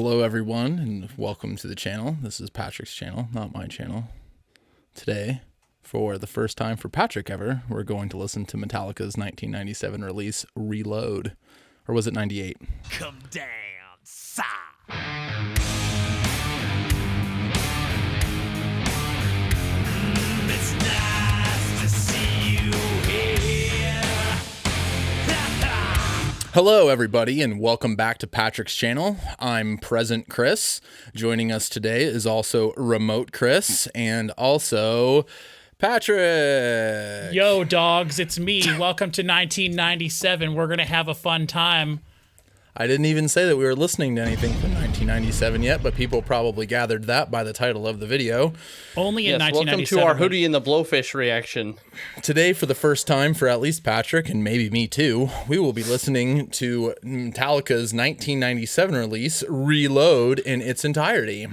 Hello everyone and welcome to the channel. This is Patrick's channel, not my channel. Today, for the first time for Patrick ever, we're going to listen to Metallica's 1997 release, Reload. Or was it 98? Come down, sigh. It's nice to see you here. Hello everybody and welcome back to Patrick's channel. I'm Present Chris. Joining us today is also Remote Chris and also Patrick. Yo, dogs, it's me. Welcome to 1997. We're going to have a fun time. I didn't even say that we were listening to anything from 1997 yet, but people probably gathered that by the title of the video. Only in Yes, 1997. welcome to our Hootie and the Blowfish reaction. Today, for the first time for at least Patrick, and maybe me too, we will be listening to Metallica's 1997 release, Reload, in its entirety.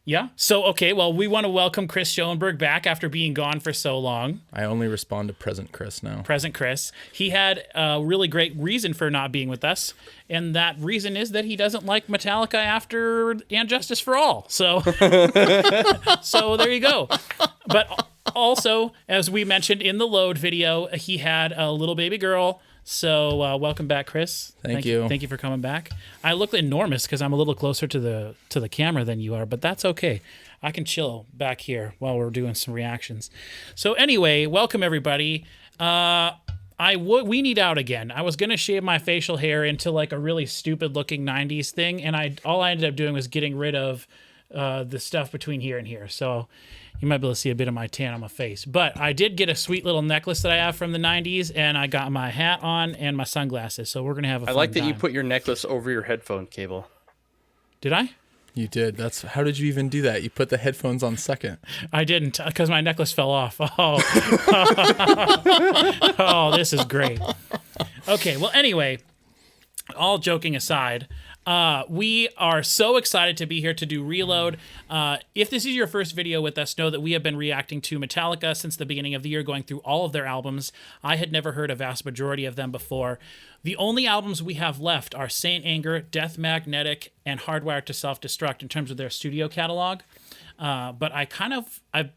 Yeah. So, okay, well, we want to welcome Chris Schoenberg back after being gone for so long. I only respond to Present Chris now. Present Chris. He had a really great reason for not being with us, and that reason is that he doesn't like Metallica after And Justice for All. So, so there you go. But also, as we mentioned in the Load video, he had a little baby girl. So welcome back, Chris. Thank you. Thank you for coming back. I look enormous because I'm a little closer to the camera than you are, but that's okay. I can chill back here while we're doing some reactions. So anyway, welcome everybody. We need out again. I was gonna shave my facial hair into like a really stupid looking 90s thing, and all I ended up doing was getting rid of the stuff between here and here. So you might be able to see a bit of my tan on my face. But I did get a sweet little necklace that I have from the 90s, and I got my hat on and my sunglasses. So we're going to have a fun I like that you time. put your necklace over your headphone cable. Did I? You did. How did you even do that? You put the headphones on second. I didn't, because my necklace fell off. Oh. Oh, this is great. Okay, well, anyway, all joking aside, we are so excited to be here to do Reload. If this is your first video with us, know that we have been reacting to Metallica since the beginning of the year, going through all of their albums. I had never heard a vast majority of them before. The only albums we have left are Saint Anger, Death Magnetic, and Hardwired to Self-Destruct in terms of their studio catalog. But I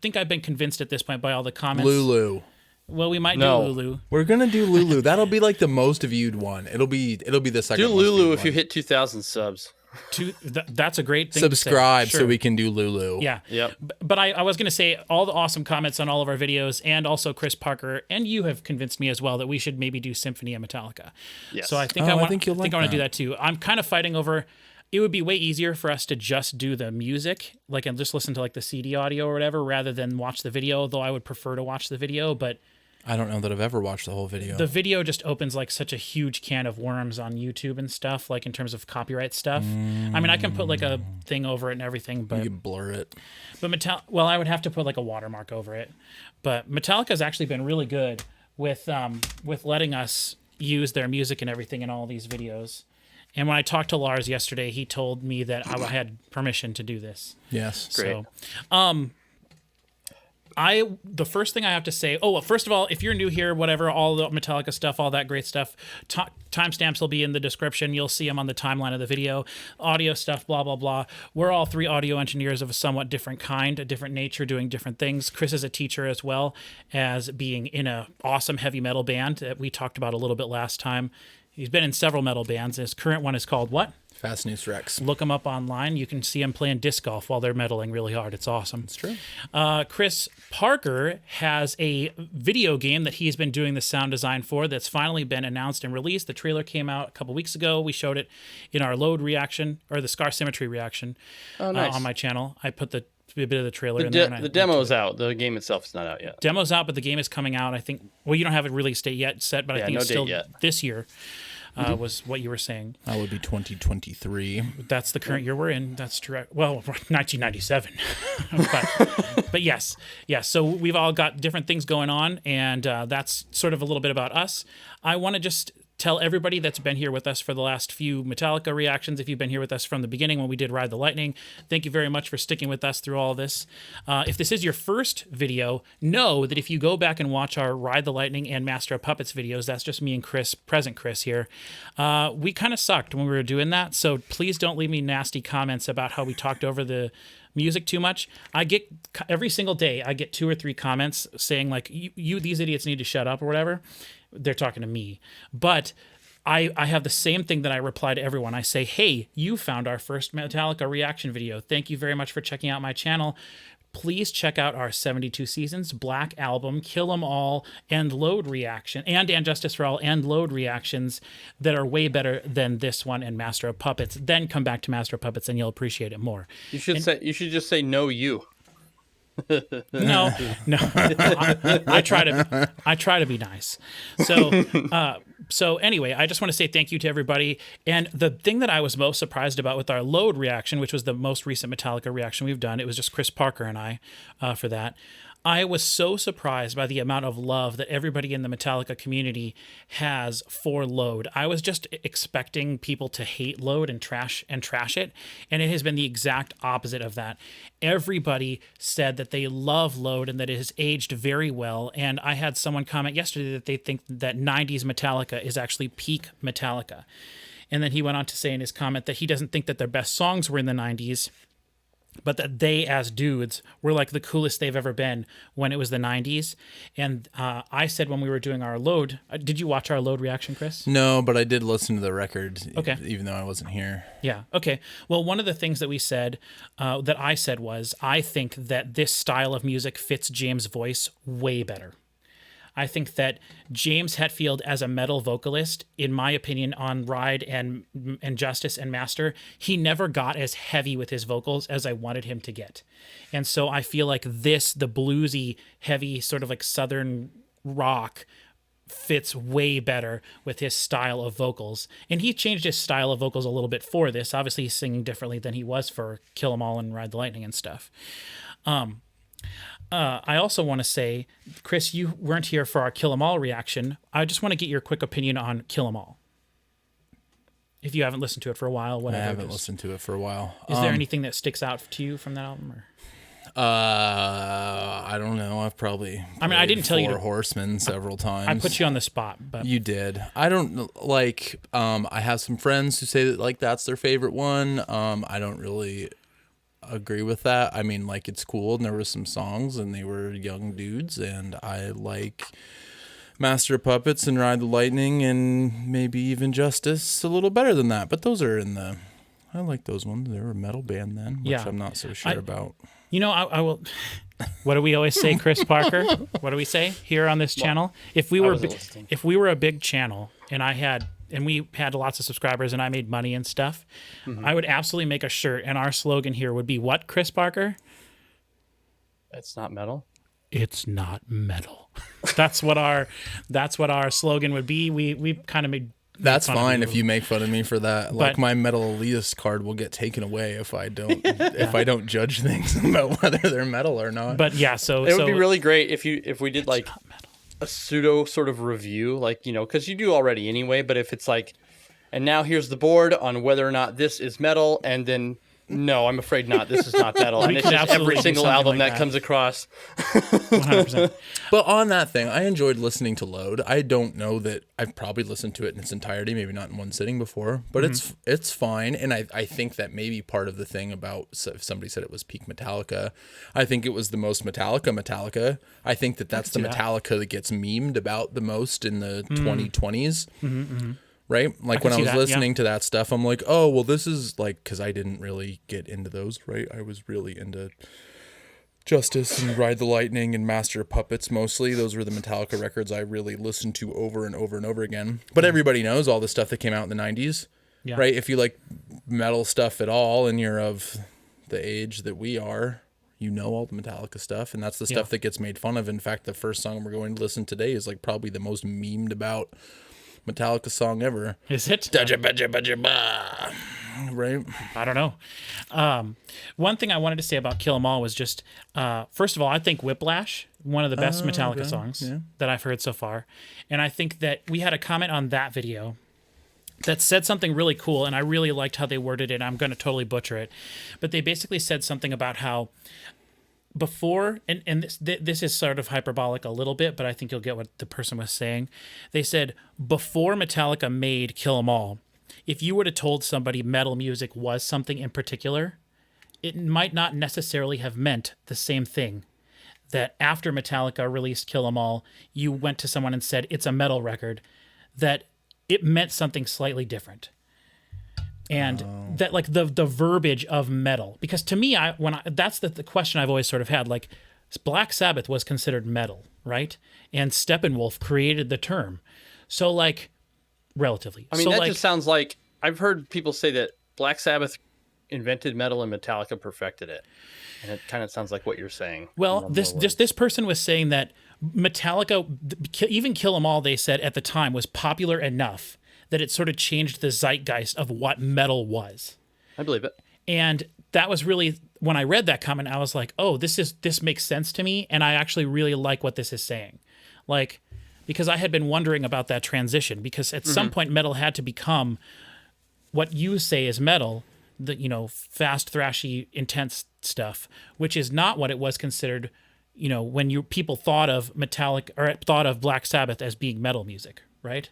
think I've been convinced at this point by all the comments. Lulu. Well, we might No. do Lulu. We're gonna do Lulu. That'll be like the most viewed one. It'll be the second. Do most Lulu viewed if you one. hit 2,000 subs. That's a great thing to say. Subscribe so Sure. we can do Lulu. Yeah. Yep. But I was going to say all the awesome comments on all of our videos, and also Chris Parker, and you have convinced me as well that we should maybe do Symphony and Metallica. Yes. So I think Oh, I I want think you'll like I want to do that. that too. I'm kind of fighting over. It would be way easier for us to just do the music, like and just listen to like the CD audio or whatever, rather than watch the video. Though I would prefer to watch the video, but I don't know that I've ever watched the whole video. the video just opens like such a huge can of worms on YouTube and stuff, like in terms of copyright stuff. I mean, I can put like a thing over it and everything, but You can blur it. well, I would have to put like a watermark over it. But Metallica's actually been really good with letting us use their music and everything in all these videos. And when I talked to Lars yesterday, he told me that I had permission to do this. Yes. Great. So, the first thing I have to say, well, first of all, if you're new here, whatever, all the Metallica stuff, all that great stuff, timestamps will be in the description. You'll see them on the timeline of the video. Audio stuff, blah, blah, blah. We're all three audio engineers of a somewhat different kind, a different nature, doing different things. Chris is a teacher as well as being in an awesome heavy metal band that we talked about a little bit last time. He's been in several metal bands. His current one is called what? Fast News Rex. Look him up online. You can see him playing disc golf while they're medaling really hard. It's awesome. It's true. Chris Parker has a video game that he's been doing the sound design for that's finally been announced and released. The trailer came out a couple weeks ago. We showed it in our Load reaction, or the Scar Symmetry reaction Nice. on my channel. I put a bit of the trailer in there. And The demo's out. The game itself is not out yet. Demo's out, but the game is coming out. I think, well, you don't have a release date yet set, but I Yeah, think no it's still date yet. this year. Was what you were saying. That would be 2023. That's the current year we're in. That's true. Well, 1997. but yes. So we've all got different things going on, and that's sort of a little bit about us. I want to just tell everybody that's been here with us for the last few Metallica reactions, if you've been here with us from the beginning when we did Ride the Lightning, thank you very much for sticking with us through all this. If this is your first video, know that if you go back and watch our Ride the Lightning and Master of Puppets videos, that's just me and Chris, present Chris here, we kind of sucked when we were doing that, so please don't leave me nasty comments about how we talked over the music too much. I get every single day I get 2 or 3 comments saying like you these idiots need to shut up or whatever. They're talking to me, but I have the same thing that I reply to everyone. I say, hey, you found our first Metallica reaction video. Thank you very much for checking out my channel. Please check out our 72 Seasons, Black Album, Kill 'Em All, and Load reaction, and Justice for All and Load reactions that are way better than this one and Master of Puppets. Then come back to Master of Puppets and you'll appreciate it more. You should just say no you. No. I try to be nice. So anyway, I just want to say thank you to everybody. And the thing that I was most surprised about with our Load reaction, which was the most recent Metallica reaction we've done, it was just Chris Parker and I for that. I was so surprised by the amount of love that everybody in the Metallica community has for Load. I was just expecting people to hate Load and trash it, and it has been the exact opposite of that. Everybody said that they love Load and that it has aged very well, and I had someone comment yesterday that they think that 90s Metallica is actually peak Metallica. And then he went on to say in his comment that he doesn't think that their best songs were in the 90s, but that they, as dudes, were like the coolest they've ever been when it was the 90s. And I said when we were doing our Load, did you watch our Load reaction, Chris? No, but I did listen to the record, okay, even though I wasn't here. Yeah, okay. Well, one of the things that we said, that I said was, I think that this style of music fits James' voice way better. I think that James Hetfield as a metal vocalist, in my opinion, on Ride and Justice and Master, he never got as heavy with his vocals as I wanted him to get. And so I feel like this, the bluesy, heavy, sort of like Southern rock, fits way better with his style of vocals. And he changed his style of vocals a little bit for this. Obviously, he's singing differently than he was for Kill 'Em All and Ride the Lightning and stuff. I also want to say, Chris, you weren't here for our Kill 'Em All reaction. I just want to get your quick opinion on Kill 'Em All. If you haven't listened to it for a while, whatever. I haven't listened to it for a while. Is there anything that sticks out to you from that album? Or? I don't know. I've probably I didn't tell you Four Horsemen several times. I put you on the spot, but you did. I don't like. I have some friends who say that like that's their favorite one. I don't really agree with that. I mean, like, it's cool and there were some songs and they were young dudes, and I like Master of Puppets and Ride the Lightning and maybe even Justice a little better than that, but those are I like those ones. They were a metal band then, which I'm not so sure about. You know, I will. What do we always say, Chris Parker? What do we say here on this channel? If we were a big channel and we had lots of subscribers and I made money and stuff, I would absolutely make a shirt, and our slogan here would be what, Chris Parker? It's not metal. It's not metal. That's what our slogan would be. We kind of made. That's fine if you make fun of me for that. Like, my metal elitist card will get taken away if I don't judge things about whether they're metal or not. But yeah, so it would be really great if we did like a pseudo sort of review, like, you know, because you do already anyway. But if it's like, and now here's the board on whether or not this is metal, and then no, I'm afraid not. This is not metal, and it's just every single album that comes across. 100%. But on that thing, I enjoyed listening to Load. I don't know that I've probably listened to it in its entirety, maybe not in one sitting before, but it's fine. And I think that maybe part of the thing about, if somebody said it was peak Metallica, I think it was the most Metallica. I think that's the Metallica that gets memed about the most in the 2020s. Right? Like, when I was listening to that stuff, I'm like, oh, well, this is like, because I didn't really get into those, right? I was really into Justice and Ride the Lightning and Master of Puppets mostly. Those were the Metallica records I really listened to over and over and over again. But everybody knows all the stuff that came out in the 90s, right? If you like metal stuff at all and you're of the age that we are, you know all the Metallica stuff, and that's the stuff that gets made fun of. In fact, the first song we're going to listen today is like probably the most memed about Metallica song ever. Is it? Right? I don't know. One thing I wanted to say about Kill 'Em All was just, first of all, I think Whiplash one of the best Metallica okay. songs Yeah. that I've heard so far. And I think that we had a comment on that video that said something really cool, and I really liked how they worded it. I'm going to totally butcher it, but they basically said something about how before, and this is sort of hyperbolic a little bit, but I think you'll get what the person was saying. They said before Metallica made Kill 'Em All, if you would have told somebody metal music was something in particular, it might not necessarily have meant the same thing. That after Metallica released Kill 'Em All, you went to someone and said it's a metal record, that it meant something slightly different. And that like the verbiage of metal, because to me, that's the question I've always sort of had. Like, Black Sabbath was considered metal, right? And Steppenwolf created the term, so like relatively. I mean, so that like, just sounds like I've heard people say that Black Sabbath invented metal and Metallica perfected it, and it kind of sounds like what you're saying. well, this person was saying that Metallica, even Kill 'Em All, they said at the time was popular enough that it sort of changed the zeitgeist of what metal was. I believe it. And that was really, when I read that comment, I was like, oh, this makes sense to me. And I actually really like what this is saying. Like, because I had been wondering about that transition, because at some point metal had to become what you say is metal, the, fast, thrashy, intense stuff, which is not what it was considered, when people thought of Metallica or thought of Black Sabbath as being metal music, right?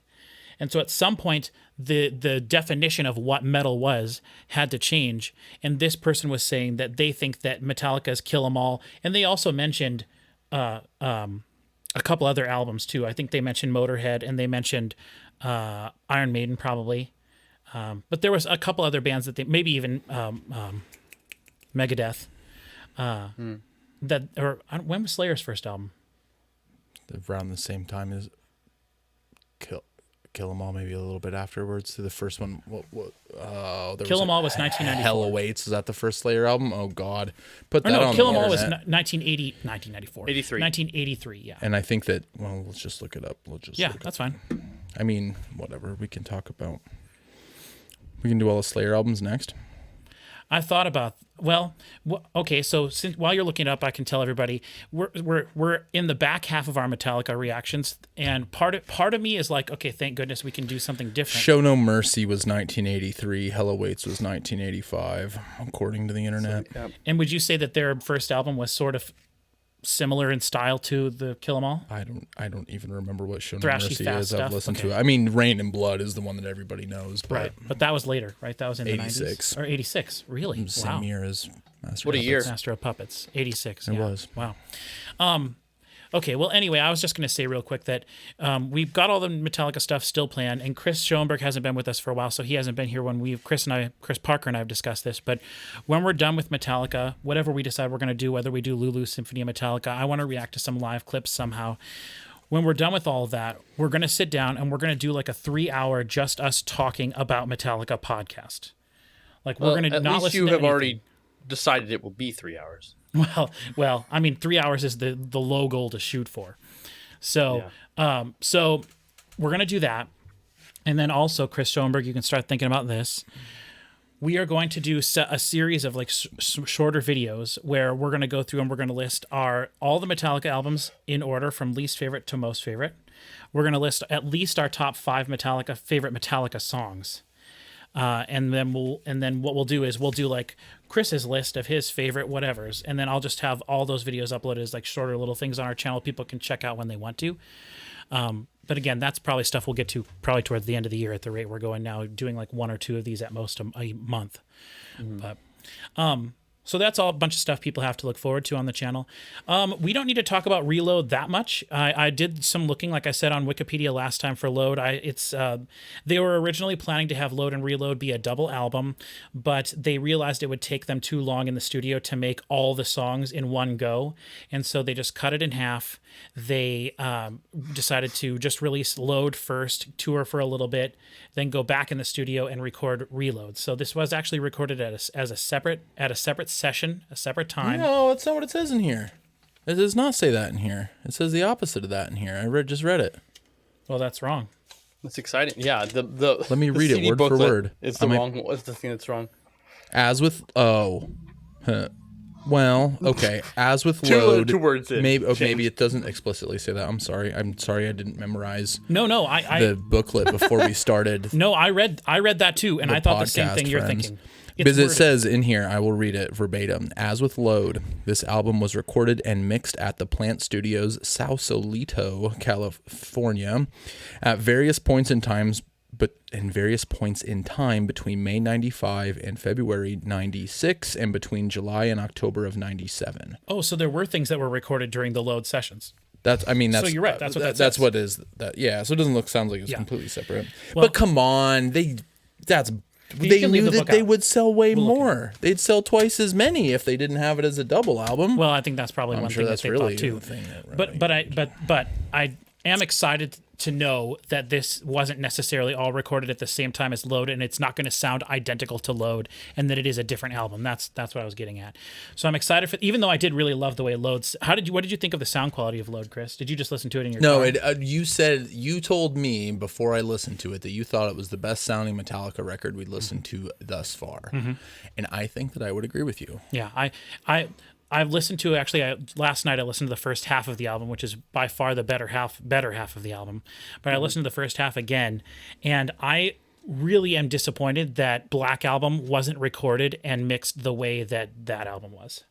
And so at some point, the definition of what metal was had to change. And this person was saying that they think that Metallica's Kill 'Em All, and they also mentioned a couple other albums too. I think they mentioned Motorhead, and they mentioned Iron Maiden probably. But there was a couple other bands that they, maybe even Megadeth. When was Slayer's first album? Around the same time as Kill 'Em All, maybe a little bit afterwards. To the first one, Kill 'Em All was 1994. Hell Awaits. Is that the first Slayer album? Oh God, put that on Kill the 'Em All was internet. 1994. 83. 1983, yeah. And I think that, let's just look it up. Yeah, that's fine. I mean, whatever. We can talk about. We can do all the Slayer albums next. I thought about, okay, so while you're looking it up, I can tell everybody we're in the back half of our Metallica reactions, and part of me is like, okay, thank goodness we can do something different. Show No Mercy was 1983. Hell Awaits was 1985, according to the internet. Yeah. And would you say that their first album was sort of similar in style to the Kill 'Em All? I don't even remember what Show No Thrashy, Mercy fast is. stuff? I've listened Okay. to it. I mean, Rain and Blood is the one that everybody knows. But Right, but that was later, right? That was in the 86. 90s or 86. Really? Same Wow. year as Master What a of year. Puppets. Master of Puppets, 86. It yeah. was. Wow. Okay, well, anyway, I was just going to say real quick that we've got all the Metallica stuff still planned, and Chris Schoenberg hasn't been with us for a while, so he hasn't been here when Chris Parker and I have discussed this, but when we're done with Metallica, whatever we decide we're going to do, whether we do Lulu Symphony of Metallica, I want to react to some live clips somehow. When we're done with all of that, we're going to sit down and we're going to do like a 3-hour just us talking about Metallica podcast. Like, we're going to at not least listen you to have anything. already decided it will be 3 hours. Well, I mean, 3 hours is the low goal to shoot for. So, so we're gonna do that, and then also, Chris Schoenberg, you can start thinking about this. We are going to do a series of like shorter videos where we're gonna go through and we're gonna list all the Metallica albums in order from least favorite to most favorite. We're gonna list at least our top 5 favorite Metallica songs. And then what we'll do is we'll do like Chris's list of his favorite whatevers, and then I'll just have all those videos uploaded as like shorter little things on our channel people can check out when they want to. But again, that's probably stuff we'll get to probably towards the end of the year at the rate we're going now, doing like 1 or 2 of these at most a month. But so that's all a bunch of stuff people have to look forward to on the channel. We don't need to talk about Reload that much. I did some looking, like I said, on Wikipedia last time for Load. They were originally planning to have Load and Reload be a double album, but they realized it would take them too long in the studio to make all the songs in one go, and so they just cut it in half. They decided to just release Load first, tour for a little bit, then go back in the studio and record Reload. So this was actually recorded at a separate session, a separate time. No, that's not what it says in here. It does not say that in here. It says the opposite of that in here. I just read it. Well, that's wrong. That's exciting. Yeah, Let me the read it CD word for booklet word. Is the thing that's wrong. As with Well, okay. As with Two load, words in. maybe it doesn't explicitly say that. I'm sorry. I didn't memorize No, the booklet before we started. no, I read that too, and I thought the same podcast, thing you're friends. thinking. Because it worded. says in here, I will read it verbatim. As with Load, this album was recorded and mixed at the Plant Studios, Sausalito, California, at various points in time between May 95 and February 96, and between July and October of 97. Oh, so there were things that were recorded during the load sessions. That's So you're right. That's what that that's says. what is that. Yeah. So it doesn't sounds like it's Yeah. completely separate. Well- but come on, they can knew leave the that book they out. would sell way We'll look more. They'd sell twice as many if they didn't have it as a double album. Well, I think that's probably I'm one sure thing that's that they really thought too. the thing that But I am excited to know that this wasn't necessarily all recorded at the same time as Load, and it's not going to sound identical to Load, and that it is a different album. That's what I was getting at. So I'm excited for. Even though I did really love the way Load's. What did you think of the sound quality of Load, Chris? Did you just listen to it in your No, car? you told me before I listened to it that you thought it was the best sounding Metallica record we'd listened to thus far, and I think that I would agree with you. Yeah, I've listened to last night I listened to the first half of the album, which is by far the better half of the album. But I listened to the first half again, and I really am disappointed that Black Album wasn't recorded and mixed the way that album was.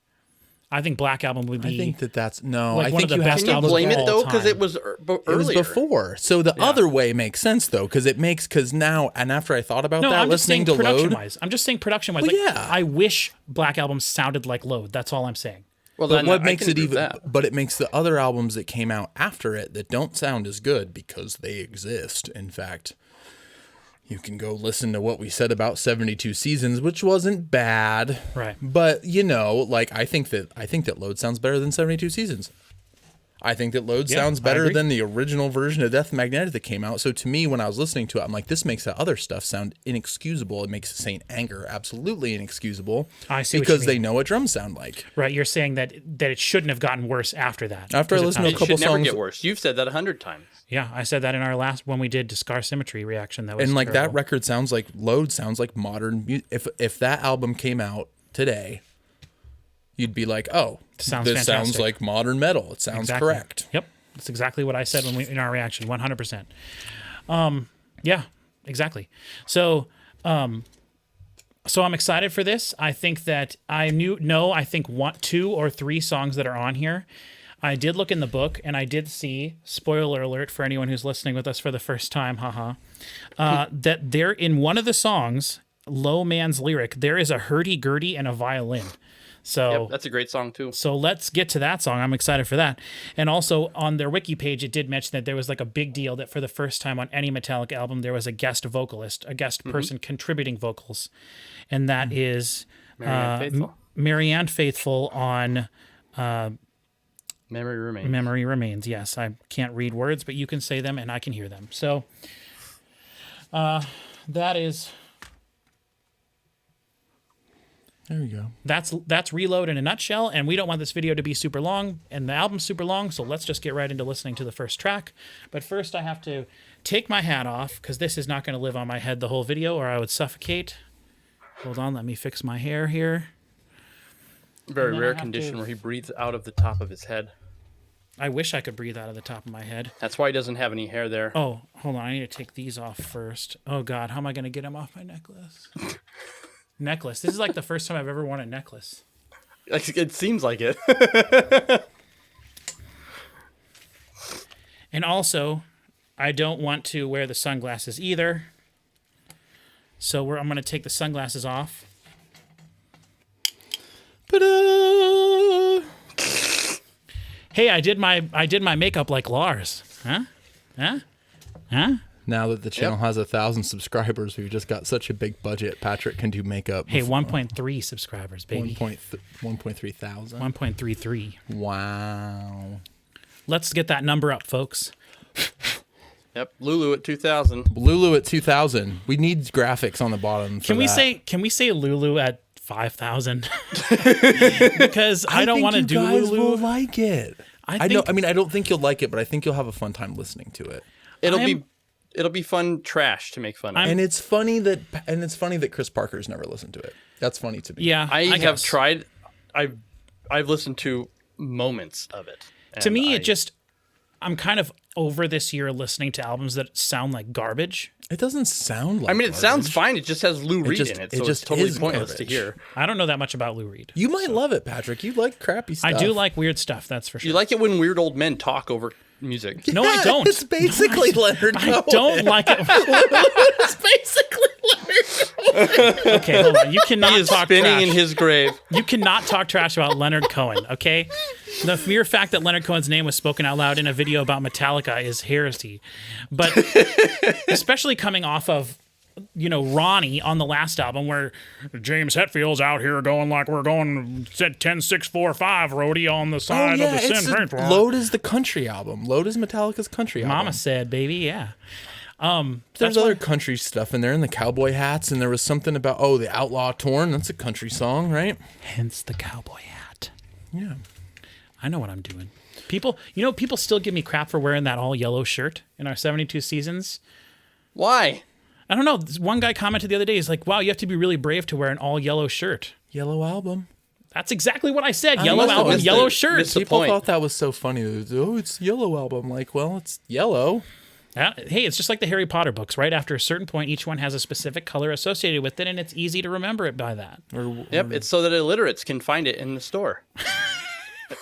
I think Black Album would be. I think that's no. Like I one think of the you best have Can to you albums blame of it all though? Because time. it was It was earlier. before. So the other way makes sense though, because now and after I thought about No, that, I'm just saying listening to production Load, wise. I'm just saying production wise. Well, like, yeah. I wish Black Album sounded like Load. That's all I'm saying. Well, but then what I makes can it agree with even? that. But it makes the other albums that came out after it that don't sound as good because they exist. In fact, you can go listen to what we said about 72 Seasons, which wasn't bad. Right. But like I think that Load sounds better than 72 Seasons. I think that Load Yeah, sounds I better agree. than the original version of Death Magnetic that came out. So to me, when I was listening to it, I'm like, this makes that other stuff sound inexcusable. It makes Saint Anger absolutely inexcusable. I see what you because mean. they know what drums sound like. Right. You're saying that it shouldn't have gotten worse after that. After I Because it listened to a sounds- couple Should never songs, get worse. You've said that 100 times. Yeah, I said that in our last when we did Scar Symmetry reaction. That was and like that terrible. record sounds like Load sounds like modern. If that album came out today, you'd be like, oh, Sounds this sounds fantastic. like modern metal. It sounds Exactly. correct. Yep, that's exactly what I said in our reaction. 100%. Yeah, exactly. So I'm excited for this. I think that I think 1, 2, or 3 songs that are on here. I did look in the book, and I did see, spoiler alert for anyone who's listening with us for the first time, that there in one of the songs, Low Man's Lyric, there is a hurdy-gurdy and a violin. So Yep, that's a great song too. So let's get to that song. I'm excited for that. And also on their wiki page, it did mention that there was like a big deal that for the first time on any Metallica album, there was a guest vocalist, a guest person contributing vocals. And that is Marianne Faithfull. Marianne Faithfull on Memory Remains. Memory Remains. Yes, I can't read words, but you can say them and I can hear them. So that is... There you go. That's Reload in a nutshell, and we don't want this video to be super long and the album's super long, so let's just get right into listening to the first track. But first I have to take my hat off because this is not going to live on my head the whole video or I would suffocate. Hold on, let me fix my hair here. Very And then I rare have condition to- where he breathes out of the top of his head. I wish I could breathe out of the top of my head. That's why he doesn't have any hair there. Oh, hold on, I need to take these off first. Oh God, how am I going to get them off my necklace? Necklace. This is like the first time I've ever worn a necklace. It seems like it. And also, I don't want to wear the sunglasses either. So I'm going to take the sunglasses off. Ta-da! Hey, I did my makeup like Lars. Huh? Now that the channel has 1,000 subscribers, we've just got such a big budget. Patrick can do makeup. Hey, 1.3 subscribers, baby. 1.3 thousand. 1.33. Wow. Let's get that number up, folks. Yep, Lulu at 2000. Lulu at 2,000. We need graphics on the bottom. Can we say Lulu at 5,000? Because I don't want to do guys Lulu. will like it. I don't think you'll like it, but I think you'll have a fun time listening to it. It'll be fun trash to make fun of. And it's funny that Chris Parker's never listened to it. That's funny to me. Yeah, I have guess. tried. I I've listened to moments of it. To me, I'm kind of over this year listening to albums that sound like garbage. It doesn't sound like I mean, it garbage. sounds fine. It just has Lou Reed just- in it, it so just it's totally is pointless garbage. to hear. I don't know that much about Lou Reed. You might love it, Patrick. You like crappy stuff. I do like weird stuff, that's for sure. You like it when weird old men talk over music. No, I don't. It's basically Leonard Cohen. I don't like it. It's basically Leonard Cohen. Okay, hold on. You cannot He is talk spinning trash. in his grave. You cannot talk trash about Leonard Cohen, okay? The mere fact that Leonard Cohen's name was spoken out loud in a video about Metallica is heresy. But especially coming off of, Ronnie on the last album where James Hetfield's out here going like we're going 10-6-4-5 roadie on the side of the sin paintball. Load is the country album. Load is Metallica's country album. Mama said, baby, yeah. There's other country stuff in there, and the cowboy hats, and there was something about, the Outlaw Torn. That's a country song, right? Hence the cowboy hat. Yeah. I know what I'm doing. People still give me crap for wearing that all yellow shirt in our 72 seasons. Why? I don't know. This one guy commented the other day, he's like, wow, you have to be really brave to wear an all yellow shirt. Yellow album. That's exactly what I said. Yellow must have album, missed yellow it. shirt. Missed the People point. thought that was so funny. It's yellow album. Like, well, it's yellow. Hey, it's just like the Harry Potter books, right? After a certain point, each one has a specific color associated with it, and it's easy to remember it by that. Yep, it's so that illiterates can find it in the store.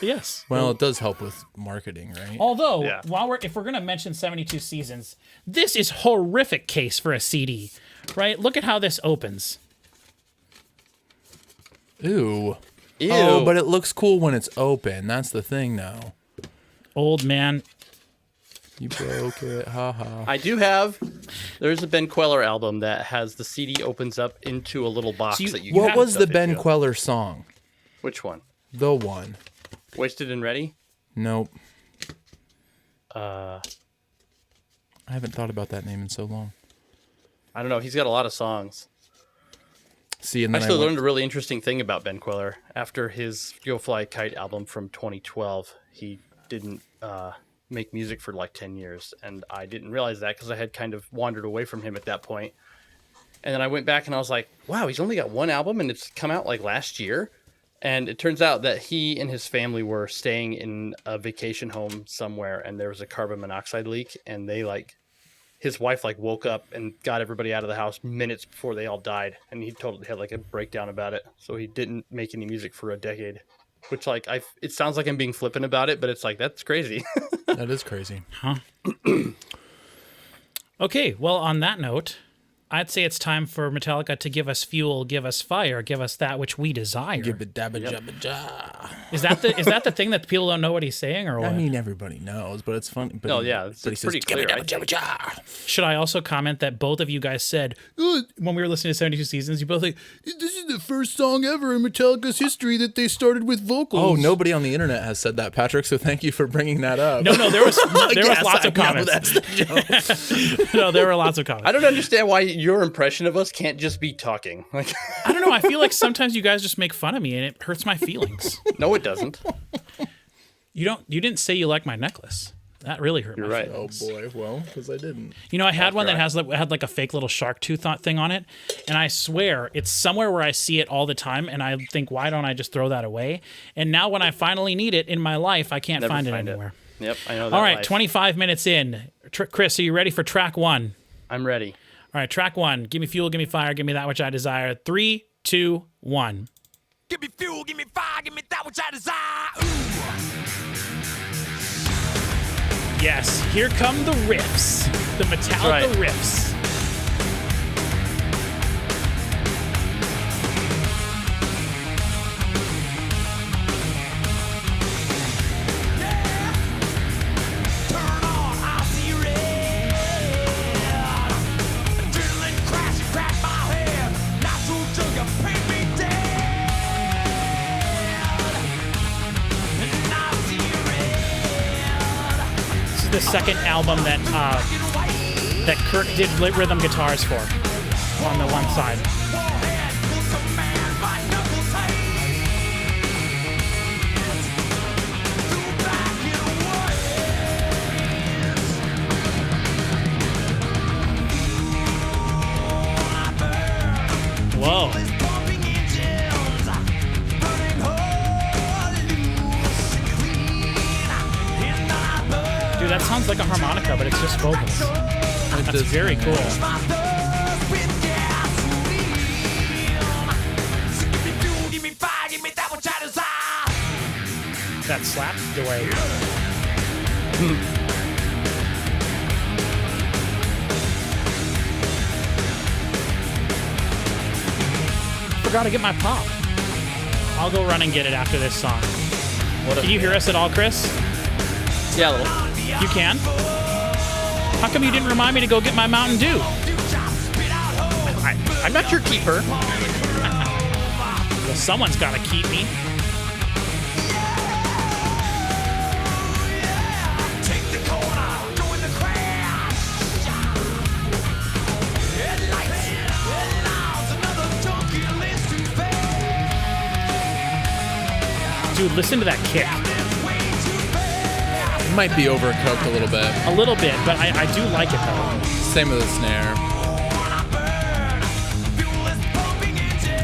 Yes. Well, it does help with marketing, right? Although, Yeah. if we're going to mention 72 seasons, this is horrific case for a CD, right? Look at how this opens. Ew. Ew. Oh, but it looks cool when it's open. That's the thing, now. Old man. You broke it. Ha ha. I do have. There's a Ben Queller album that has the CD opens up into a little box So you- that you can What put was the stuff Ben into. Queller song? Which one? The one. Wasted and Ready? Nope. I haven't thought about that name in so long. I don't know. He's got a lot of songs. See, and I then actually I learned a really interesting thing about Ben Queller. After his Go Fly Kite album from 2012, he didn't make music for like 10 years. And I didn't realize that because I had kind of wandered away from him at that point. And then I went back and I was like, wow, he's only got one album and it's come out like last year. And it turns out that he and his family were staying in a vacation home somewhere and there was a carbon monoxide leak. And they his wife woke up and got everybody out of the house minutes before they all died. And he totally had a breakdown about it. So he didn't make any music for a decade, which it sounds like I'm being flippant about it, but it's that's crazy. That is crazy. Okay, well, on that note, I'd say it's time for Metallica to give us fuel, give us fire, give us that which we desire. Give it dabba jabba ja. Is that the thing that people don't know what he's saying, or what? I mean, everybody knows, but it's funny. But Oh, yeah, it's but he says, pretty "Give it clear, I dabba jabba ja." Should I also comment that both of you guys said when we were listening to 72 Seasons, you both this is the first song ever in Metallica's history that they started with vocals. Oh, nobody on the internet has said that, Patrick. So thank you for bringing that up. No, there was Yes, lots I of know, comments. that's the joke. No, there were lots of comments. I don't understand why your impression of us can't just be talking. I don't know. I feel like sometimes you guys just make fun of me, and it hurts my feelings. No, it doesn't. You didn't say you like my necklace. That really hurt. You're my right. feelings. Oh boy, well, because I didn't. I had one that right. had a fake little shark tooth thing on it, and I swear it's somewhere where I see it all the time, and I think, why don't I just throw that away? And now when I finally need it in my life, I can't Never find it anywhere. Yep, I know that. All right, life. 25 minutes in. Chris, are you ready for track one? I'm ready. All right, track one. Give me fuel, give me fire, give me that which I desire. 3, 2, 1. Give me fuel, give me fire, give me that which I desire. Ooh. Yes, here come the riffs. The Metallica right. riffs. Turn on, I see red. Adrenaline crash, crack my head. Not so till you paint me dead. And I see red. This is the second album that Kirk did rhythm guitars for on the one side. Forehead, pull some man by knuckle tight. Go back in Whoa. pumping engines, burning hole that sounds like a harmonica, but it's just vocals. That's does, very cool. That slap delay. Forgot to get my pop. I'll go run and get it after this song. Can you hear us at all, Chris? Yeah, a little. You can? How come you didn't remind me to go get my Mountain Dew? I'm not your keeper. Well, someone's got to keep me. Dude, listen to that kick. It might be overcooked a little bit. A little bit, but I do like it though. Same with the snare.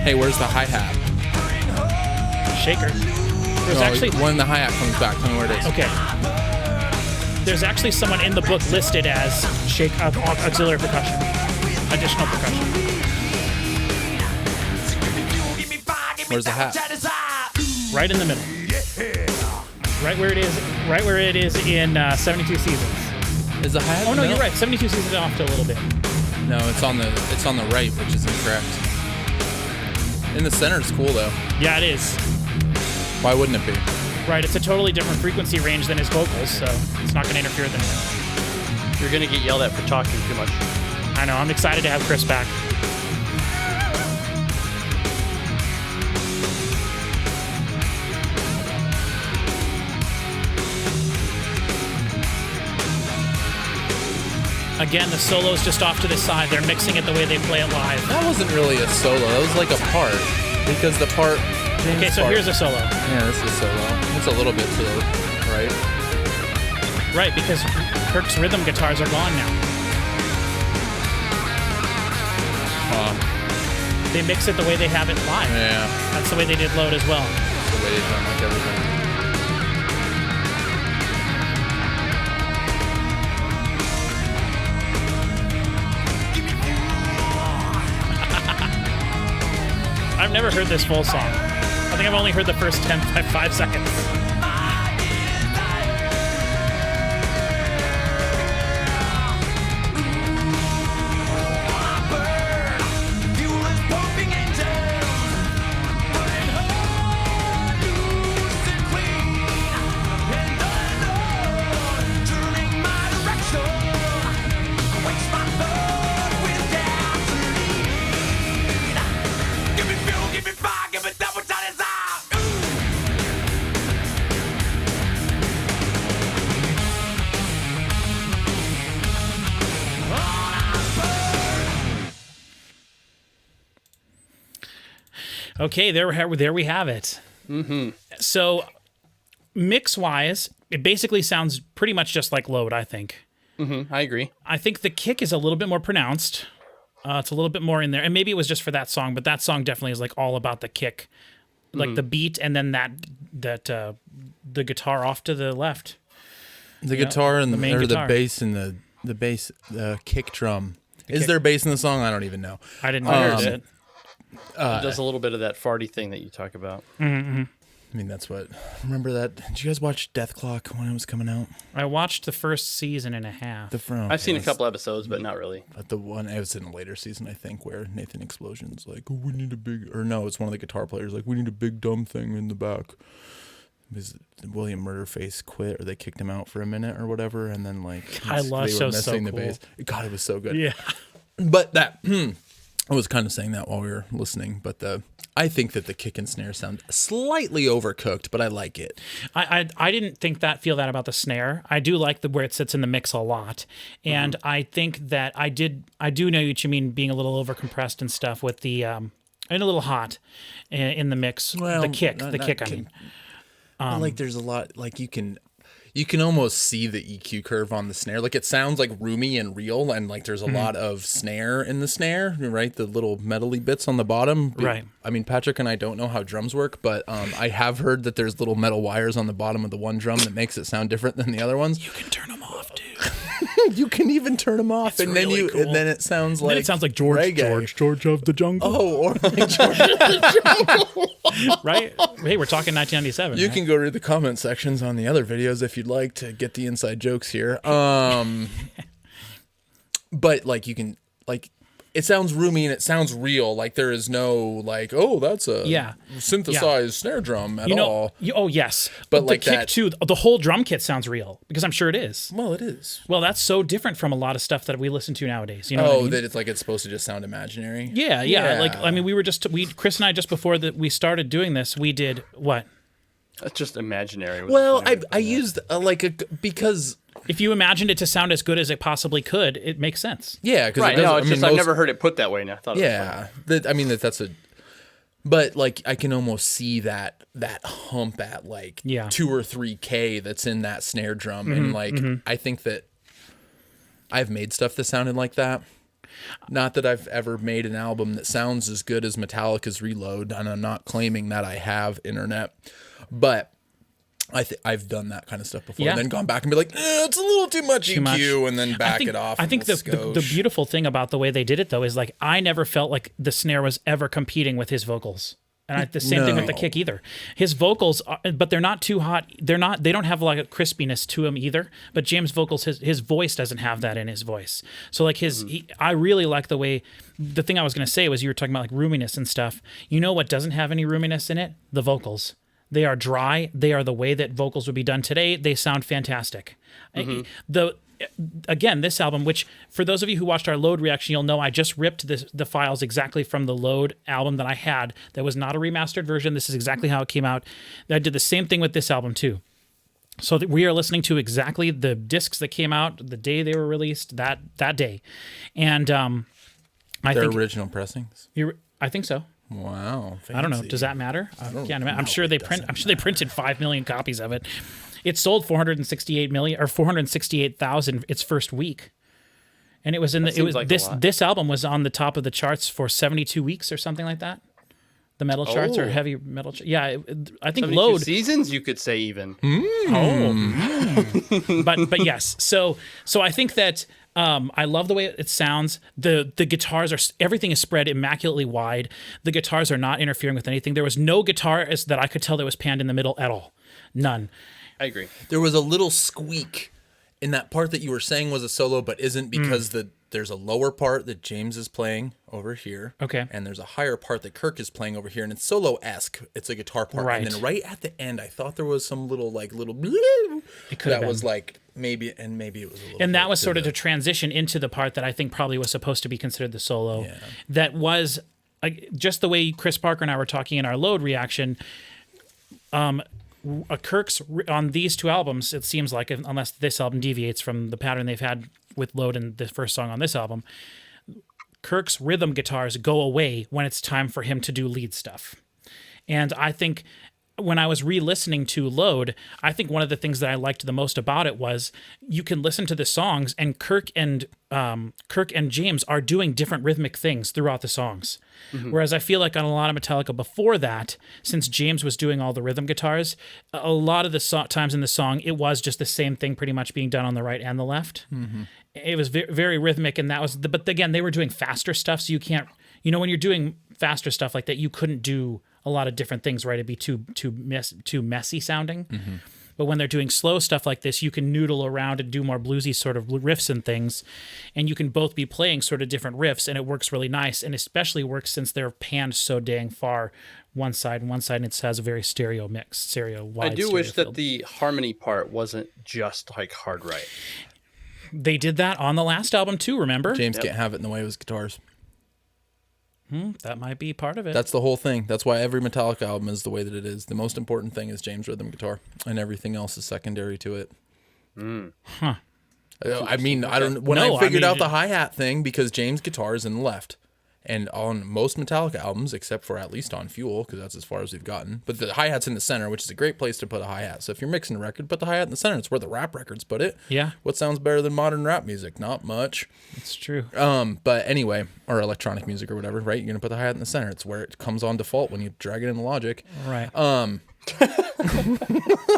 Hey, where's the hi-hat? Shaker. There's actually when the hi-hat comes back, tell me where it is. okay. There's actually someone in the book listed as auxiliary percussion, additional percussion. Where's the hat? Right in the middle. Right where it is. Right where it is in 72 Seasons. Is the hi-hat? Oh no, you're right. 72 Seasons off to a little bit. No, it's on the right, which is incorrect. In the center is cool though. Yeah, it is. Why wouldn't it be? Right, it's a totally different frequency range than his vocals, so it's not going to interfere with anything. You're gonna get yelled at for talking too much. I know. I'm excited to have Chris back. Again, the solo's just off to the side. They're mixing it the way they play it live. That wasn't really a solo. That was like a part. Because the part... Okay, so here's a solo. Yeah, this is solo. It's a little bit to the right. Right, because Kirk's rhythm guitars are gone now. They mix it the way they have it live. Yeah. That's the way they did Load as well. That's the way they've done like everything. I've never heard this full song. I think I've only heard the first 5 seconds. Okay, there we have it. Mm-hmm. So, mix-wise, it basically sounds pretty much just like Load, I think. Mm-hmm, I agree. I think the kick is a little bit more pronounced. It's a little bit more in there. And maybe it was just for that song, but that song definitely is like all about the kick. Like the beat and then the guitar off to the left. The guitar and the main or guitar. the bass and the bass, the kick drum. Is there bass in the song? I don't even know. I didn't know it. It does a little bit of that farty thing that you talk about. Mm-hmm. I mean, that's what. Remember that? Did you guys watch Death Clock when it was coming out? I watched the first season and a half. I've seen a couple episodes, but not really. But the one, it was in a later season, I think, where Nathan Explosion's like, oh, we need a big, or no, it's one of the guitar players, like, we need a big dumb thing in the back. Because William Murderface quit, or they kicked him out for a minute or whatever, and then, like, I love they were show's missing so the cool. bass. God, it was so good. Yeah. But that, I was kind of saying that while we were listening, but I think that the kick and snare sound slightly overcooked, but I like it. I didn't feel that about the snare. I do like where it sits in the mix a lot, and I think that I do know what you mean, being a little overcompressed and stuff with the and a little hot in the mix. Well, the kick. I mean, like there's a lot, like you can almost see the EQ curve on the snare. Like it sounds like roomy and real, and like there's a lot of snare in the snare, right? The little metally bits on the bottom. Right. I mean, Patrick and I don't know how drums work, but I have heard that there's little metal wires on the bottom of the one drum that makes it sound different than the other ones. you can turn them off. You can even turn them off, and then really cool. and then it sounds like Then it sounds like George of the Jungle. Oh, or like George of the Jungle. Right? Hey, we're talking 1997. You right? can go read the comment sections on the other videos if you'd like to get the inside jokes here. But like you can like. It sounds roomy and it sounds real. Like there is no like, oh, that's a synthesized snare drum at all. Oh, yes. But the like kick that- too, the whole drum kit sounds real because I'm sure it is. Well, it is. Well, that's so different from a lot of stuff that we listen to nowadays. You know what I mean? That it's like it's supposed to just sound imaginary. Yeah. Like, I mean, Chris and I, just before that we started doing this, we did what? That's just imaginary. Well, I used because If you imagined it to sound as good as it possibly could, it makes sense. yeah, because Right. No, it's just I've never heard it put that way. And I thought. Yeah, that's a. But like I can almost see that hump at like 2 or 3K that's in that snare drum, and like I think that I've made stuff that sounded like that. Not that I've ever made an album that sounds as good as Metallica's Reload, and I'm not claiming that I have, internet, but I've done that kind of stuff before, and then gone back and be like, it's a little too much EQ, and then back it off. I think the beautiful thing about the way they did it, though, is like I never felt like the snare was ever competing with his vocals. And the same thing with the kick either. His vocals, but they're not too hot. They don't have like a crispiness to him either. But James' vocals, his voice doesn't have that in his voice. So like I really like the way. The thing I was going to say was you were talking about like roominess and stuff. You know what doesn't have any roominess in it? The vocals. They are dry. They are the way that vocals would be done today. They sound fantastic. Again, this album, which for those of you who watched our Load reaction, you'll know I just ripped the files exactly from the Load album that I had. That was not a remastered version. This is exactly how it came out. I did the same thing with this album too. So that we are listening to exactly the discs that came out the day they were released, that day. And I think original pressings. I think so. Wow. Fancy. I don't know. Does that matter? I'm sure they printed 5 million copies of it. It sold 468,000 its first week, and it was this album was on the top of the charts for 72 weeks or something like that. The metal charts or heavy metal. Yeah, I think Load seasons. You could say even. But yes. So I think that. I love the way it sounds. The guitars everything is spread immaculately wide. The guitars are not interfering with anything. There was no guitar that I could tell that was panned in the middle at all. None. I agree. There was a little squeak in that part that you were saying was a solo, but isn't because there's a lower part that James is playing over here. Okay. And there's a higher part that Kirk is playing over here, and it's solo-esque. It's a guitar part. Right. And then right at the end, I thought there was some little it could that have was been. like maybe it was a little. And that was sort of to transition into the part that I think probably was supposed to be considered the solo. Yeah. That was just the way Chris Parker and I were talking in our Load reaction. Kirk's on these two albums, it seems like, unless this album deviates from the pattern they've had with Load and the first song on this album, Kirk's rhythm guitars go away when it's time for him to do lead stuff. And I think when I was re-listening to Load, I think one of the things that I liked the most about it was you can listen to the songs, and Kirk and James are doing different rhythmic things throughout the songs. Mm-hmm. Whereas I feel like on a lot of Metallica before that, since James was doing all the rhythm guitars, a lot of the times in the song, it was just the same thing pretty much being done on the right and the left. Mm-hmm. It was very rhythmic, and that was but again, they were doing faster stuff, so you can't, when you're doing faster stuff like that, you couldn't do a lot of different things, right? It'd be too messy sounding. Mm-hmm. But when they're doing slow stuff like this, you can noodle around and do more bluesy sort of riffs and things, and you can both be playing sort of different riffs, and it works really nice, and especially works since they're panned so dang far one side, and it has a very wide stereo I do wish that the harmony part wasn't just like hard right. They did that on the last album too, remember? James can't have it in the way of his guitars. That might be part of it. That's the whole thing. That's why every Metallica album is the way that it is. The most important thing is James' rhythm guitar, and everything else is secondary to it. Huh. I mean, I don't. When I figured out the hi-hat thing, because James' guitar is in the left, And on most Metallica albums, except for at least on Fuel, because that's as far as we've gotten, but the hi-hat's in the center, which is a great place to put a hi-hat. So if you're mixing a record, put the hi-hat in the center. It's where the rap records put it. Yeah. What sounds better than modern rap music? Not much. It's true. But anyway, or electronic music or whatever, right? You're going to put the hi-hat in the center. It's where it comes on default when you drag it in the Logic. Right.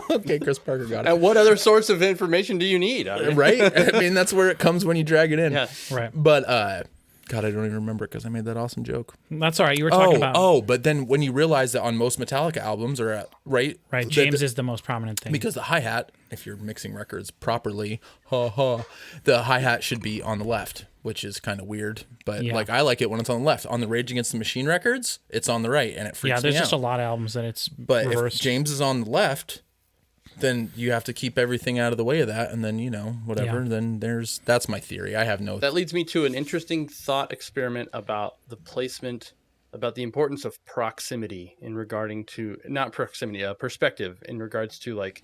Okay, Chris Parker got it. And what other source of information do you need? Right? I mean, that's where it comes when you drag it in. Yeah. Right. But, God, I don't even remember it because I made that awesome joke. That's all right. You were talking about... but then when you realize that on most Metallica albums are right? Right, James is the most prominent thing. Because the hi-hat, if you're mixing records properly, the hi-hat should be on the left, which is kind of weird. But like I like it when it's on the left. On the Rage Against the Machine records, it's on the right, and it freaks me out. Yeah, there's just a lot of albums that it's But reversed. if James is on the left, then you have to keep everything out of the way of that, and then, whatever. Yeah. Then that's my theory. I have no... That leads me to an interesting thought experiment about the placement, about the importance of proximity in regarding to, not proximity, perspective in regards to like,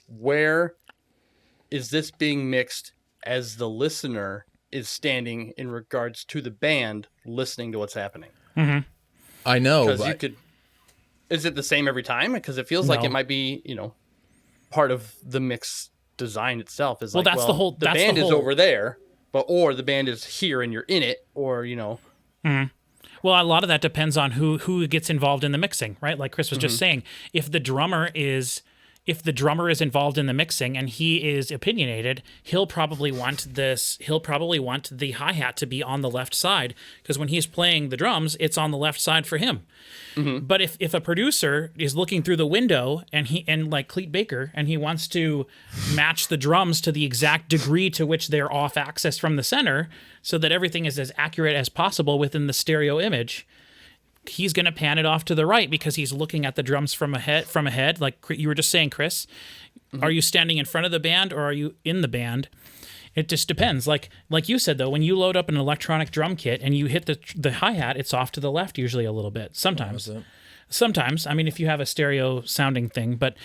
where is this being mixed as the listener is standing in regards to the band listening to what's happening? Mm-hmm. I know, Because but... you could, is it the same every time? Because it feels like it might be, part of the mix design itself is that's the whole... the band is over there, or the band is here and you're in it, or, Mm-hmm. Well, a lot of that depends on who gets involved in the mixing, right? Like Chris was just saying, if the drummer is involved in the mixing and he is opinionated, he'll probably want the hi-hat to be on the left side, because when he's playing the drums, it's on the left side for him. Mm-hmm. But if a producer is looking through the window and like Cleet Baker, and he wants to match the drums to the exact degree to which they're off axis from the center, so that everything is as accurate as possible within the stereo image, he's going to pan it off to the right because he's looking at the drums from ahead. Like you were just saying, Chris, Are you standing in front of the band or are you in the band? It just depends. Like you said, though, when you load up an electronic drum kit and you hit the hi-hat, it's off to the left usually a little bit. Sometimes. I mean, if you have a stereo sounding thing, but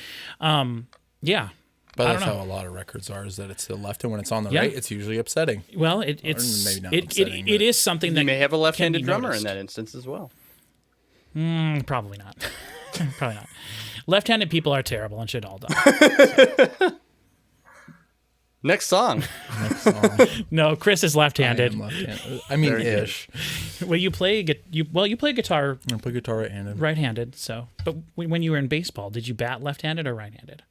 yeah. But that's how a lot of records are, is that it's to the left, and when it's on the right, it's usually upsetting. Well, it's maybe not upsetting, it is something that you may have a left-handed drummer noticed. in that instance as well. Probably not. Probably not. Left-handed people are terrible and should all die. Next song. No, Chris is left-handed. I am left-handed. I mean, ish. Well, you play guitar. I play guitar right-handed. Right-handed. So, but when you were in baseball, did you bat left-handed or right-handed?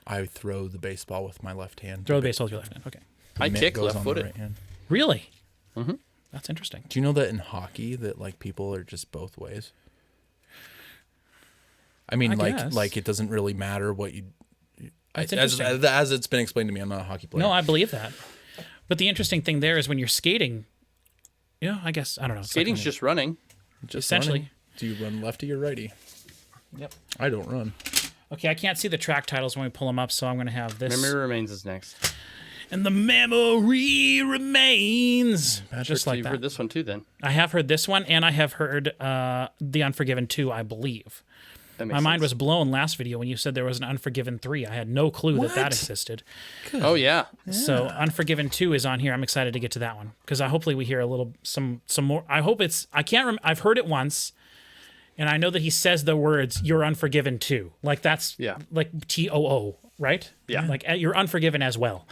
I throw the baseball with my left hand. Throw the baseball with your left hand. Okay. I kick goes on the left-footed. right hand. Really? Mm-hmm. That's interesting. Do you know that in hockey that like people are just both ways? I mean, like it doesn't really matter what you. That's as it's been explained to me, I'm not a hockey player. No, I believe that. But the interesting thing there is when you're skating. Yeah, I guess I don't know. Skating's just running. Essentially. Running. Do you run lefty or righty? Yep. I don't run. Okay, I can't see the track titles when we pull them up, so I'm going to have this. Memory Remains is next. And the memory remains. Patrick, just like you've that. heard this one too, then. I have heard this one, and I have heard The Unforgiven 2, I believe. My mind was blown last video when you said there was an Unforgiven 3. I had no clue that existed. Good. Oh, yeah. So Unforgiven 2 is on here. I'm excited to get to that one because hopefully we hear some more. I hope it's. I can't remember. I've heard it once. And I know that he says the words, "You're unforgiven too." Like that's like TOO, right? Yeah. Like you're unforgiven as well.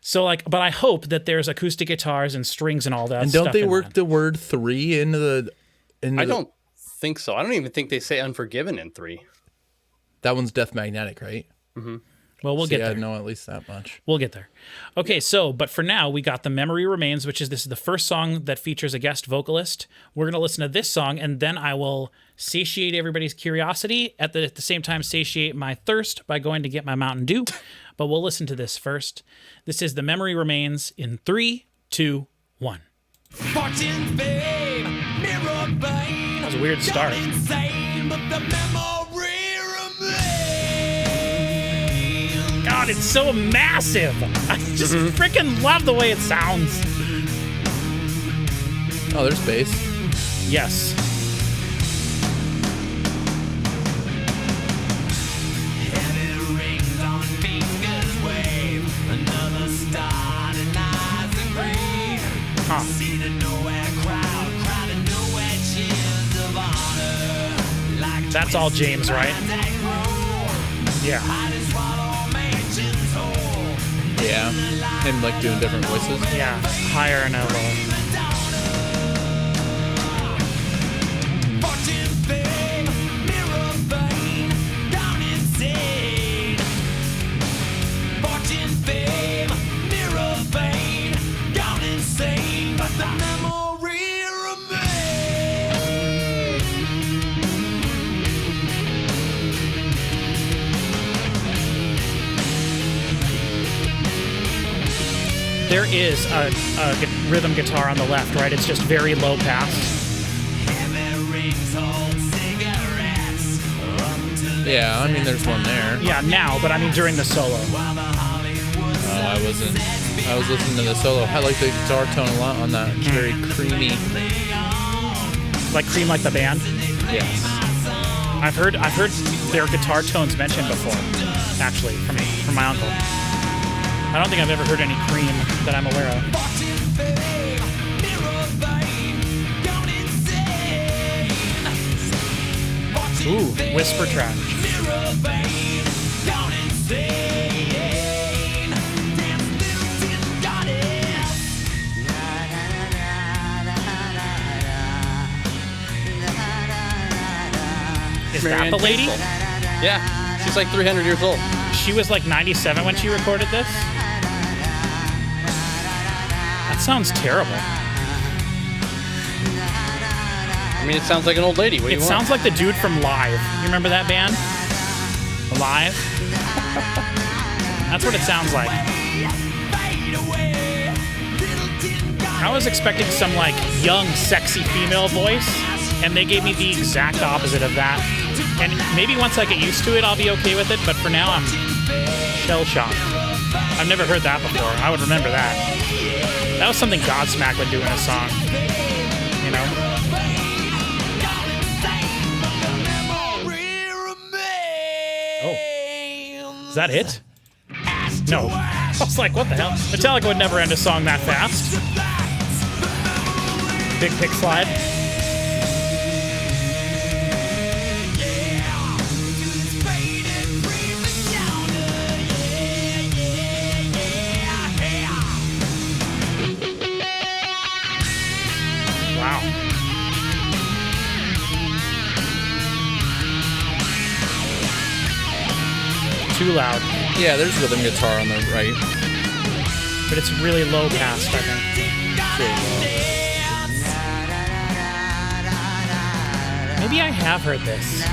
So but I hope that there's acoustic guitars and strings and all that. And don't they work the word 3 into the? I don't think so. I don't even think they say Unforgiven in 3. That one's Death Magnetic, right? Mm-hmm. Well, we'll get there. I know at least that much. We'll get there. Okay, but for now, we got The Memory Remains, this is the first song that features a guest vocalist. We're going to listen to this song, and then I will satiate everybody's curiosity, at the same time satiate my thirst by going to get my Mountain Dew. But we'll listen to this first. This is The Memory Remains in 3, 2, 1. Fortune, fame, mirror vein. That was a weird start. Insane, but the memory remains. God, it's so massive. I just freaking love the way it sounds. Oh, there's bass. Yes. Heavy rings on fingers wave. Another star and eyes and green. See the nowhere crowd to nowhere That's all James, right? Yeah. Yeah. Him like doing different voices. Yeah. Higher and a lower. There is a rhythm guitar on the left, right? It's just very low pass. Yeah, I mean, there's one there. Yeah, now, but I mean during the solo. Oh, I wasn't. I was listening to the solo. I like the guitar tone a lot on that. It's very creamy. Like Cream Like the Band? Yes. I've heard their guitar tones mentioned before, actually, from my uncle. I don't think I've ever heard any Cream that I'm aware of. Ooh, whisper track. Is that the lady? Yeah, she's like 300 years old. She was like 97 when she recorded this? That sounds terrible. I mean, it sounds like an old lady. What do you It want? sounds like the dude from Live. You remember that band? Live? That's what it sounds like. I was expecting some like young, sexy female voice, and they gave me the exact opposite of that. And maybe once I get used to it, I'll be okay with it, but for now, I'm shell-shocked. I've never heard that before. I would remember that. That was something Godsmack would do in a song. You know? Oh. Is that it? No. I was like, what the hell? Metallica would never end a song that fast. Big pick slide. Wow. Too loud. Yeah, there's rhythm guitar on the right. But it's really low passed, I think. Maybe I have heard this.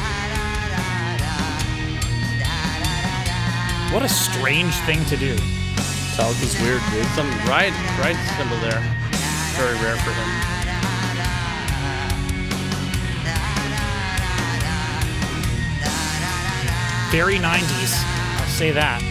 What a strange thing to do. Metallica's weird, dude. Some ride symbol there. Very rare for him. Very 90s. I'll say that.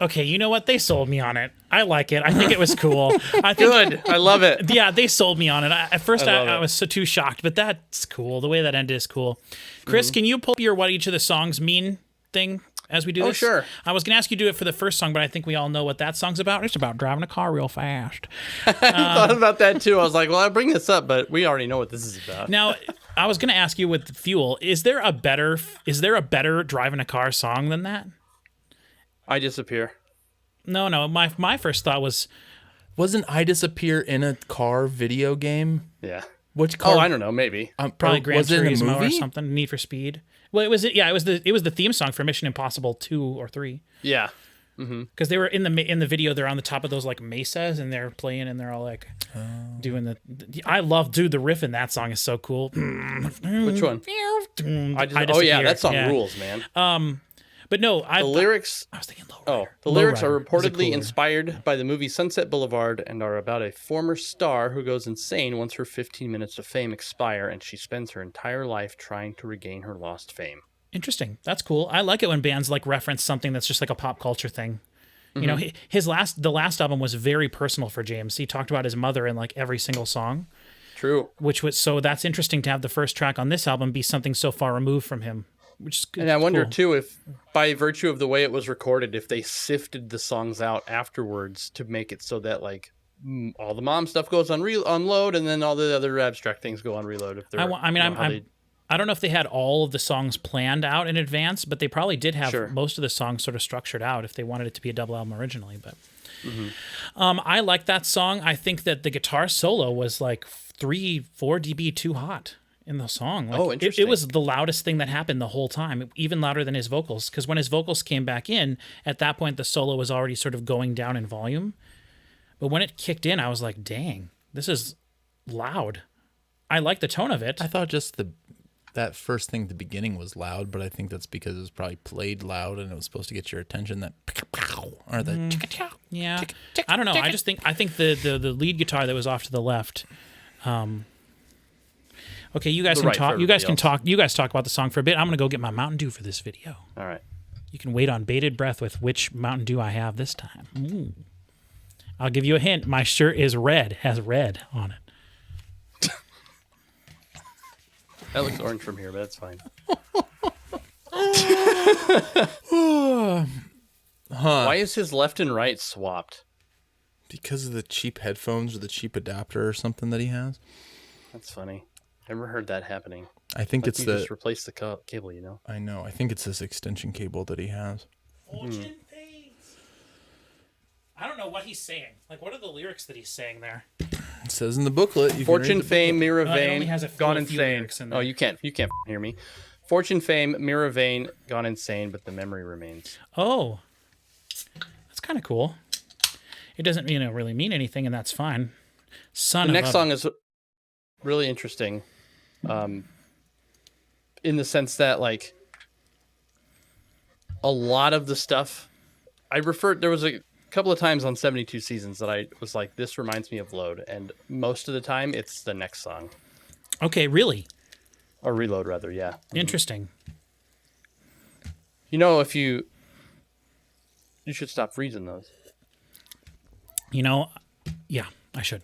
Okay, you know what? They sold me on it. I like it. I think it was cool. I think, Good. I love it. Yeah, they sold me on it. At first, I love I it. was so too shocked, but that's cool. The way that ended is cool. Chris, can you pull up your what each of the songs mean thing as we do this? sure. I was going to ask you to do it for the first song, but I think we all know what that song's about. It's about driving a car real fast. I thought about that too. I was like, well, I'll bring this up, but we already know what this is about. Now, I was going to ask you with Fuel, is there a better driving a car song than that? I Disappear. No. My first thought was, Wasn't I Disappear in a car video game? Yeah. Which car? Oh, I don't know. Maybe. probably or Gran was it in a Turismo or movie? something. Need for Speed. Well, it was the theme song for Mission Impossible 2 or 3. Yeah. Because they were in the video, they're on the top of those like mesas and they're playing and they're all like doing the. I love, dude. The riff in that song is so cool. Which one? I Oh yeah, that song rules, man. But no, The lyrics. I was thinking Lowrider. Oh, the lyrics are Lowrider is a reportedly cooler. inspired by the movie Sunset Boulevard and are about a former star who goes insane once her 15 minutes of fame expire, and she spends her entire life trying to regain her lost fame. Interesting. That's cool. I like it when bands like reference something that's just like a pop culture thing. You know, the last album was very personal for James. He talked about his mother in like every single song, True. which was so that's interesting to have the first track on this album be something so far removed from him, which is good. And I wonder cool. too if, by virtue of the way it was recorded, if they sifted the songs out afterwards to make it so that like all the mom stuff goes on load, and then all the other abstract things go on reload. If they're, I don't know if they had all of the songs planned out in advance, but they probably did have most of the songs sort of structured out if they wanted it to be a double album originally. But I like that song. I think that the guitar solo was like 3-4 dB too hot in the song. Like, interesting. It was the loudest thing that happened the whole time, even louder than his vocals. Because when his vocals came back in, at that point the solo was already sort of going down in volume. But when it kicked in, I was like, dang, this is loud. I like the tone of it. I thought just that first thing at the beginning was loud, but I think that's because it was probably played loud and it was supposed to get your attention. That or the Yeah, I don't know. I think the lead guitar that was off to the left. Okay, you guys The can right talk. for You guys everybody can else. talk. You guys talk about the song for a bit. I'm gonna go get my Mountain Dew for this video. All right. You can wait on bated breath with which Mountain Dew I have this time. Ooh. I'll give you a hint. My shirt is red. Has red on it. That looks orange from here, but that's fine. Why is his left and right swapped? because of the cheap headphones or the cheap adapter or something that he has. That's funny. Never heard that happening. I think Like it's you the. just replace the cable, you know. I know. I think it's this extension cable that he has. Fortune fades. I don't know what he's saying. Like, what are the lyrics that he's saying there? It says in the booklet. You Fortune, can read the fame, booklet. mirror it only vein, has a gone few insane. lyrics in there. Oh, you can't hear me. Fortune, fame, mirror vein, gone insane, but the memory remains. Oh, that's kind of cool. It doesn't, really mean anything, and that's fine. Son The of next a- song is really interesting, in the sense that like a lot of the stuff there was a couple of times on 72 Seasons that I was like, this reminds me of Load, and most of the time it's the next song, Okay, really or Reload rather. Yeah. interesting. If you should stop freezing those. Yeah, I should.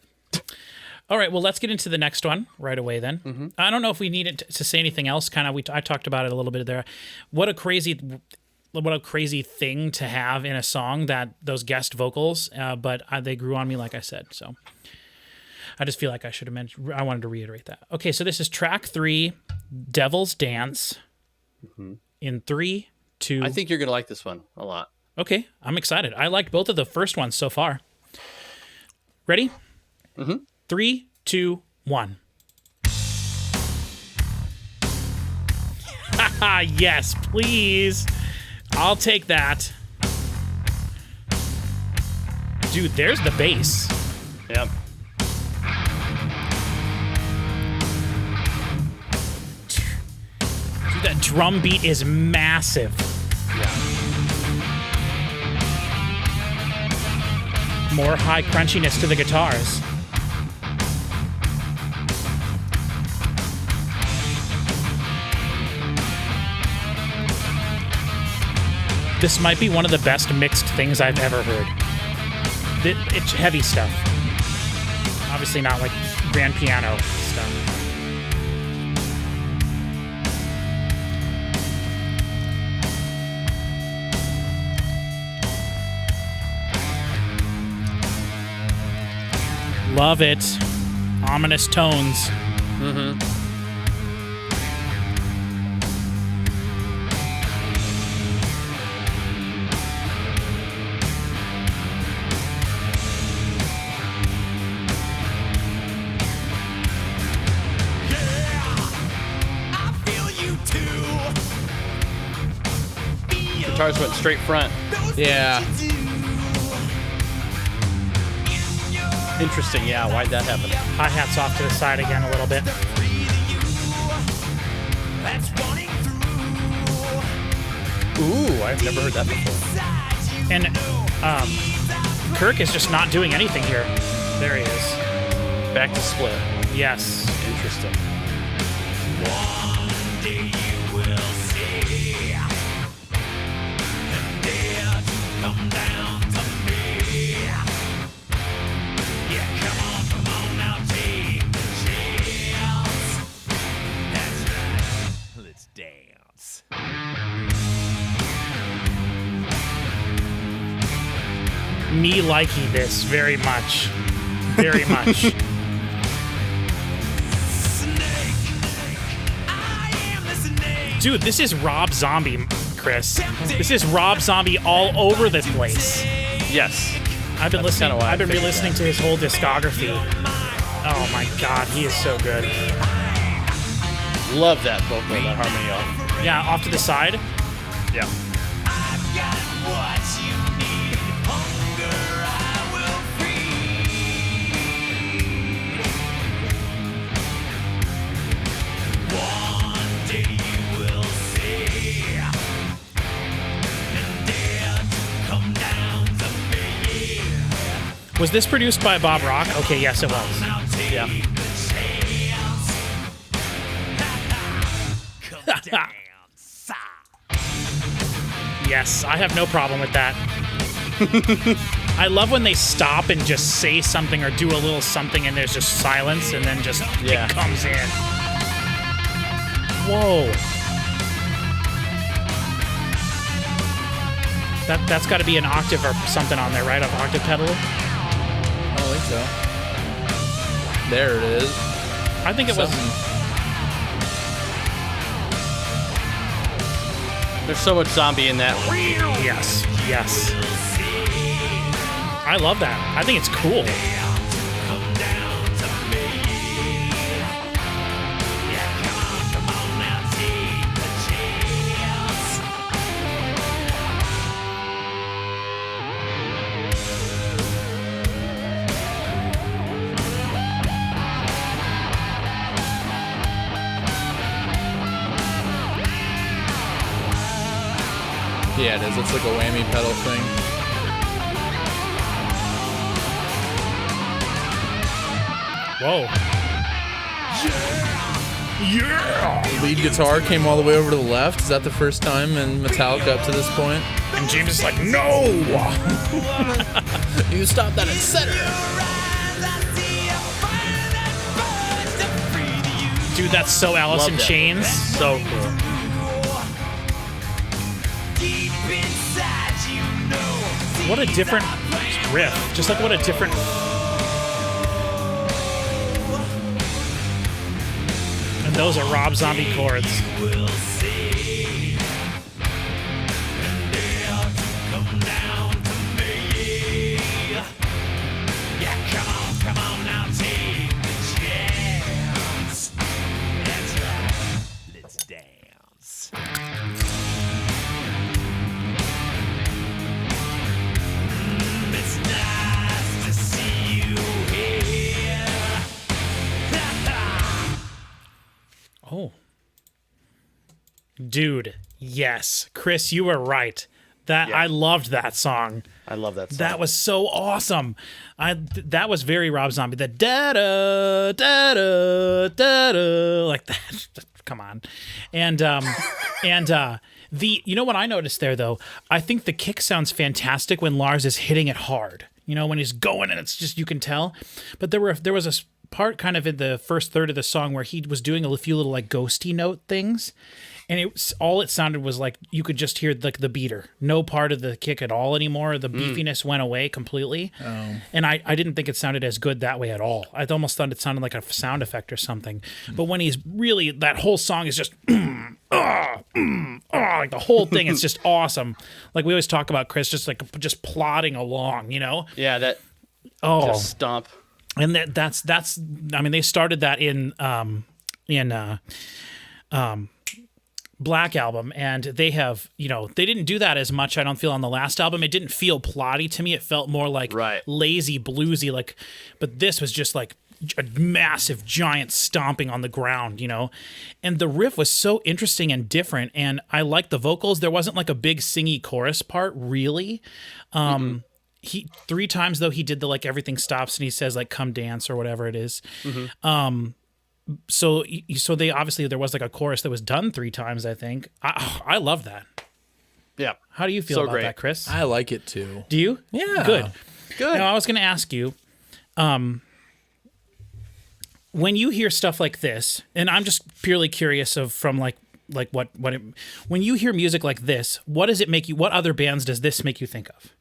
All right, well, let's get into the next one right away then. Mm-hmm. I don't know if we needed to say anything else. I talked about it a little bit there. What a crazy thing to have in a song, that those guest vocals, but they grew on me, like I said. So I just feel like I should have mentioned. I wanted to reiterate that. Okay, so this is track 3, Devil's Dance. In 3, 2. I think you're gonna like this one a lot. Okay, I'm excited. I liked both of the first ones so far. Ready? 3, 2, 1. Haha, yes, please. I'll take that. Dude, there's the bass. Yep. Dude, that drum beat is massive. More high crunchiness to the guitars. This might be one of the best mixed things I've ever heard. It's heavy stuff. Obviously not like grand piano stuff. Love it. Ominous tones. Guitars went straight front. Yeah. Interesting. Yeah. Why'd that happen? Hi-hats off to the side again a little bit. Ooh, I've never heard that before. And Kirk is just not doing anything here. There he is. Back to split. Yes. Interesting. One day you will see and dare to come down to me. Yeah, come on now, take the chance. That's right, let's dance. Me liking this very much. Very much. Dude, this is Rob Zombie, Chris. This is Rob Zombie all over the place. Yes. I've been That's listening. kinda why I I've been figured re-listening that. to his whole discography. Oh my God, he is so good. Love that vocal, that harmony off. Yeah, off to the side. Yeah. I've got what you need. Hunger I will feed. One day you will see and dare to come down to me. Was this produced by Bob Rock? Okay, yes, it was. Now take Yeah. the chance. Come dance. Yes, I have no problem with that. I love when they stop and just say something or do a little something and there's just silence and then just Yeah. it comes in. Whoa. That's got to be an octave or something on there, right? An octave pedal? I don't think so. There it is. I think it was. There's so much zombie in that. Yes, yes. I love that. I think it's cool. Come down to me. Yeah, come on now, take the chance. Yeah, it is. It's like a whammy pedal thing. Whoa. The lead guitar came all the way over to the left. Is that the first time in Metallica up to this point? And James is like, no! You stop that at center. Dude, that's so Alice Love in that. Chains. So cool. Deep inside, you know. What a different riff. Just like what a different... And those are Rob Zombie chords. We'll see. And dare to come down to me. Yeah, come on now, take the chance. That's right, let's dance. It's nice to see you here. Oh. Dude, yes. Chris, you were right. That Yeah. I loved that song. I love that song. That was so awesome. That was very Rob Zombie. The da da da da da da like that. Come on, and the you know what I noticed there though. I think the kick sounds fantastic when Lars is hitting it hard. You know when he's going and it's just you can tell. But there was a part kind of in the first third of the song where he was doing a few little like ghosty note things. And it sounded was like you could just hear like the beater, no part of the kick at all anymore. The beefiness went away completely, and I didn't think it sounded as good that way at all. I almost thought it sounded like a sound effect or something. But when he's really that whole song is just like the whole thing, it's just awesome. Like we always talk about Chris, just plodding along, you know. Yeah, that Oh, just stomp. and that's I mean they started that in Black Album, and they have, you know, they didn't do that as much, I don't feel, on the last album. It didn't feel plotty to me. It felt more like Right. lazy, bluesy, like, but this was just like a massive giant stomping on the ground, you know, and the riff was so interesting and different, and I liked the vocals. There wasn't like a big singy chorus part really. He 3 times though he did the like everything stops and he says like come dance or whatever it is. So they obviously there was like a chorus that was done 3 times, I think. I love that. Yeah. How do you feel So about great. that, Chris? I like it too. Do you? Yeah. Good. Good. Now I was going to ask you, when you hear stuff like this, and I'm just purely curious from when you hear music like this, what does it make you? What other bands does this make you think of?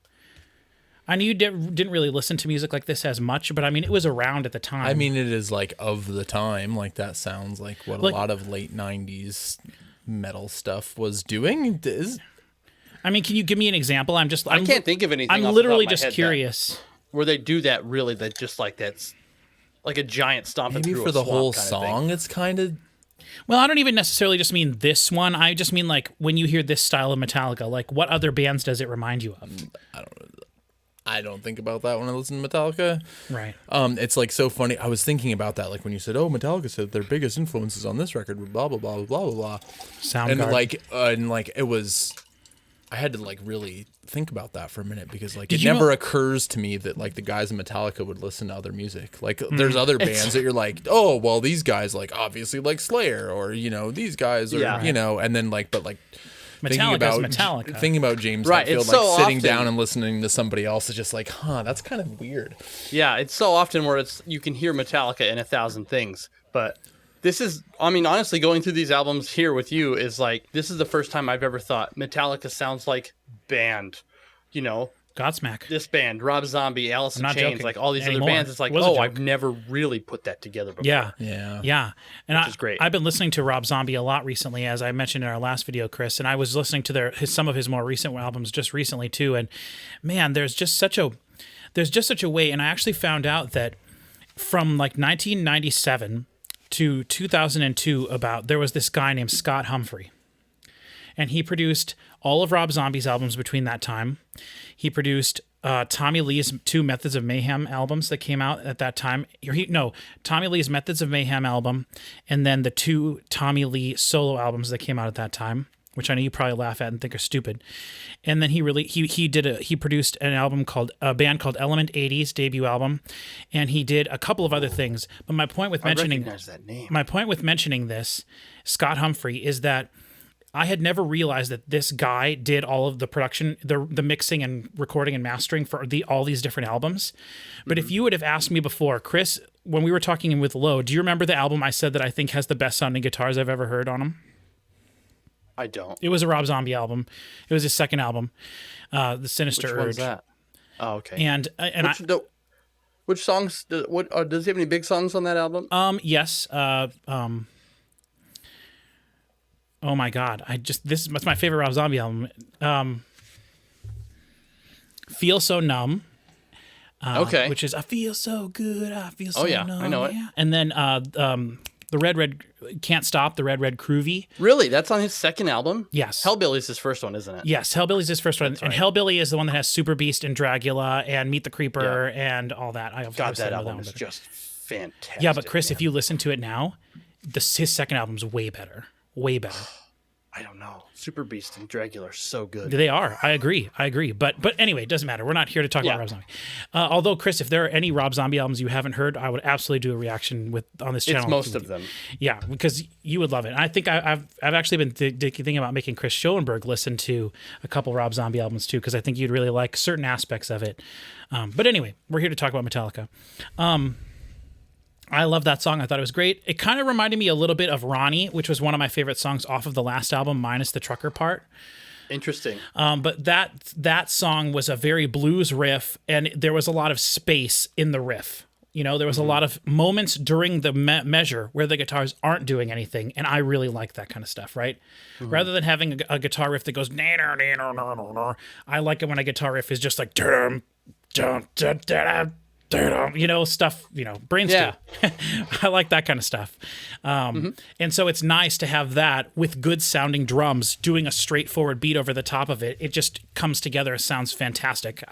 I know you didn't really listen to music like this as much, but I mean, it was around at the time. I mean, it is like of the time. Like that sounds like what a lot of late 90s metal stuff was doing. I mean, can you give me an example? I can't think of anything. I'm off the literally top of my just head curious. where they do that really. That just like that's like a giant stomping Maybe through for a the swamp whole kind of song, thing. it's kind of. Well, I don't even necessarily just mean this one. I just mean like when you hear this style of Metallica, like what other bands does it remind you of? I don't think about that when I listen to Metallica. Right. It's like so funny. I was thinking about that, like when you said, "Oh, Metallica said their biggest influences on this record were blah blah blah blah blah blah," Soundgarden. and like it was. I had to like really think about that for a minute because like Did it you never know- occurs to me that like the guys in Metallica would listen to other music. Like there's other bands that you're like, oh well, these guys like obviously like Slayer or you know these guys are Yeah. you know, and then like but like. Metallica. Thinking about James Right, Hetfield, it's like so sitting often- down and listening to somebody else is just like, that's kind of weird. Yeah, it's so often where you can hear Metallica in 1,000 things, but this is, I mean, honestly, going through these albums here with you is like, this is the first time I've ever thought Metallica sounds like band, you know, Godsmack. this band, Rob Zombie, Alice in not Chains, joking like all these anymore. other bands. It's like, Was a oh, joke. I've never really put that together before. Yeah. And is great. I've been listening to Rob Zombie a lot recently, as I mentioned in our last video, Chris. And I was listening to some of his more recent albums just recently too. And man, there's just such a way. And I actually found out that from like 1997 to 2002, there was this guy named Scott Humphrey, and he produced all of Rob Zombie's albums between that time. He produced Tommy Lee's 2 Methods of Mayhem albums that came out at that time. Tommy Lee's Methods of Mayhem album, and then the 2 Tommy Lee solo albums that came out at that time, which I know you probably laugh at and think are stupid. And then he produced a band called Element 80's debut album, and he did a couple of other things. But my point with I mentioning recognize that name. my point with mentioning this, Scott Humphrey, is that I had never realized that this guy did all of the production, the mixing and recording and mastering for all these different albums. But if you would have asked me before, Chris, when we were talking with Lo, do you remember the album I said that I think has the best sounding guitars I've ever heard on them? I don't. It was a Rob Zombie album. It was his second album, The Sinister Which Urge. one's that? Oh, okay. And Which songs? Does he have any big songs on that album? yes. Oh my God! That's my favorite Rob Zombie album. Feel So Numb. Okay. Which is I feel so good. I feel so Oh, yeah, numb. I know it. Yeah. And then the Red Can't Stop. The Red Groovy. Really? That's on his second album? Yes. Hellbilly's his first one, isn't it? Yes, Hellbilly's his first one, and Hellbilly is the one that has Super Beast and Dragula and Meet the Creeper and all that. God, that album is just fantastic. yeah, but Chris, man. if you listen to it now, his second album's way better. Way better. I don't know. Super Beast and Dragula are so good. They are. I agree. But anyway, it doesn't matter. We're not here to talk about Rob Zombie. Although, Chris, if there are any Rob Zombie albums you haven't heard, I would absolutely do a reaction on this channel. It's most of them. Yeah, because you would love it. And I think I've actually been thinking about making Chris Schoenberg listen to a couple Rob Zombie albums too, because I think you'd really like certain aspects of it. But anyway, we're here to talk about Metallica. I love that song. I thought it was great. It kind of reminded me a little bit of Ronnie, which was one of my favorite songs off of the last album, minus the trucker part. Interesting. But that song was a very blues riff, and there was a lot of space in the riff. You know, there was a lot of moments during the measure where the guitars aren't doing anything, and I really like that kind of stuff, right? Rather than having a guitar riff that goes, I like it when a guitar riff is just like, you know, stuff, you know, brain stew. I like that kind of stuff. And so it's nice to have that with good sounding drums doing a straightforward beat over the top of it. It just comes together. It sounds fantastic.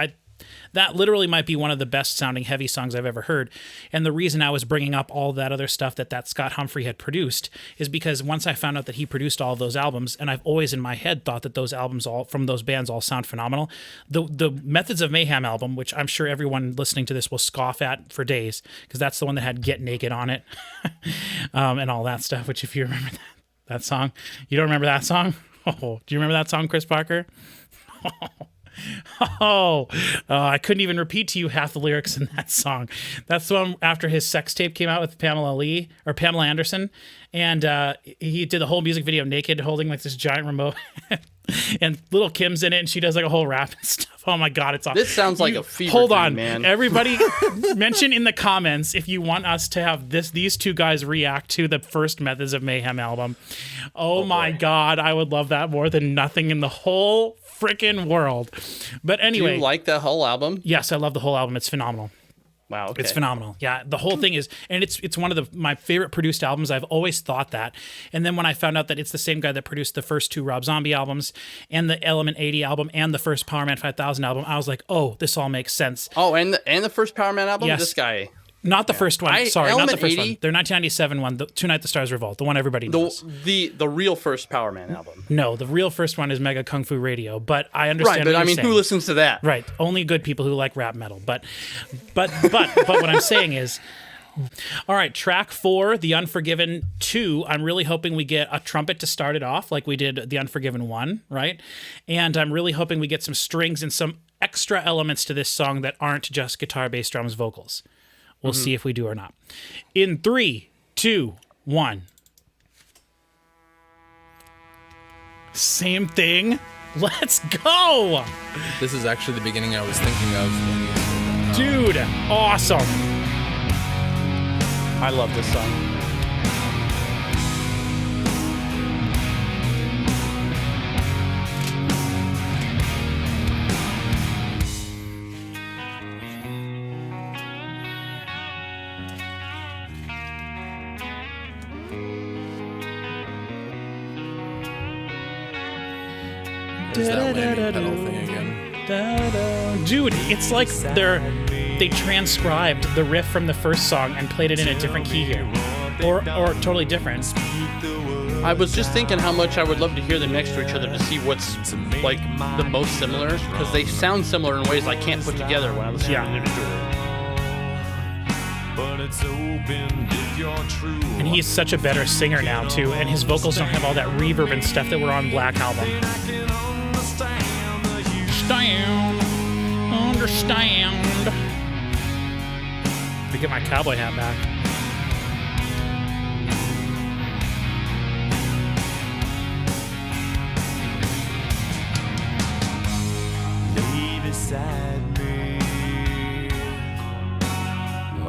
That literally might be one of the best sounding heavy songs I've ever heard. And the reason I was bringing up all that other stuff that Scott Humphrey had produced is because once I found out that he produced all of those albums, and I've always in my head thought that those albums all from those bands all sound phenomenal. The Methods of Mayhem album, which I'm sure everyone listening to this will scoff at for days, because that's the one that had Get Naked on it and all that stuff, which if you remember that song, you don't remember that song? Oh, do you remember that song, Chris Parker? I couldn't even repeat to you half the lyrics in that song. That's the one after his sex tape came out with Pamela Anderson, and he did the whole music video naked, holding like this giant remote. And Little Kim's in it, and she does like a whole rap and stuff. Oh my god, it's awesome. This sounds like a fever Hold dream, on, man. Everybody, mention in the comments if you want us to have these two guys react to the first Methods of Mayhem album. Oh my god, I would love that more than nothing in the whole freaking world. But anyway, Do you like the whole album? yes, I love the whole album. It's phenomenal. Wow, okay. It's phenomenal. Yeah, the whole thing is, and it's one of my favorite produced albums. I've always thought that. And then when I found out that it's the same guy that produced the first two Rob Zombie albums and the Element 80 album and the first Power Man 5000 album, I was like, oh, this all makes sense. Oh, and the first Power Man album? Yes. This guy. Not the first one. Not the Element first 80? one. Their 1997 one, the Tonight the Stars Revolt, the one everybody knows. The real first Power Man album. No, the real first one is Mega Kung Fu Radio, but I understand Right, but what I mean, you're who saying. listens to that? Right, only good people who like rap metal. But what I'm saying is, all right, track 4, The Unforgiven 2. I'm really hoping we get a trumpet to start it off like we did The Unforgiven 1, right? And I'm really hoping we get some strings and some extra elements to this song that aren't just guitar, bass, drums, vocals. We'll see if we do or not. In 3, 2, 1. Same thing. Let's go. This is actually the beginning I was thinking of. Dude, awesome. I love this song. There's that whammy pedal thing again. Dude, it's like they transcribed the riff from the first song and played it in a different key here. Or totally different. I was just thinking how much I would love to hear them next to each other to see what's like the most similar, because they sound similar in ways I can't put together when I listen to them individually. And he's such a better singer now, too. And his vocals don't have all that reverb and stuff that were on Black Album. Understand. Let me get my cowboy hat back. Lay beside me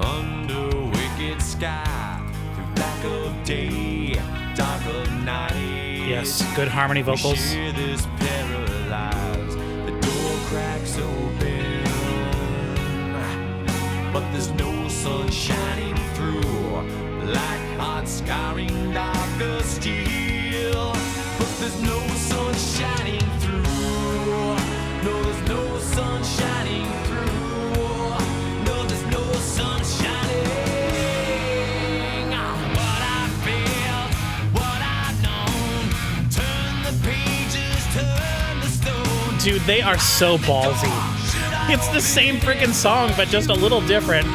under wicked sky, through black of day, dark of night. Yes, good harmony vocals. Share this paralyzed, the door cracks open, but there's no sun shining through, like hot scarring dark of steel. But there's no sun shining through. No, there's no sun shining through. No, there's no sun shining. What I felt, what I've known. Turn the pages, turn the stone. Dude, they are so ballsy. It's the same freaking song, but just a little different.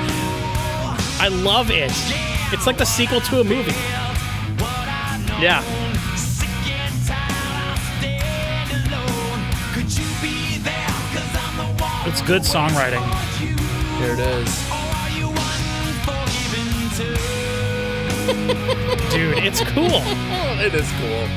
I love it. It's like the sequel to a movie. Yeah. Sick and tired, I'll stand alone. Could you be there? 'Cause I'm the one. It's good songwriting. Here it is. Or are you unforgiven too? Dude, it's cool. It is cool.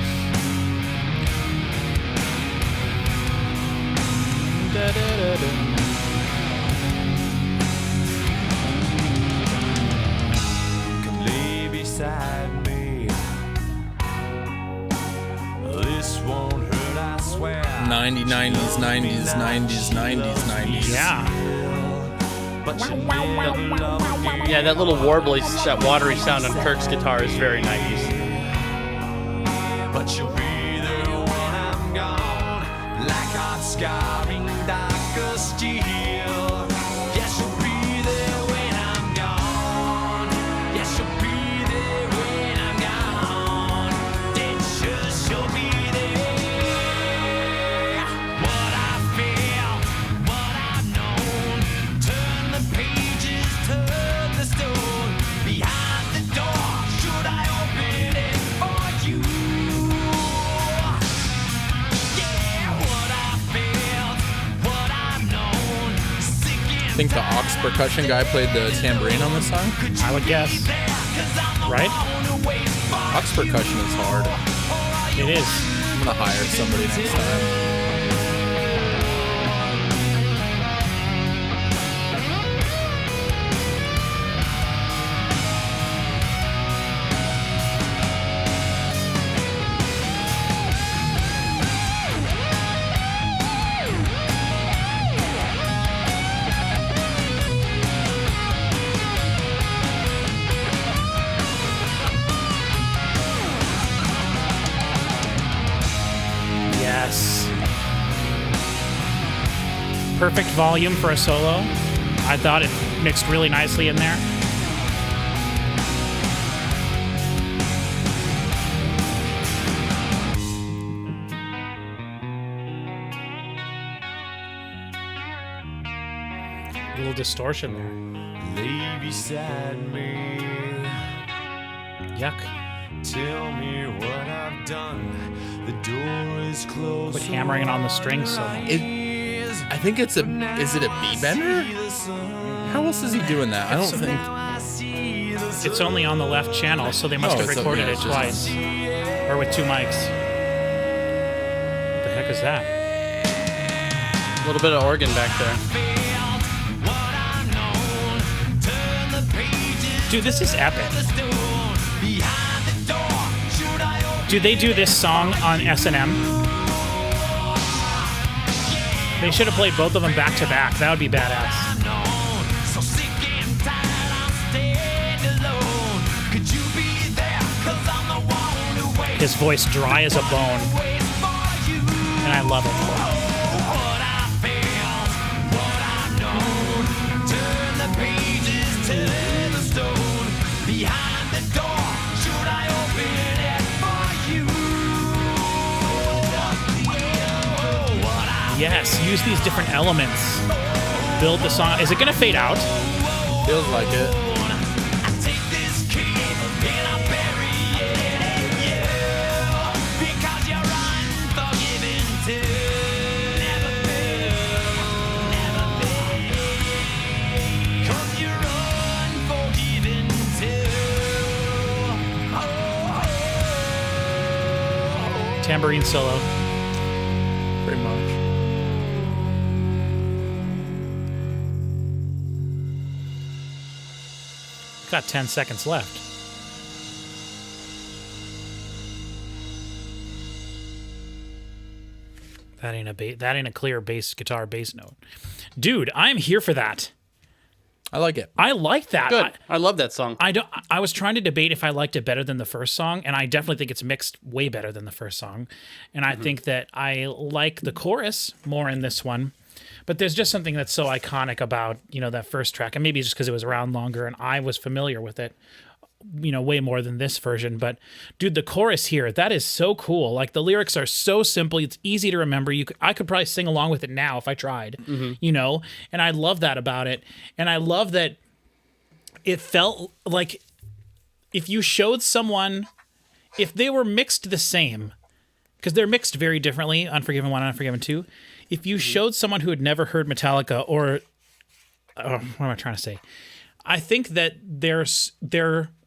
Come lay beside me. This won't hurt, I swear. 90s, 90s, 90s, 90s, 90s, 90s. Yeah. But you never loved me. Yeah, that little warbly, that watery sound on Kirk's guitar is very 90s. But you'll be there when I'm gone, like hot scarring dark of steel. think the aux percussion guy played the tambourine on this song? I would guess. Right? Aux percussion is hard. It is. I'm gonna hire somebody next time. Yes. Perfect volume for a solo. I thought it mixed really nicely in there. A little distortion there. Lay beside me. Yuck. Tell me what I've done. The door is closed. Quit hammering it on the strings so much. I think it's a. Is it a B bender? How else is he doing that? I don't think. It's only on the left channel, so they must have it's a- recorded yeah, it it's just- twice. Or with two mics. What the heck is that? A little bit of organ back there. Dude, this is epic. Do they do this song on S&M? They should have played both of them back to back. That would be badass. His voice dry as a bone. And I love it. Yes, use these different elements. Build the song. Is it going to fade out? Feels like it. Tambourine solo. Pretty much. Got 10 seconds left. That ain't a clear guitar bass note. Dude, I'm here for that. I like it. I like that. Good. I love that song. I was trying to debate if I liked it better than the first song, and I definitely think it's mixed way better than the first song. And I think that I like the chorus more in this one. But there's just something that's so iconic about, that first track. And maybe it's just because it was around longer and I was familiar with it, way more than this version. But dude, the chorus here, that is so cool. Like the lyrics are so simple. It's easy to remember. I could probably sing along with it now if I tried, and I love that about it. And I love that it felt like if you showed someone, if they were mixed the same, because they're mixed very differently, Unforgiven 1 and Unforgiven 2. If you showed someone who had never heard Metallica or what am I trying to say? I think that they're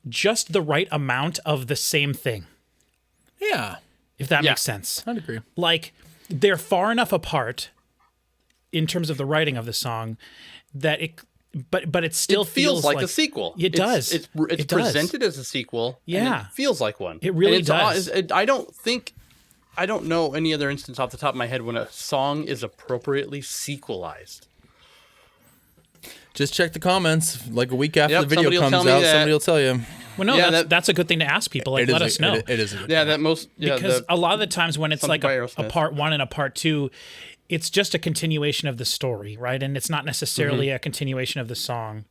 just the right amount of the same thing. Yeah. If that makes sense. I'd agree. Like they're far enough apart in terms of the writing of the song that but it still feels like a sequel. It does. It's It does. presented as a sequel. Yeah. And it feels like one. It really And does. I don't know any other instance off the top of my head when a song is appropriately sequelized. Just check the comments. Like a week after Yep, the video somebody will comes tell me out, that. somebody will tell you. Well, no, Yeah, that's a good thing to ask people. Like, It let is us know. It is a good Yeah, thing. that most Because a lot of the times when it's something like by a Aerosmith. part one and a part two, it's just a continuation of the story, right? And it's not necessarily a continuation of the song,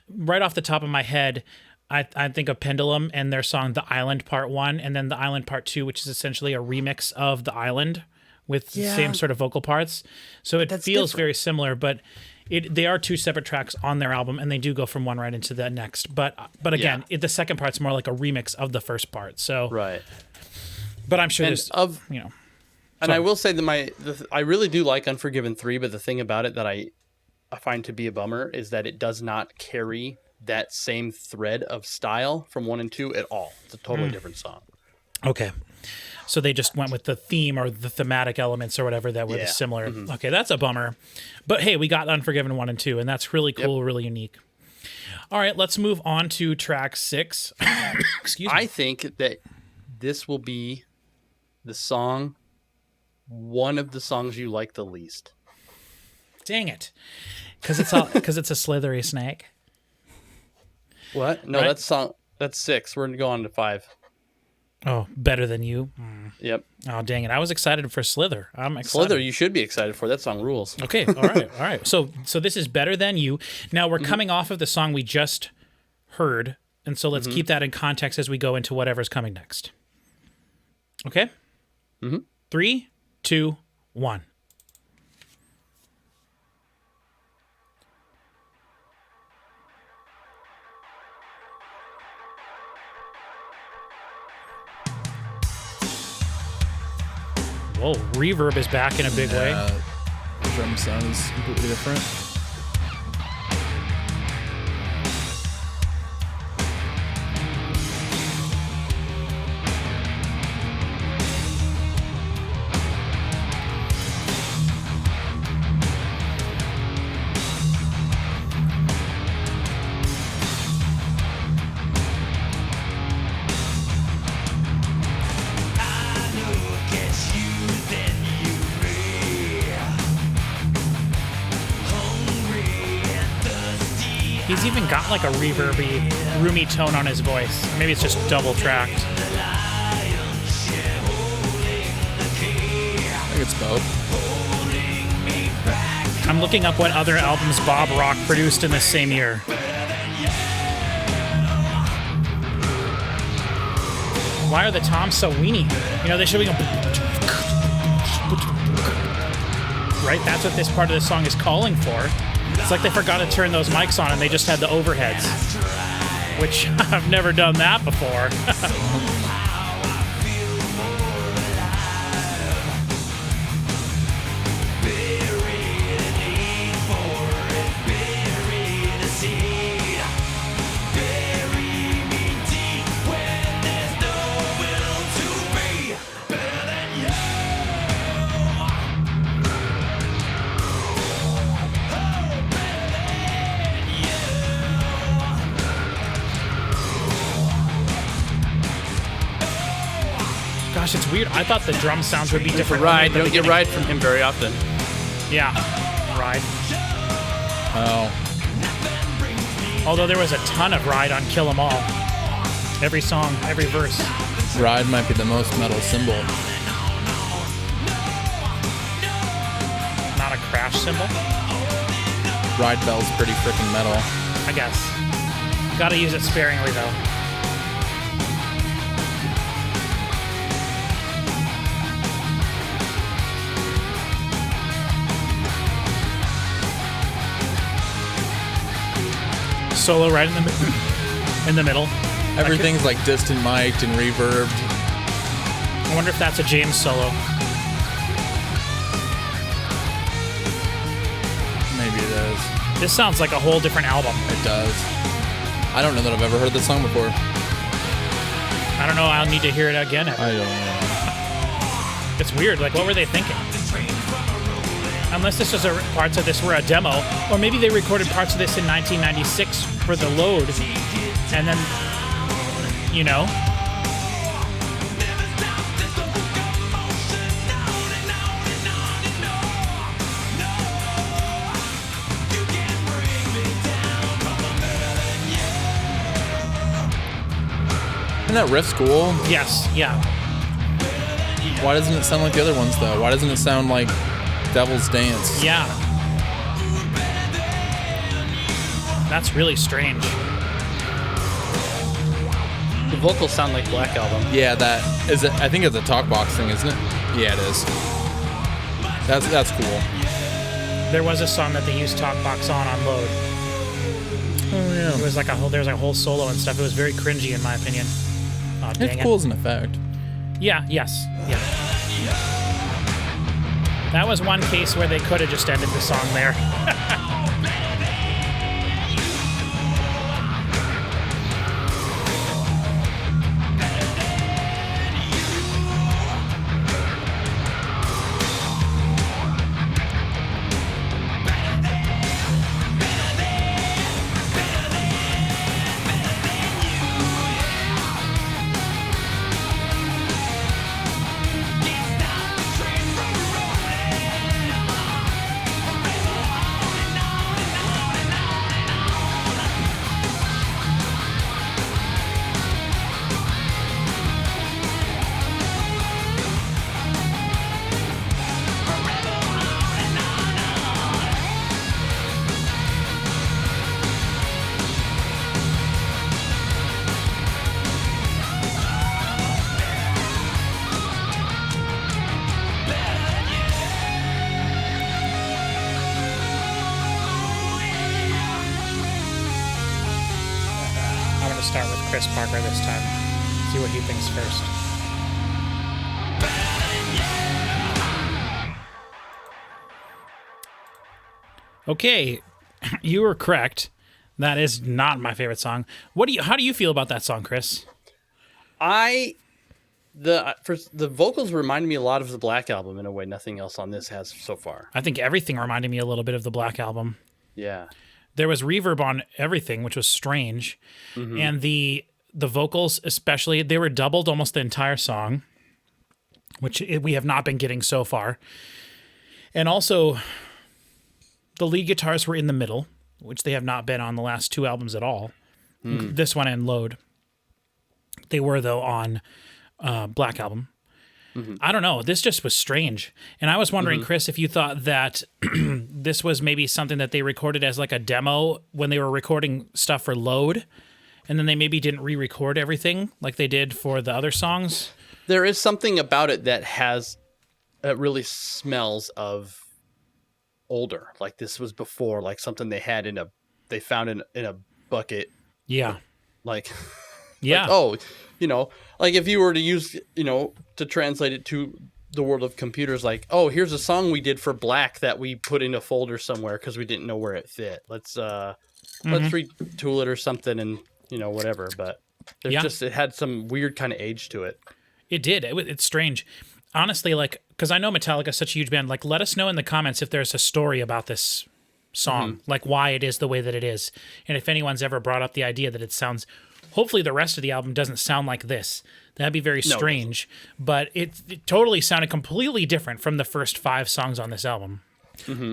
Right off the top of my head, I think of Pendulum and their song The Island Part 1 and then The Island Part 2, which is essentially a remix of The Island with the same sort of vocal parts. So it feels very similar, but they are two separate tracks on their album and they do go from one right into the next. But again, the second part's more like a remix of the first part. So Right. But I'm sure And there's And I will say that I really do like Unforgiven 3, but the thing about it that I I find to be a bummer is that it does not carry that same thread of style from 1 and 2 at all. It's a totally different song. Okay. So they just went with the theme or the thematic elements or whatever that were similar. Okay, that's a bummer. But hey, we got Unforgiven 1 and 2, and that's really cool, really unique. All right, let's move on to track 6. Excuse me. I think that this will be the song, one of the songs you like the least. Dang it. Because it's a slithery snake. What? No, Right. that's 6. We're going to go on to 5. Oh, better than you. Yep. Oh, dang it. I was excited for Slither. I'm excited. Slither, you should be excited for. That song rules. Okay, all right. So this is Better Than You. Now, we're coming off of the song we just heard, and so let's keep that in context as we go into whatever's coming next. Okay? 3, 2, 1. Whoa, reverb is back in a big way. The drum sound is completely different. He's even got like a reverby, roomy tone on his voice. Maybe it's just double tracked. I think it's both. I'm looking up what other albums Bob Rock produced in the same year. Why are the toms so weenie? You know, they should be going... Right? That's what this part of the song is calling for. It's like they forgot to turn those mics on and they just had the overheads. Which, I've never done that before. Gosh, it's weird. I thought the drum sounds would be different. Ride. You don't get Ride from him very often. Yeah, Ride. Oh. Although there was a ton of Ride on Kill 'Em All. Every song, every verse. Ride might be the most metal symbol. Not a crash symbol, Ride Bell's pretty freaking metal. I guess. Gotta use it sparingly, though. Solo right in the middle. Everything's like distant mic'd and reverbed. I wonder if that's a James solo. Maybe it is. This sounds like a whole different album. It does. I don't know that I've ever heard this song before. I don't know. I'll need to hear it again. I don't know. It's weird. Like, what were they thinking? Unless this was parts of this were a demo, or maybe they recorded parts of this in 1996 for the load, and then, you know. Isn't that riff cool? Yes, yeah. Why doesn't it sound like the other ones, though? Why doesn't it sound like Devil's Dance? Yeah. That's really strange. The vocals sound like Black Album. Yeah, that is it. I think it's a talkbox thing, isn't it? Yeah, it is. That's cool. There was a song that they used Talkbox on Load. Oh yeah. It was like there's a whole solo and stuff. It was very cringy in my opinion. Oh, dang It's it. cool as an effect. Yeah, yes, yeah. That was one case where they could have just ended the song there. Start with Chris Parker this time. See what he thinks first. Okay, you were correct. That is not my favorite song. How do you feel about that song, Chris? The vocals remind me a lot of the Black Album in a way nothing else on this has so far. I think everything reminded me a little bit of the Black Album. Yeah. There was reverb on everything, which was strange. Mm-hmm. And the vocals, especially, they were doubled almost the entire song, which we have not been getting so far. And also, the lead guitars were in the middle, which they have not been on the last two albums at all. This one and Load. They were, though, on Black Album. Mm-hmm. I don't know. This just was strange. And I was wondering, Chris, if you thought that this was maybe something that they recorded as like a demo when they were recording stuff for Load, and then they maybe didn't re-record everything like they did for the other songs. There is something about it that really smells of older. Like this was before, like something they had they found in a bucket. Yeah. Like, yeah. Like, like if you were to use, to translate it to the world of computers, like, oh, here's a song we did for Black that we put in a folder somewhere because we didn't know where it fit. Let's retool it or something and, whatever. But it had some weird kind of age to it. It did. It's strange. Honestly, like, because I know Metallica is such a huge band, like, let us know in the comments if there's a story about this song, like why it is the way that it is. And if anyone's ever brought up the idea that it sounds, hopefully the rest of the album doesn't sound like this. That'd be very strange. But it totally sounded completely different from the first 5 songs on this album.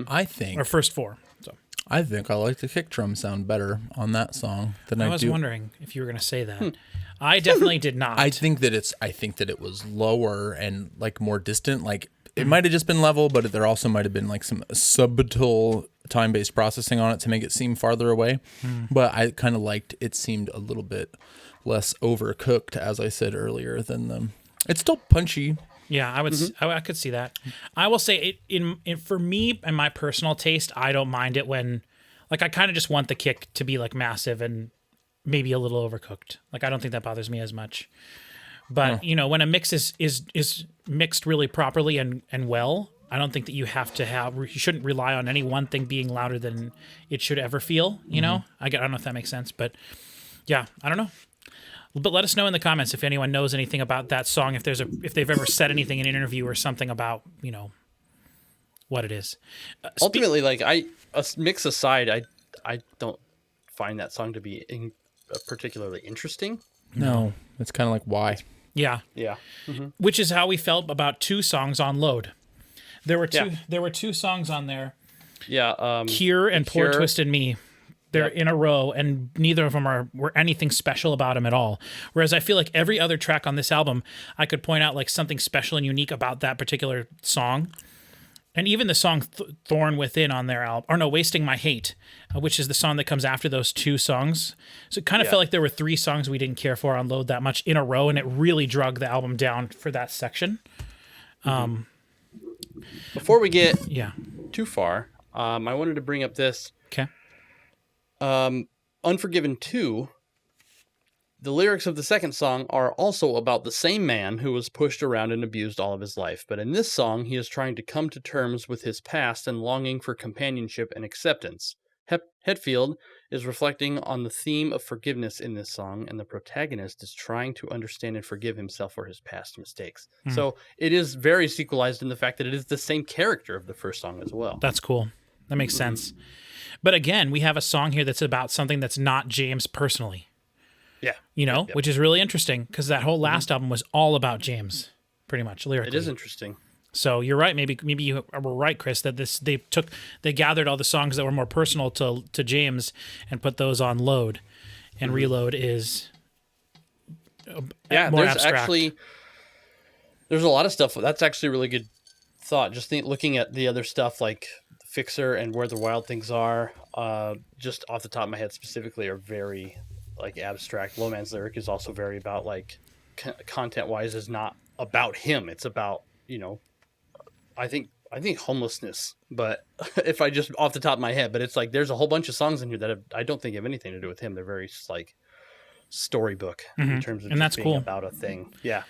I think. Or first 4. So I think I like the kick drum sound better on that song than I do. I was wondering if you were going to say that. I definitely did not. I think that it was lower and like more distant. Like it might have just been level, but there also might have been like some subtle time-based processing on it to make it seem farther away. But I kind of liked it seemed a little bit less overcooked, as I said earlier, than them. It's still punchy. Yeah, I would. I could see that. I will say, for me and my personal taste, I don't mind it when, like, I kind of just want the kick to be like massive and maybe a little overcooked. Like, I don't think that bothers me as much. But when a mix is mixed really properly and well, I don't think that you shouldn't rely on any one thing being louder than it should ever feel. I don't know if that makes sense, but yeah, I don't know. But let us know in the comments if anyone knows anything about that song, if they've ever said anything in an interview or something about, what it is. Ultimately, a mix aside, I don't find that song to be particularly interesting. No, it's kind of like why. Yeah. Yeah. Which is how we felt about 2 songs on Load. There were two songs on there. Yeah. Cure and Poor Twisted Me. They're in a row, and neither of them were anything special about them at all. Whereas I feel like every other track on this album, I could point out like something special and unique about that particular song. And even the song Thorn Within on their album, or no, Wasting My Hate, which is the song that comes after those 2 songs. So it kind of felt like there were 3 songs we didn't care for on Load that much in a row, and it really drug the album down for that section. Before we get too far, I wanted to bring up this. Okay. Unforgiven 2, the lyrics of the second song are also about the same man who was pushed around and abused all of his life. But in this song, he is trying to come to terms with his past and longing for companionship and acceptance. Hetfield is reflecting on the theme of forgiveness in this song, and the protagonist is trying to understand and forgive himself for his past mistakes. So it is very sequelized in the fact that it is the same character of the first song as well. That's cool. That makes sense. But again, we have a song here that's about something that's not James personally. Yeah. You know, which is really interesting because that whole last album was all about James, pretty much lyrically. It is interesting. So you're right. Maybe you were right, Chris, that they gathered all the songs that were more personal to James and put those on Load, and Reload is more there's abstract. There's a lot of stuff. That's actually a really good thought. Just looking at the other stuff like Fixxxer and Where the Wild Things Are, just off the top of my head specifically, are very like abstract. Low Man's Lyric is also very about like content wise is not about him. It's about, you know, I think homelessness, but if I just off the top of my head, but it's like there's a whole bunch of songs in here that I don't think have anything to do with him. They're very like storybook in terms of And just that's being cool. about a thing. Yeah.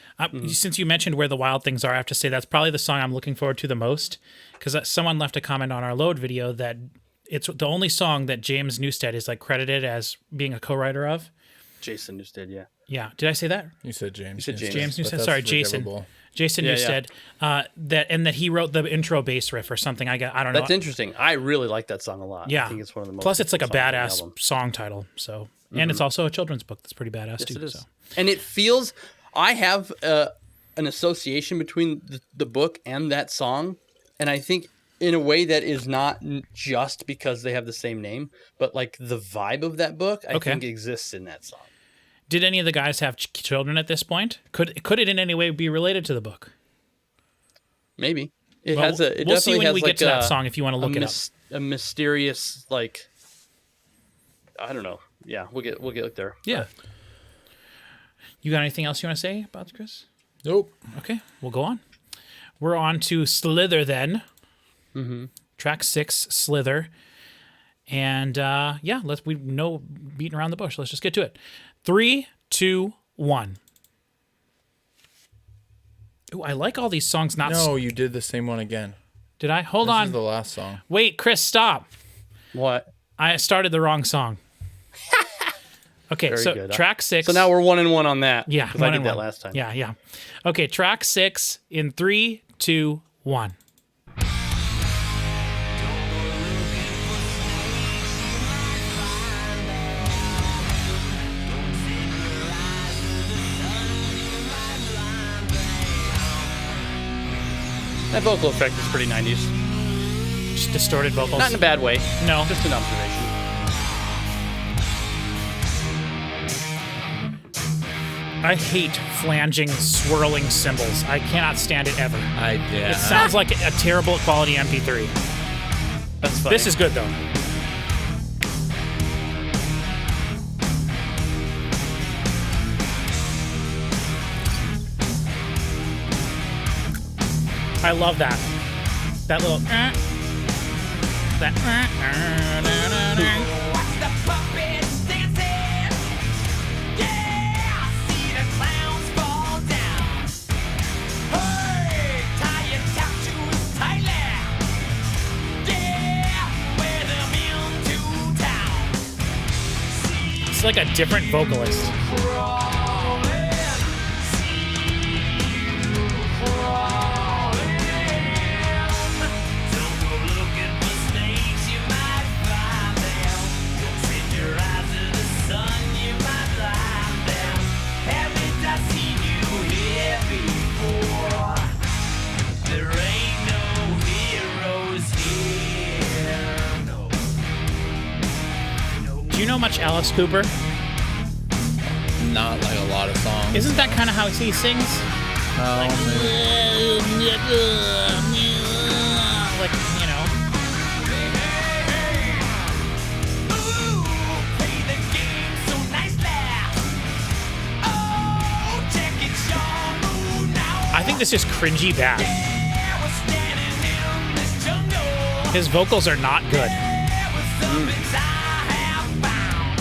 Since you mentioned Where the Wild Things Are, I have to say that's probably the song I'm looking forward to the most, because someone left a comment on our Load video that it's the only song that James Newsted is like credited as being a co-writer of. Jason Newsted, yeah. Yeah, did I say that? You said James. You said James. James but Newsted. that's Sorry, Jason. forgivable. Jason Yeah, Newsted. That he wrote the intro bass riff or something. I don't know. That's interesting. I really like that song a lot. Yeah. I think it's one of the most. Plus, it's like a songs on the badass album. song title. So, and it's also a children's book that's pretty badass Yes, too. it is. So. And it feels. I have an association between the book and that song, and I think in a way that is not just because they have the same name, but like the vibe of that book, I think exists in that song. Did any of the guys have children at this point? Could it in any way be related to the book? Maybe it Well, has a. It we'll see definitely when has we like get to that song if you want to look it up. A mysterious like. I don't know. Yeah, we'll get there. Yeah. You got anything else you want to say about this, Chris? Nope. Okay, we'll go on. We're on to Slither then. Track 6, Slither. And we know beating around the bush. Let's just get to it. 3, 2, 1. Ooh, I like all these songs. No, you did the same one again. Did I? Hold This on. is the last song. Wait, Chris, stop. What? I started the wrong song. Okay, Very so good. track 6. So now we're 1-1 on that. Yeah, because I one did and that one. last time. Yeah. Okay, track 6 in 3, 2, 1. That vocal effect is pretty 90s. Just distorted vocals. Not in a bad way. No. Just an observation. I hate flanging, swirling cymbals. I cannot stand it ever. Yeah. It sounds like a terrible quality MP3. That's funny. This is good though. I love that. That little. That. Watch the puppets dancing. Yeah, see the clowns fall down. Hey, tie your tattoos tightly. Yeah, wear them into town. It's like a different vocalist. Crawling, see you crawling. Don't go looking for snakes, you might find them. Don't send your eyes to the sun, you might blind them. Haven't I seen you here before? There ain't no heroes here. No. Do you know much Alice Cooper? Not like a lot of songs. Isn't that kind of how he sings? Like, you know. Ooh, play the game so nicely. Oh, check it, Sean. Ooh, now I think this is cringy bad. we're standing in this jungle. His vocals are not good. With something I have found.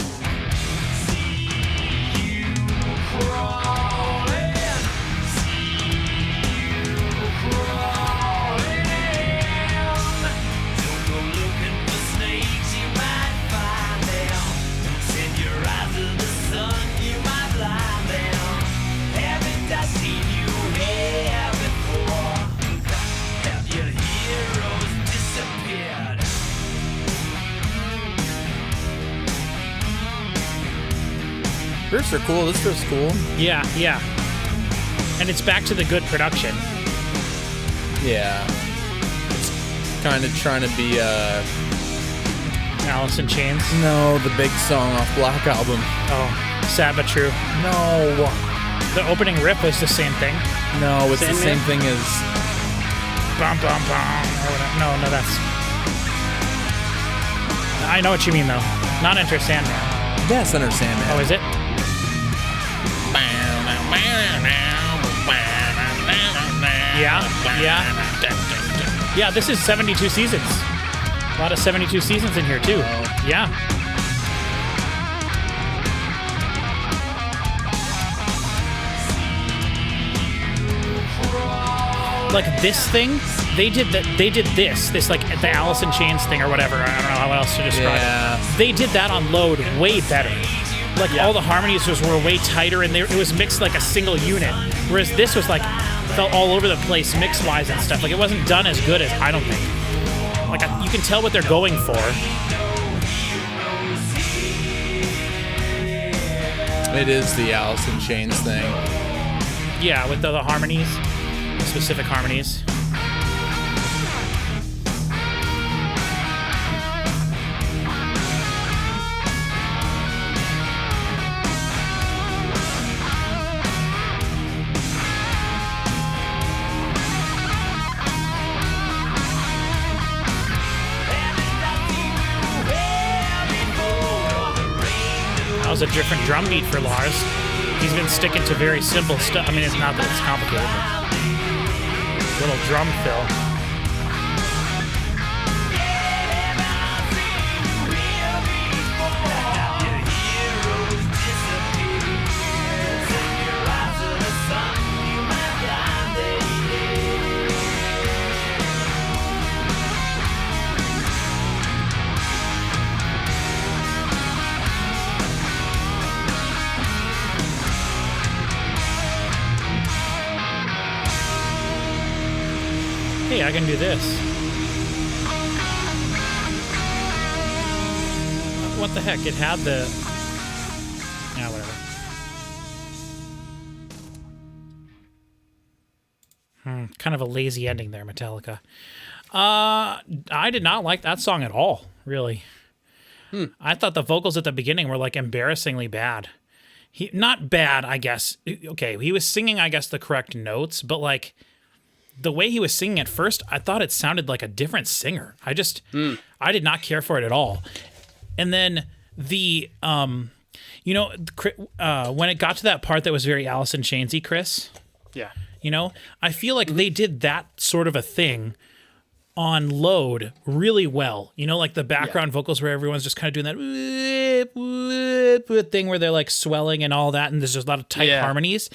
See you crawling. See you crawling. Don't go looking for snakes, you might Riffs are cool. This riff's cool. Yeah, yeah. And it's back to the good production. Yeah. It's kind of trying to be Alice in Chains. No, the big song off Black Album. Oh, sad but true. No. The opening riff was the same thing. No, it's the same thing as... Bum, bum, bum. Or whatever. No, that's... I know what you mean, though. Not Enter Sandman. Yes, Enter Sandman. Oh, is it? Yeah, yeah. Yeah, this is 72 seasons. A lot of 72 seasons in here, too. Yeah. Like this thing, they did this like the Alice in Chains thing or whatever. I don't know how else to describe it. They did that on Load way better. Like all the harmonies were way tighter and it was mixed like a single unit. Whereas this was like felt all over the place mix wise and stuff. Like it wasn't done as good as I don't think. Like you can tell what they're going for. It is the Alice in Chains thing. Yeah, with the harmonies. Specific harmonies. That was a different drum beat for Lars. He's been sticking to very simple stuff. I mean, it's not that it's complicated, but little drum fill. Hey, I can do this. What the heck? It had the... Yeah, whatever. Kind of a lazy ending there, Metallica. I did not like that song at all, really. I thought the vocals at the beginning were like embarrassingly bad. Not bad, I guess. Okay, he was singing, I guess, the correct notes, but like... The way he was singing at first, I thought it sounded like a different singer. I did not care for it at all. And then the, when it got to that part that was very Alice in Chainsy, Chris. Yeah. I feel like they did that sort of a thing on Load really well. Like the background vocals where everyone's just kind of doing that thing where they're like swelling and all that, and there's just a lot of tight harmonies.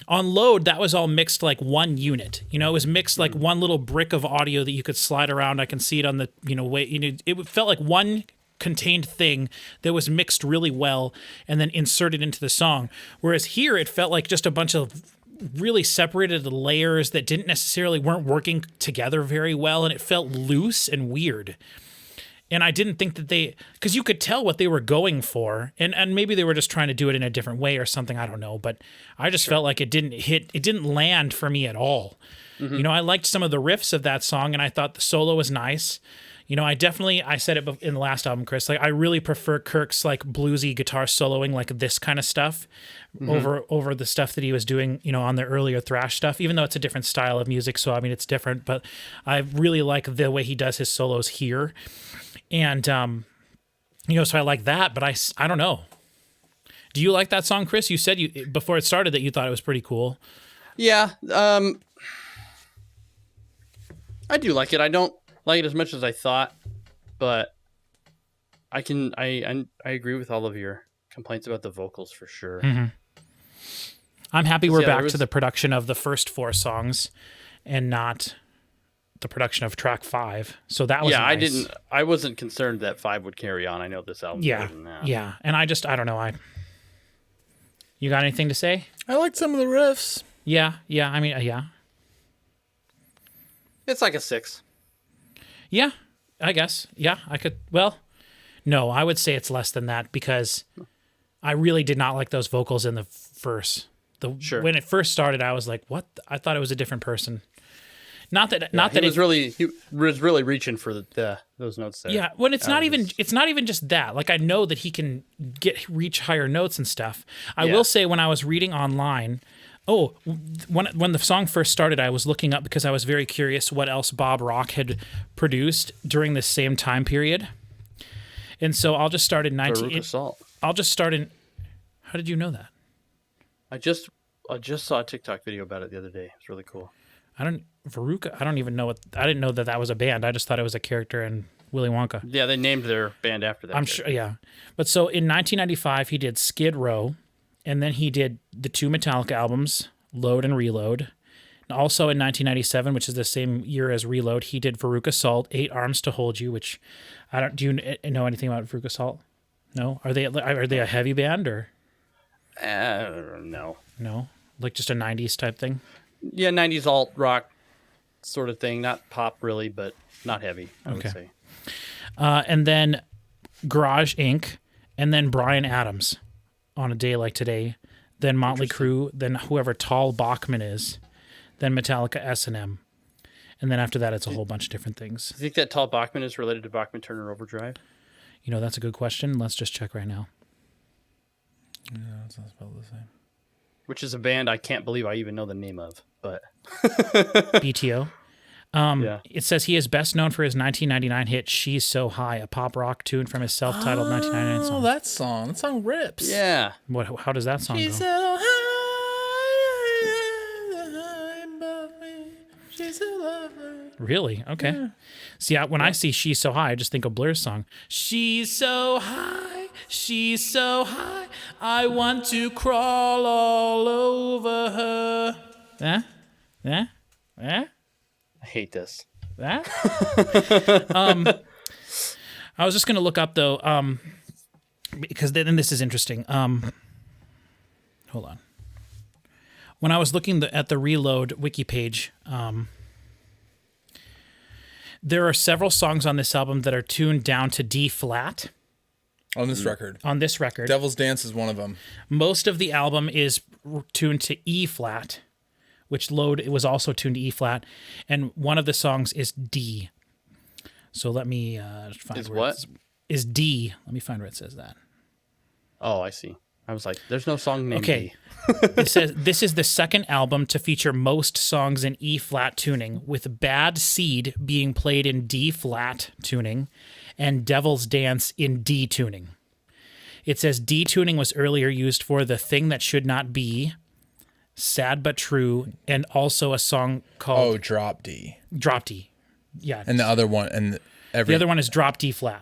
On Load, that was all mixed like one unit. It was mixed like one little brick of audio that you could slide around. I can see it on the, way. It felt like one contained thing that was mixed really well and then inserted into the song. Whereas here, it felt like just a bunch of really separated layers that weren't working together very well, and it felt loose and weird. And I didn't think that because you could tell what they were going for, and maybe they were just trying to do it in a different way or something, I don't know, but I just felt like it didn't land for me at all. Mm-hmm. I liked some of the riffs of that song, and I thought the solo was nice. I said it in the last album, Chris, like I really prefer Kirk's like bluesy guitar soloing, like this kind of stuff over the stuff that he was doing, on the earlier thrash stuff, even though it's a different style of music. So, I mean, it's different, but I really like the way he does his solos here. And, so I like that, but I don't know. Do you like that song, Chris? You said before it started that you thought it was pretty cool. Yeah. I do like it. I don't like it as much as I thought, but I agree with all of your complaints about the vocals for sure. Mm-hmm. I'm happy we're back to the production of the first 4 songs and not the production of track 5. So that was nice. I wasn't concerned that 5 would carry on. I know this album yeah and I don't know, you got anything to say? I liked some of the riffs. Yeah I mean it's like a 6. Yeah, I guess. Yeah, I could. Well, no, I would say it's less than that because I really did not like those vocals in the verse. Sure. When it first started, I was like, "What?" I thought it was a different person. Not that he was really reaching for those notes there. Yeah, when it's not even just that. Like I know that he can reach higher notes and stuff. I will say when I was reading online, when the song first started, I was looking up because I was very curious what else Bob Rock had produced during this same time period. And so I'll just start in I'll just start in. How did you know that? I just saw a TikTok video about it the other day. It's really cool. Veruca, I don't even know I didn't know that was a band. I just thought it was a character in Willy Wonka. Yeah, they named their band after that. I'm sure, yeah. But so in 1995, he did Skid Row, and then he did the 2 Metallica albums, Load and Reload. And also in 1997, which is the same year as Reload, he did Veruca Salt, 8 Arms to Hold You, which do you know anything about Veruca Salt? No? Are they a heavy band or? No. No? Like just a 90s type thing? Yeah, 90s alt rock sort of thing. Not pop really, but not heavy, I would say. And then Garage Inc., and then Bryan Adams on A Day Like Today, then Motley Crue, then whoever Tal Bachman is, then Metallica S&M. And then after that, it's a whole bunch of different things. Do you think that Tal Bachman is related to Bachman Turner Overdrive? You know, that's a good question. Let's just check right now. Yeah, it's not spelled the same. Which is a band I can't believe I even know the name of, but BTO. Yeah. It says he is best known for his 1999 hit "She's So High," a pop rock tune from his self-titled 1999 song. Oh, that song rips. yeah. How does that song She's go? so high above me. She's so lovely. Really? Okay. Yeah. See, when I see "She's So High," I just think of Blur's song. She's so high, she's so high, I want to crawl all over her. Eh? I hate this. That? I was just gonna look up though, because then this is interesting. Hold on. When I was looking at the Reload wiki page, there are several songs on this album that are tuned down to D flat. On this record. On this record, Devil's Dance is one of them. most of the album is tuned to E flat, which it was also tuned to E flat, and one of the songs is D. So let me find Is where what? Is D. Let me find where it says that. Oh, I see. I was like, there's no song named Okay. D. It says this is the second album to feature most songs in E flat tuning, with Bad Seed being played in D flat tuning and Devil's Dance in D tuning. It says D tuning was earlier used for The Thing That Should Not Be, Sad But True, and also a song called Drop D. Drop D. Yeah. And the other one, and the other one is Drop D flat.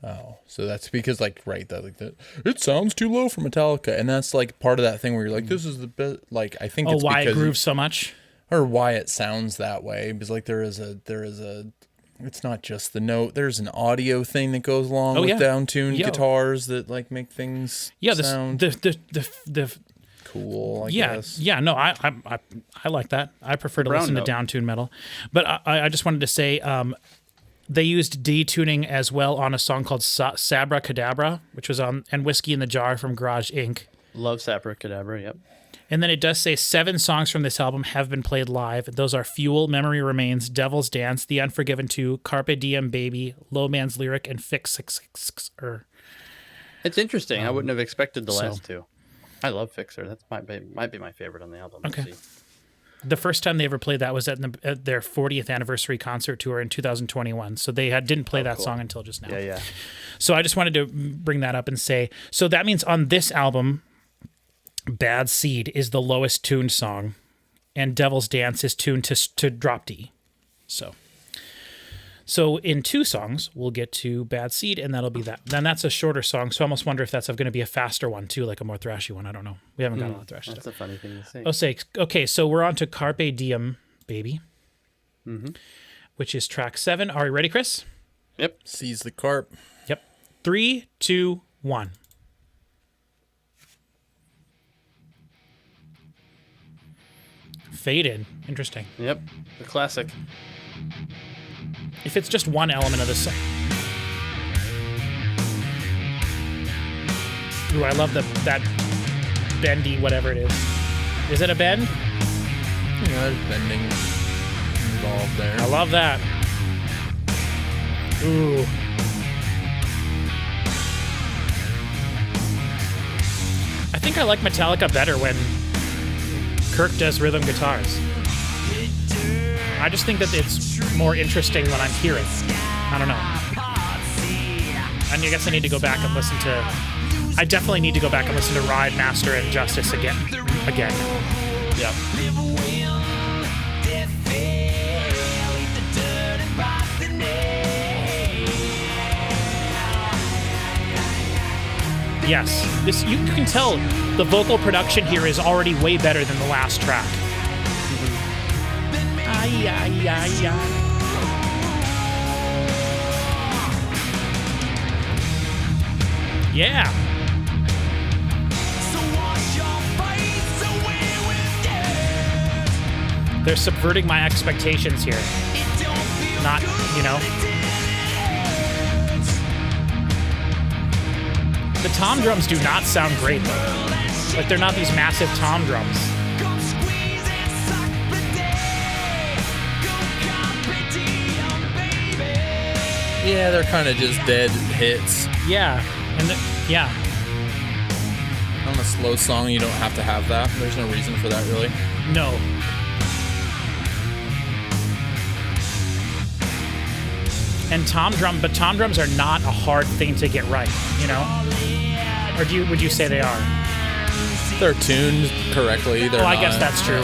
Oh, so that's because it sounds too low for Metallica, and that's like part of that thing where you're like, this is the best. Like I think it's why it because grooves so much, or why it sounds that way, because like there is a. It's not just the note. There's an audio thing that goes along with down-tuned guitars that like make things sound the cool. I guess. Yeah. No, I like that. I prefer to listen to down-tuned metal, but I just wanted to say. They used D tuning as well on a song called Sabra Cadabra, which was on, and Whiskey in the Jar from Garage Inc. Love Sabra Cadabra, yep. And then it does say 7 songs from this album have been played live. Those are Fuel, Memory Remains, Devil's Dance, The Unforgiven II, Carpe Diem Baby, Low Man's Lyric, and Fixxxer. It's interesting. I wouldn't have expected the last two. I love Fixxxer. That might be my favorite on the album. Okay. We'll see. The first time they ever played that was at their 40th anniversary concert tour in 2021. So they didn't play that song until just now. Yeah. So I just wanted to bring that up and say, so that means on this album, Bad Seed is the lowest tuned song, and Devil's Dance is tuned to drop D. So in 2 songs, we'll get to Bad Seed, and that'll be that. Then that's a shorter song, so I almost wonder if that's going to be a faster one, too, like a more thrashy one. I don't know. We haven't got a lot of thrash That's stuff. a funny thing to say. Oh, say, okay, so we're on to Carpe Diem, Baby, which is track 7. Are you ready, Chris? Yep. Seize the Carp. Yep. 3, 2, 1. Faded. Interesting. Yep. The classic. If it's just one element of the song. Ooh, I love that bendy whatever it is. Is it a bend? Yeah, there's bending involved there. I love that. Ooh. I think I like Metallica better when Kirk does rhythm guitars. I just think that it's more interesting when I'm hearing. I don't know. And I guess I need to go back and listen to... I definitely need to go back and listen to Ride, Master, and Justice again. Yeah. Yes, this you can tell the vocal production here is already way better than the last track. Ay, ay, ay, ay. Yeah. They're subverting my expectations here. Not, you know. The tom drums do not sound great, though. Like, they're not these massive tom drums. Yeah, they're kind of just dead hits. Yeah, and yeah. On a slow song, you don't have to have that. There's no reason for that, really. No. And tom drums are not a hard thing to get right, you know? Or would you say they are? They're tuned correctly. They're I guess not- that's true.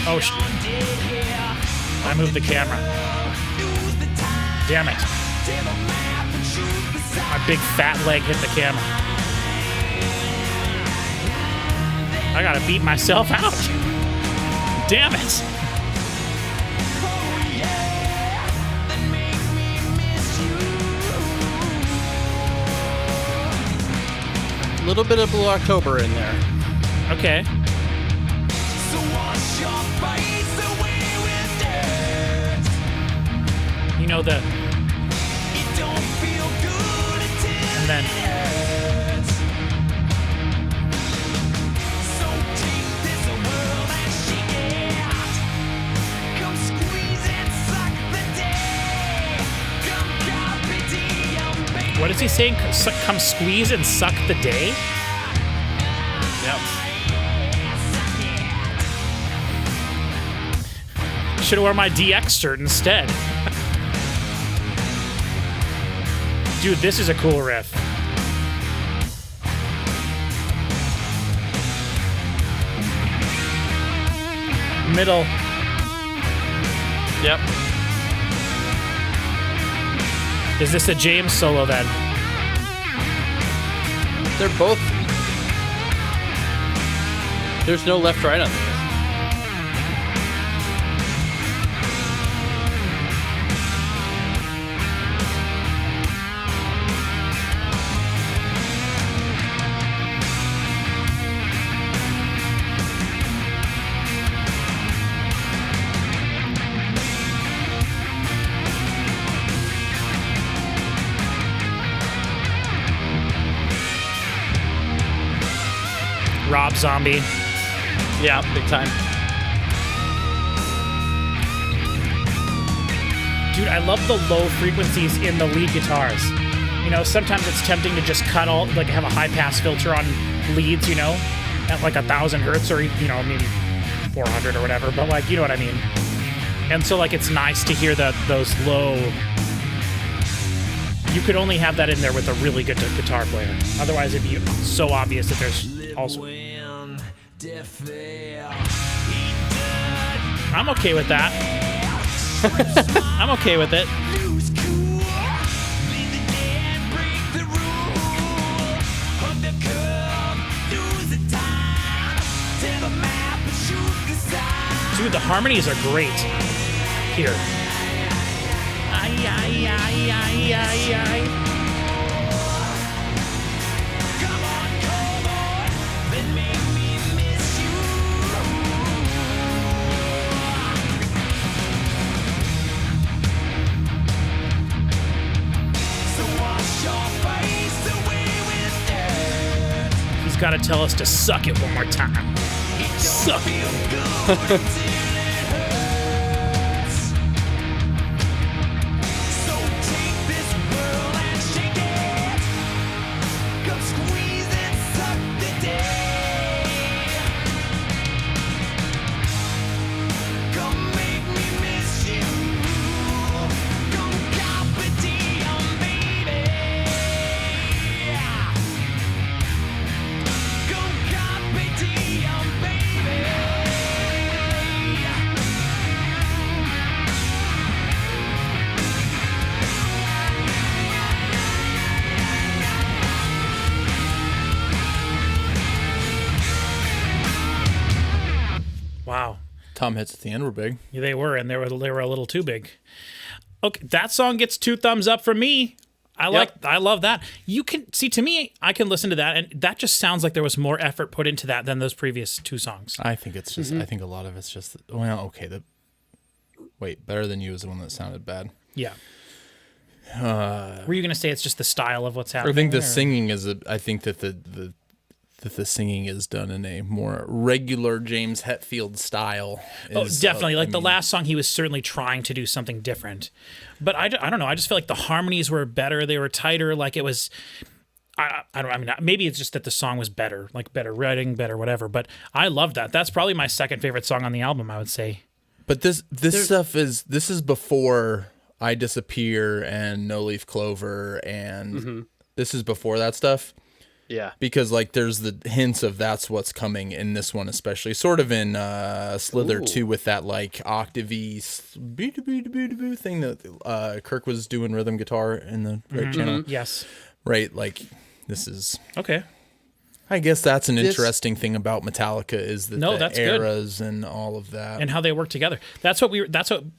Oh, I moved the camera. Damn it. My big fat leg hit the camera. I gotta beat myself out. Damn it. A little bit of Blue October in there. Okay. You know the... And then... What is he saying? Come squeeze and suck the day? Yep. Should have worn my DX shirt instead. Dude, this is a cool riff. Middle. Yep. Is this a James solo then? They're both. There's no left right on this. Rob Zombie. Yeah, big time. Dude, I love the low frequencies in the lead guitars. You know, sometimes it's tempting to just cut all, like have a high pass filter on leads, you know, at like 1,000 hertz or, you know, maybe 400 or whatever, but like, you know what I mean? And so like, it's nice to hear those low, you could only have that in there with a really good guitar player. Otherwise it'd be so obvious that there's also... I'm okay with that. I'm okay with it. Dude, the harmonies are great here. Ay, ay, ay, ay, ay, ay. gotta tell us to suck it one more time. Suck it. Wow. Tom hits at the end were big. Yeah, they were, and they were a little too big. Okay, that song gets 2 thumbs up from me. I love that. You can see, to me, I can listen to that, and that just sounds like there was more effort put into that than those previous 2 songs. I think it's just. I think a lot of it's just. Well, okay. Better Than You is the one that sounded bad. Yeah. Were you gonna say it's just the style of what's happening? I think the singing is. I think that the singing is done in a more regular James Hetfield style. Definitely. The last song, he was certainly trying to do something different. But I don't know. I just feel like the harmonies were better. They were tighter. Like it was... maybe it's just that the song was better. Like better writing, better whatever. But I loved that. That's probably my second favorite song on the album, I would say. But this stuff is... This is before I Disappear and No Leaf Clover. And this is before that stuff. Yeah. Because, there's the hints of that's what's coming in this one, especially. Sort of in Slither 2 with that, octave-y thing that Kirk was doing rhythm guitar in the right channel. Yes. Right, this is... Okay. I guess that's an interesting thing about Metallica is that that's eras good. And all of that. And how they work together. That's what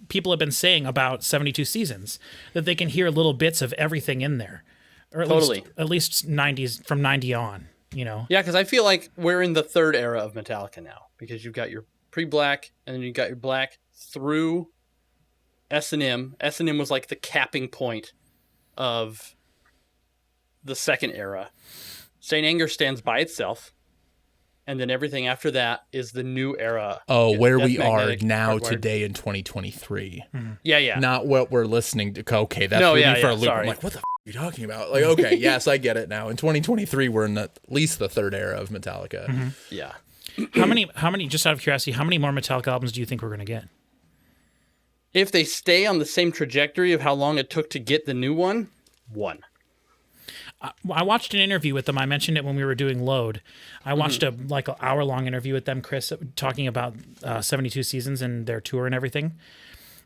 people have been saying about 72 Seasons, that they can hear little bits of everything in there. Or at least 90s, from 90 on, Yeah, because I feel like we're in the third era of Metallica now, because you've got your pre-black, and then you've got your black through S&M. S&M was like the capping point of the second era. St. Anger stands by itself, and then everything after that is the new era. Oh, where we are now today in 2023. Mm-hmm. Yeah. Not what we're listening to. Okay, that's me for a loop. I'm like, what the are you talking about? Okay, yes, I get it now. In 2023, we're in at least the third era of Metallica. Mm-hmm. Yeah. How many, just out of curiosity, how many more Metallica albums do you think we're going to get? If they stay on the same trajectory of how long it took to get the new one. I watched an interview with them. I mentioned it when we were doing Load. I watched an hour-long interview with them, Chris, talking about 72 Seasons and their tour and everything.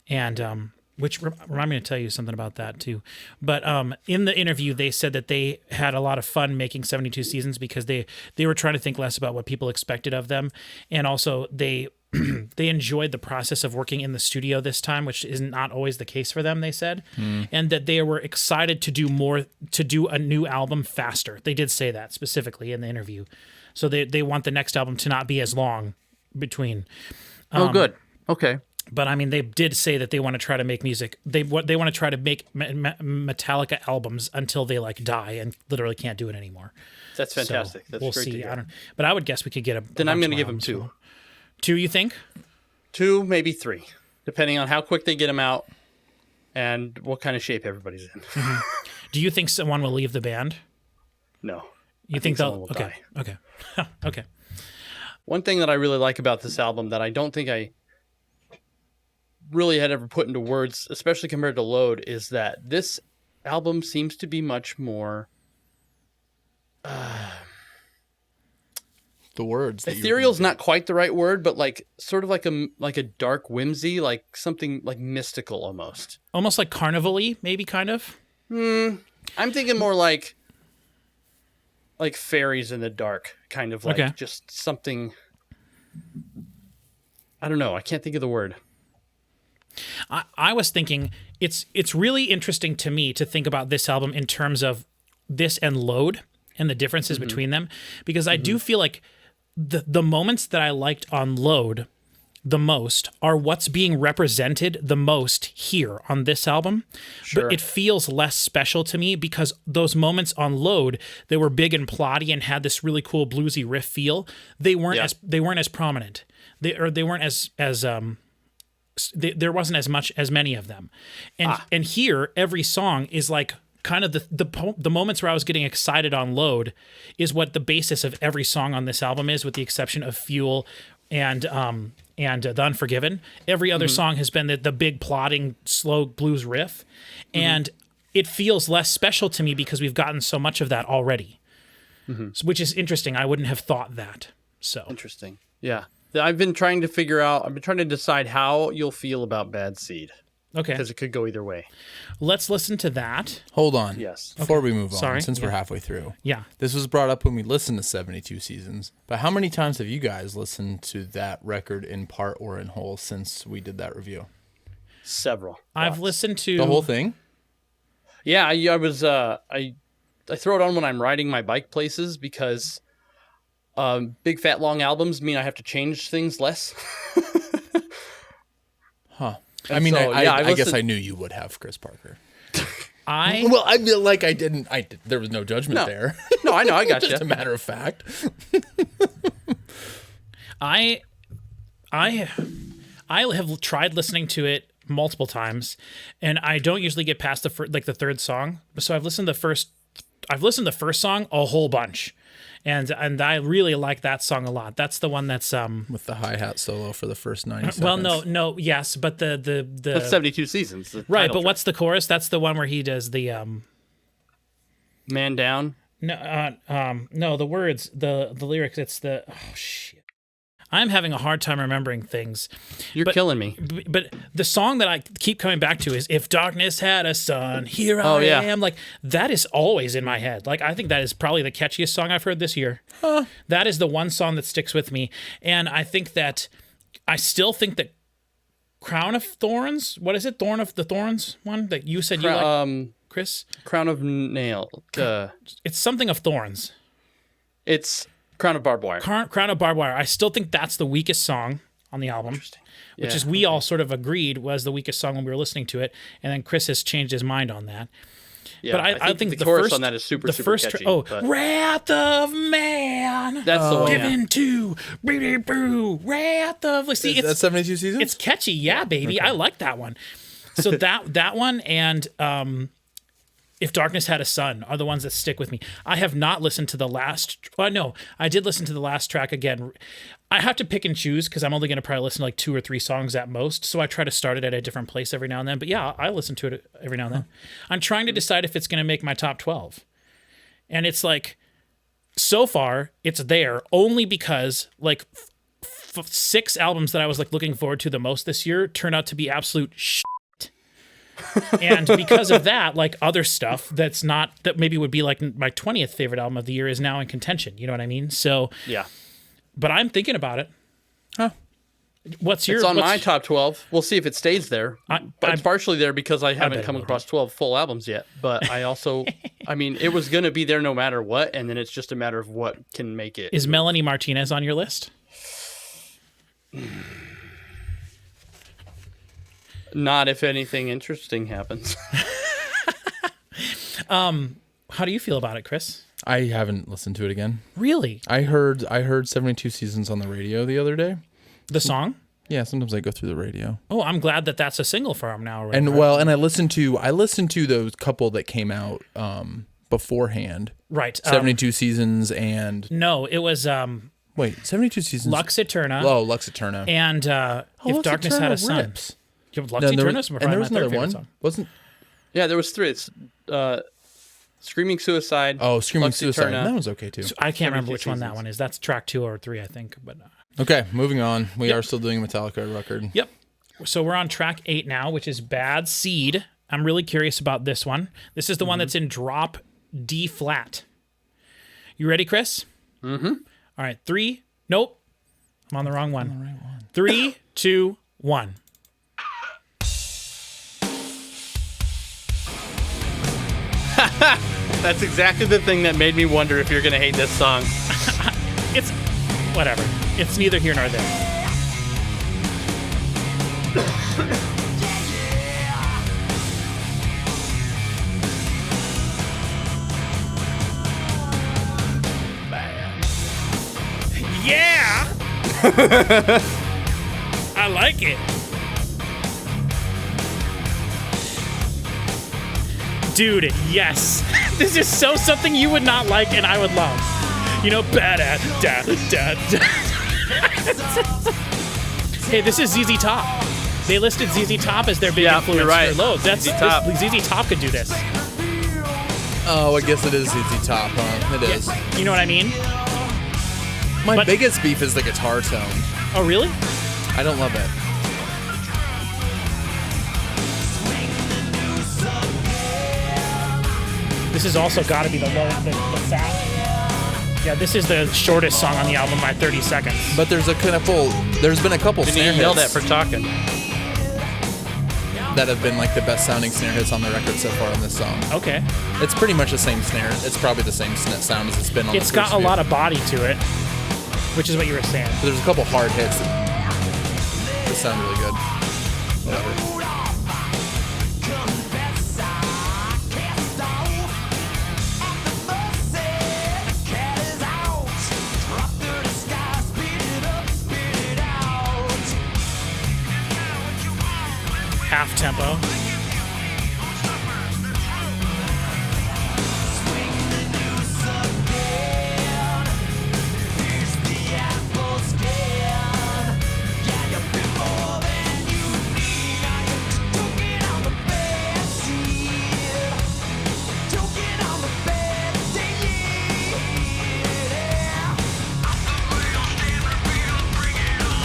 And which remind me to tell you something about that too. But in the interview, they said that they had a lot of fun making 72 Seasons because they were trying to think less about what people expected of them, and also they enjoyed the process of working in the studio this time, which is not always the case for them, they said, and that they were excited to do a new album faster. They did say that specifically in the interview. So they want the next album to not be as long between. Good. Okay. But I mean, they did say that they want to try to make music. They want to try to make Metallica albums until they die and literally can't do it anymore. That's fantastic. So That's we'll great see. To hear. But I would guess we could get a. Then I'm going to give them 2. 2, you think? 2, maybe 3, depending on how quick they get them out and what kind of shape everybody's in. Mm-hmm. Do you think someone will leave the band? No. You think they'll? Will die. Okay. Okay. One thing that I really like about this album that I don't think I really had ever put into words, especially compared to Load, is that this album seems to be much more the words ethereal's not quite the right word, but sort of like a dark whimsy, like something like mystical almost like carnival-y, maybe, kind of. I'm thinking more like fairies in the dark, kind of just something. I don't know, I can't think of the word. I was thinking it's really interesting to me to think about this album in terms of this and Load and the differences between them, because I do feel like the moments that I liked on Load, the most are what's being represented the most here on this album. Sure. But it feels less special to me because those moments on Load, they were big and plotty and had this really cool bluesy riff feel. They weren't as prominent. They weren't as there wasn't as many of them. And here every song is like kind of the moments where I was getting excited on Load is what the basis of every song on this album is, with the exception of Fuel and The Unforgiven. Every other song has been the big plotting slow blues riff, and it feels less special to me because we've gotten so much of that already, which is interesting. I wouldn't have thought that. So Interesting. Yeah. I've been trying to decide how you'll feel about Bad Seed. Okay. Because it could go either way. Let's listen to that. Hold on. Yes. Before we move on, Sorry. since we're halfway through. Yeah. This was brought up when we listened to 72 Seasons. But how many times have you guys listened to that record in part or in whole since we did that review? Several. I've listened to The whole thing? Yeah, I was I throw it on when I'm riding my bike places because big fat long albums mean I have to change things less. Huh. And I mean, so, I guess I knew you would have Chris Parker. I Well, I feel like I didn't. There was no judgment there. No, I know, I got Just a you. matter of fact. I have tried listening to it multiple times, and I don't usually get past the third song. So I've listened to the first song a whole bunch, and I really like that song a lot. That's the one that's With the hi-hat solo for the first 90 seconds. well, yes, but the That's 72 Seasons. The right, title but track. what's the chorus? That's the one where he does the Man Down? no, the words, the lyrics. It's the shit. I'm having a hard time remembering things. You're killing me. But the song that I keep coming back to is "If Darkness Had a Sun, Here I yeah. Am." Like that is always in my head. Like I think that is probably the catchiest song I've heard this year. That is the one song that sticks with me, and I still think that "Crown of Thorns." What is it? "Thorn of the Thorns" one that you said you like, Chris? Crown of Nail. It's something of thorns. It's Crown of Barbed Wire. Crown of Barbed Wire. I still think that's the weakest song on the album. Which is we all sort of agreed was the weakest song when we were listening to it, and then Chris has changed his mind on that. Yeah, But I think the chorus first, on that is super catchy. Wrath of Man. That's the one. Given to boo, Wrath of. See, Is that 72 Seasons? it's catchy, yeah, baby. I like that one. So that one and If Darkness Had a Sun are the ones that stick with me. I have not listened to the last. Well, no, I did listen to the last track again. I have to pick and choose because I'm only going to probably listen to like 2 or 3 songs at most. So I try to start it at a different place every now and then. But yeah, I listen to it every now and then. I'm trying to decide if it's going to make my top 12. And it's like, so far, it's there only because like 6 albums that I was like looking forward to the most this year turned out to be absolute shit. And because of that, like other stuff that maybe would be like my 20th favorite album of the year is now in contention. You know what I mean? So Yeah. but I'm thinking about it. Huh? It's on my top 12. We'll see if it stays there. But it's partially there because I haven't bet come it will across 12 full albums yet. But I also, I mean, it was going to be there no matter what. And then it's just a matter of what can make it. Is Melanie Martinez on your list? Not if anything interesting happens. How do you feel about it, Chris? I haven't listened to it again. Really? I heard 72 Seasons on the radio the other day. The song? Yeah, sometimes I go through the radio. Oh, I'm glad that that's a single for him now. And I listened to those couple that came out beforehand. Right. 72 Seasons and No, it was 72 Seasons. Lux Eterna. Oh, Lux Eterna. And If Lux Darkness Eterna Had a Sun. rips. Lux Eterna's And there was another one. song. Wasn't Yeah, there was 3. It's Screaming Suicide. Oh, Screaming Lux Suicide. Eterna. That was okay too. I can't remember which one that Seasons. one is. That's track 2 or 3, I think. But Okay, moving on. We are still doing a Metallica record. Yep. So we're on track 8 now, which is Bad Seed. I'm really curious about this one. This is the one that's in drop D flat. You ready, Chris? Mm-hmm. All right. 3. Nope. I'm on the wrong one. 3, 2, 1. That's exactly the thing that made me wonder if you're going to hate this song. It's whatever. It's neither here nor there. Yeah! I like it. Dude, yes. This is so something you would not like and I would love. You know, Hey, this is ZZ Top. They listed ZZ Top as their big influence right. for Load. ZZ Top. ZZ Top could do this. Oh, I guess it is ZZ Top, huh? It is. You know what I mean? My biggest beef is the guitar tone. Oh, really? I don't love it. This has also got to be the sound. Yeah, this is the shortest song on the album by 30 seconds. But there's been a couple Didn't snare you yell hits that for talking? that have been like the best sounding snare hits on the record so far in this song. Okay. It's pretty much the same snare. It's probably the same sound as it's been on It's the got first a few. lot of body to it, which is what you were saying. But there's a couple hard hits that sound really good. Whatever. Half tempo.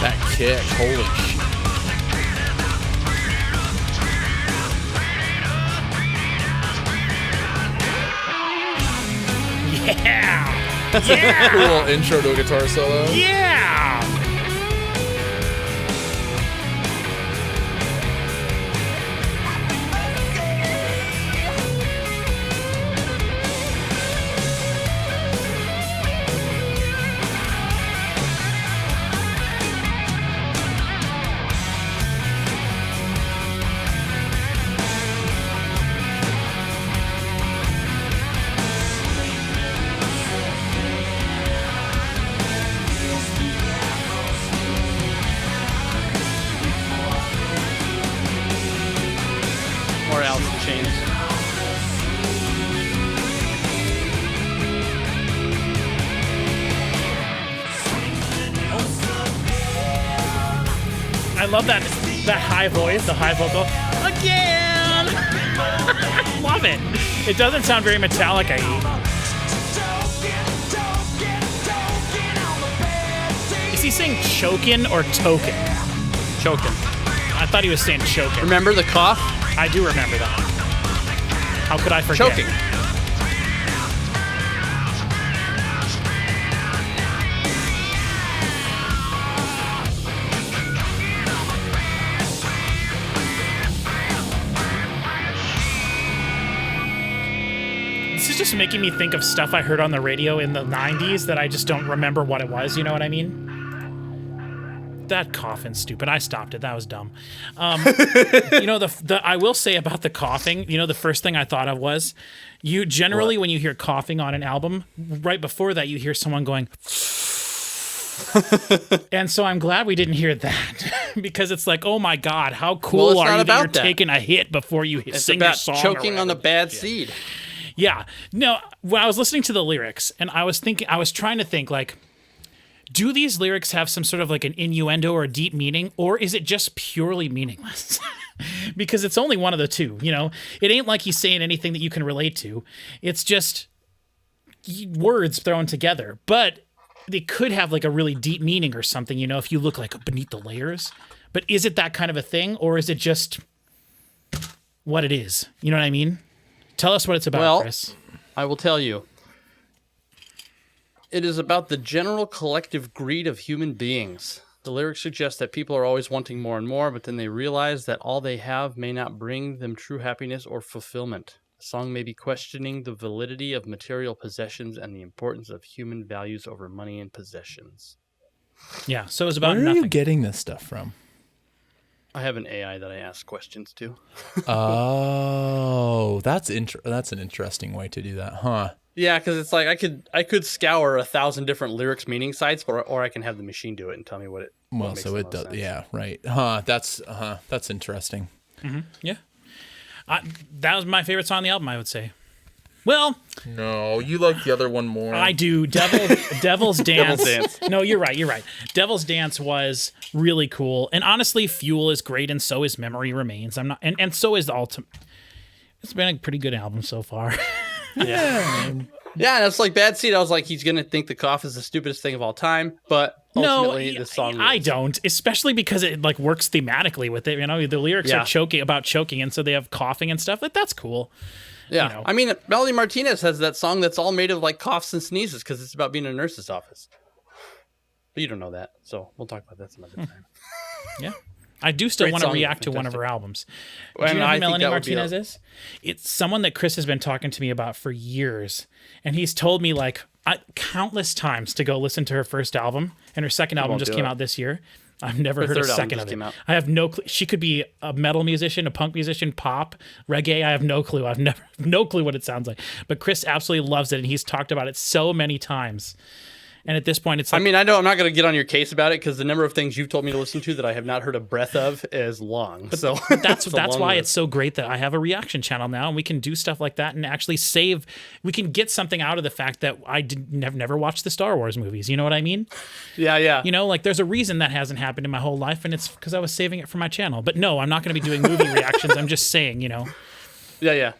That kick, holy shit. Yeah! Yeah! Cool intro to a guitar solo. Yeah! Or Alice in Chains. I love that high voice, the high vocal. Again! Love it. It doesn't sound very Metallica-y. Is he saying chokin' or token? Choking. I thought he was saying chokin'. Remember the cough? I do remember that. How could I forget? Choking. This is just making me think of stuff I heard on the radio in the 90s that I just don't remember what it was, you know what I mean? That coughing's stupid. I stopped it. That was dumb. You know, I will say about the coughing, you know, the first thing I thought of was you generally, when you hear coughing on an album, right before that, you hear someone going, and so I'm glad we didn't hear that because it's like, oh my God, how cool it's are not you that you're about that. taking a hit before you It's sing your about song? or choking on the whatever. bad seed. Yeah. No, when I was listening to the lyrics and I was trying to think like, do these lyrics have some sort of like an innuendo or a deep meaning, or is it just purely meaningless? Because it's only one of the two, you know? It ain't like he's saying anything that you can relate to. It's just words thrown together. But they could have like a really deep meaning or something, you know, if you look like beneath the layers. But is it that kind of a thing, or is it just what it is? You know what I mean? Tell us what it's about, Well, Chris. I will tell you. It is about the general collective greed of human beings. The lyrics suggest that people are always wanting more and more, but then they realize that all they have may not bring them true happiness or fulfillment. The song may be questioning the validity of material possessions and the importance of human values over money and possessions. Yeah, so it's about Where are nothing. you getting this stuff from? I have an AI that I ask questions to. Oh, that's an interesting way to do that, huh? Yeah, because it's like I could scour 1,000 different lyrics meaning sites, or I can have the machine do it and tell me what Well, makes so the it most does. sense. Yeah, right. Huh? That's interesting. Yeah. That was my favorite song on the album, I would say. Well, No, you like the other one more. I do. Devil's Dance. Dance. No, you're right. Devil's Dance was really cool. And honestly, Fuel is great, and so is Memory Remains. I'm not, and so is the Ultimate. It's been a pretty good album so far. Yeah, and it's like Bad Seed. I was like, he's gonna think the cough is the stupidest thing of all time, but ultimately, the song. I don't, especially because it like works thematically with it. You know, the lyrics are choking, and so they have coughing and stuff. Like that's cool. Yeah, you know. I mean, Melody Martinez has that song that's all made of like coughs and sneezes because it's about being in a nurse's office. But you don't know that, so we'll talk about that some other time. Yeah. I do still Great want to song, react to one of fantastic. her albums. Do And you know I who think Melanie that would be Martinez is? It's someone that Chris has been talking to me about for years. And he's told me like countless times to go listen to her first album. And her second album won't just do came it. out this year. I've never Her heard a third album second just of came it. out. I have no clue. She could be a metal musician, a punk musician, pop, reggae. I have no clue. I've never no clue what it sounds like. But Chris absolutely loves it, and he's talked about it so many times. And at this point, it's like, I mean, I'm not going to get on your case about it because the number of things you've told me to listen to that I have not heard a breath of is long. So that's it's a long why list. it's so great that I have a reaction channel now, and we can do stuff like that and actually save. We can get something out of the fact that have never watched the Star Wars movies. You know what I mean? Yeah. You know, like there's a reason that hasn't happened in my whole life, and it's because I was saving it for my channel. But no, I'm not going to be doing movie reactions. I'm just saying, you know. Yeah.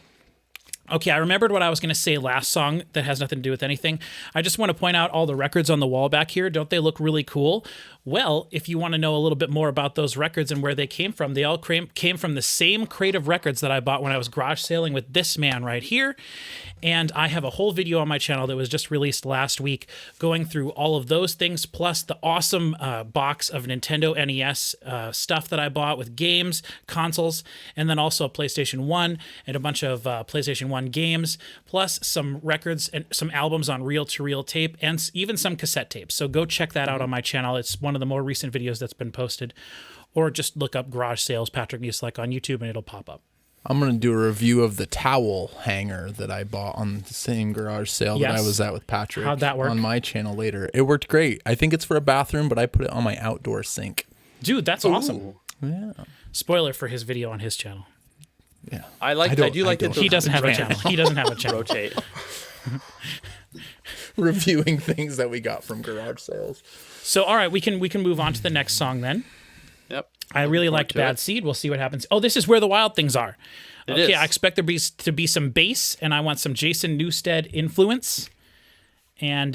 Okay, I remembered what I was going to say last song that has nothing to do with anything. I just want to point out all the records on the wall back here. Don't they look really cool? Well, if you want to know a little bit more about those records and where they came from, they all came from the same crate of records that I bought when I was garage sailing with this man right here. And I have a whole video on my channel that was just released last week going through all of those things, plus the awesome box of Nintendo NES stuff that I bought with games, consoles, and then also a PlayStation 1 and a bunch of PlayStation 1 games, plus some records and some albums on reel-to-reel tape and even some cassette tapes. So go check that out on my channel. It's one of the more recent videos that's been posted. Or just look up Garage Sales Patrick Musilek on YouTube and it'll pop up. I'm going to do a review of the towel hanger that I bought on the same garage sale that I Yes. was at with Patrick. How'd that work? On my channel later. It worked great. I think it's for a bathroom, but I put it on my outdoor sink. Dude, that's awesome. Yeah. Spoiler for his video on his channel. Yeah. I do like that. He doesn't have a channel. He doesn't have a channel. Rotate. Reviewing things that we got from garage sales. So, all right, we can move on to the next song then. Yep. I really liked to Bad it. Seed. We'll see what happens. Oh, this is Where the Wild Things Are. It Okay, is. I expect there to be some bass, and I want some Jason Newsted influence. And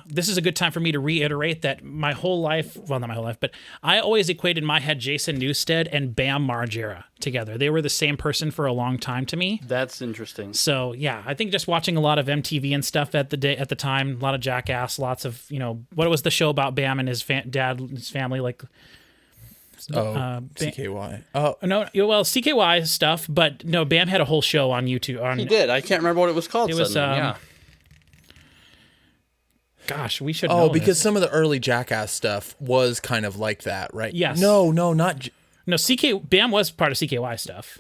this is a good time for me to reiterate that my whole life, well, not my whole life, but I always equated in my head Jason Newsted and Bam Margera together. They were the same person for a long time to me. That's interesting. So yeah, I think just watching a lot of MTV and stuff at the time, a lot of Jackass, lots of, you know, what was the show about Bam and his dad and his family, like CKY. Oh, no, well, CKY stuff, but no, Bam had a whole show on YouTube. He did. I can't remember what it was called. It was, suddenly. Gosh, we should know. because this. some of the early Jackass stuff was kind of like that, right? Yes. No, not. No, Bam was part of CKY stuff,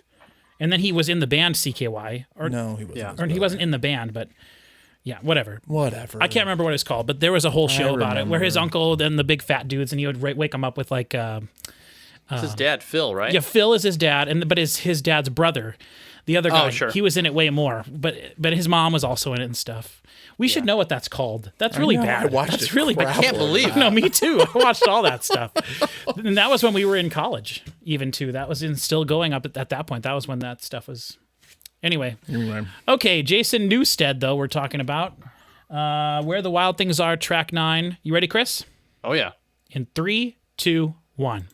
and then he was in the band CKY, or No, he wasn't. Yeah. or he wasn't in the band, but yeah, whatever. Whatever. I can't remember what it's called, but there was a whole show about it where his remember. uncle and the big fat dudes, and he would wake him up with like, It's his dad, Phil, right? yeah, Phil is his dad, but is his dad's brother. The other guy, sure. he was in it way more, but his mom was also in it and stuff. We should know what that's called. That's really know, bad. I watched That's it. really Crap. bad. I can't believe No, me too. I watched all that stuff. And that was when we were in college, even too. That was still going up at that point. That was when that stuff was. Anyway. Anyway. Okay, Jason Newsted, though, we're talking about. Where the Wild Things Are, track 9. You ready, Chris? Oh, yeah. In 3, 2, 1.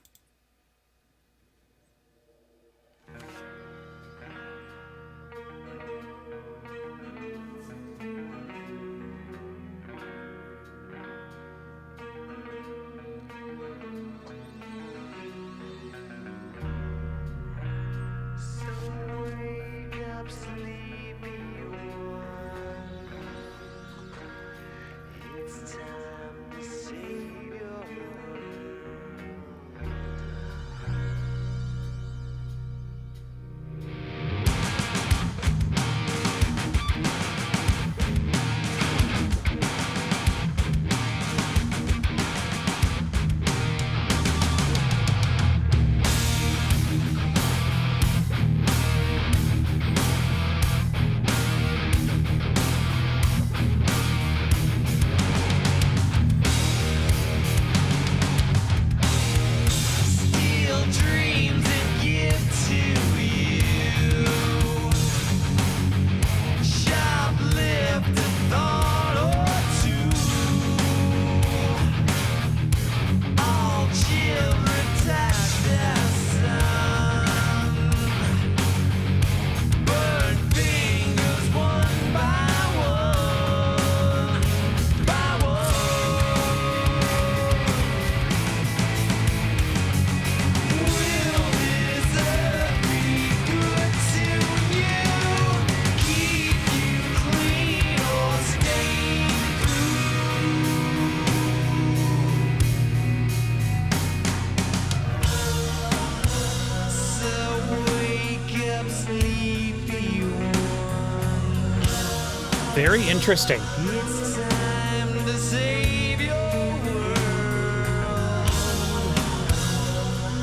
Very interesting. It's time to save your world.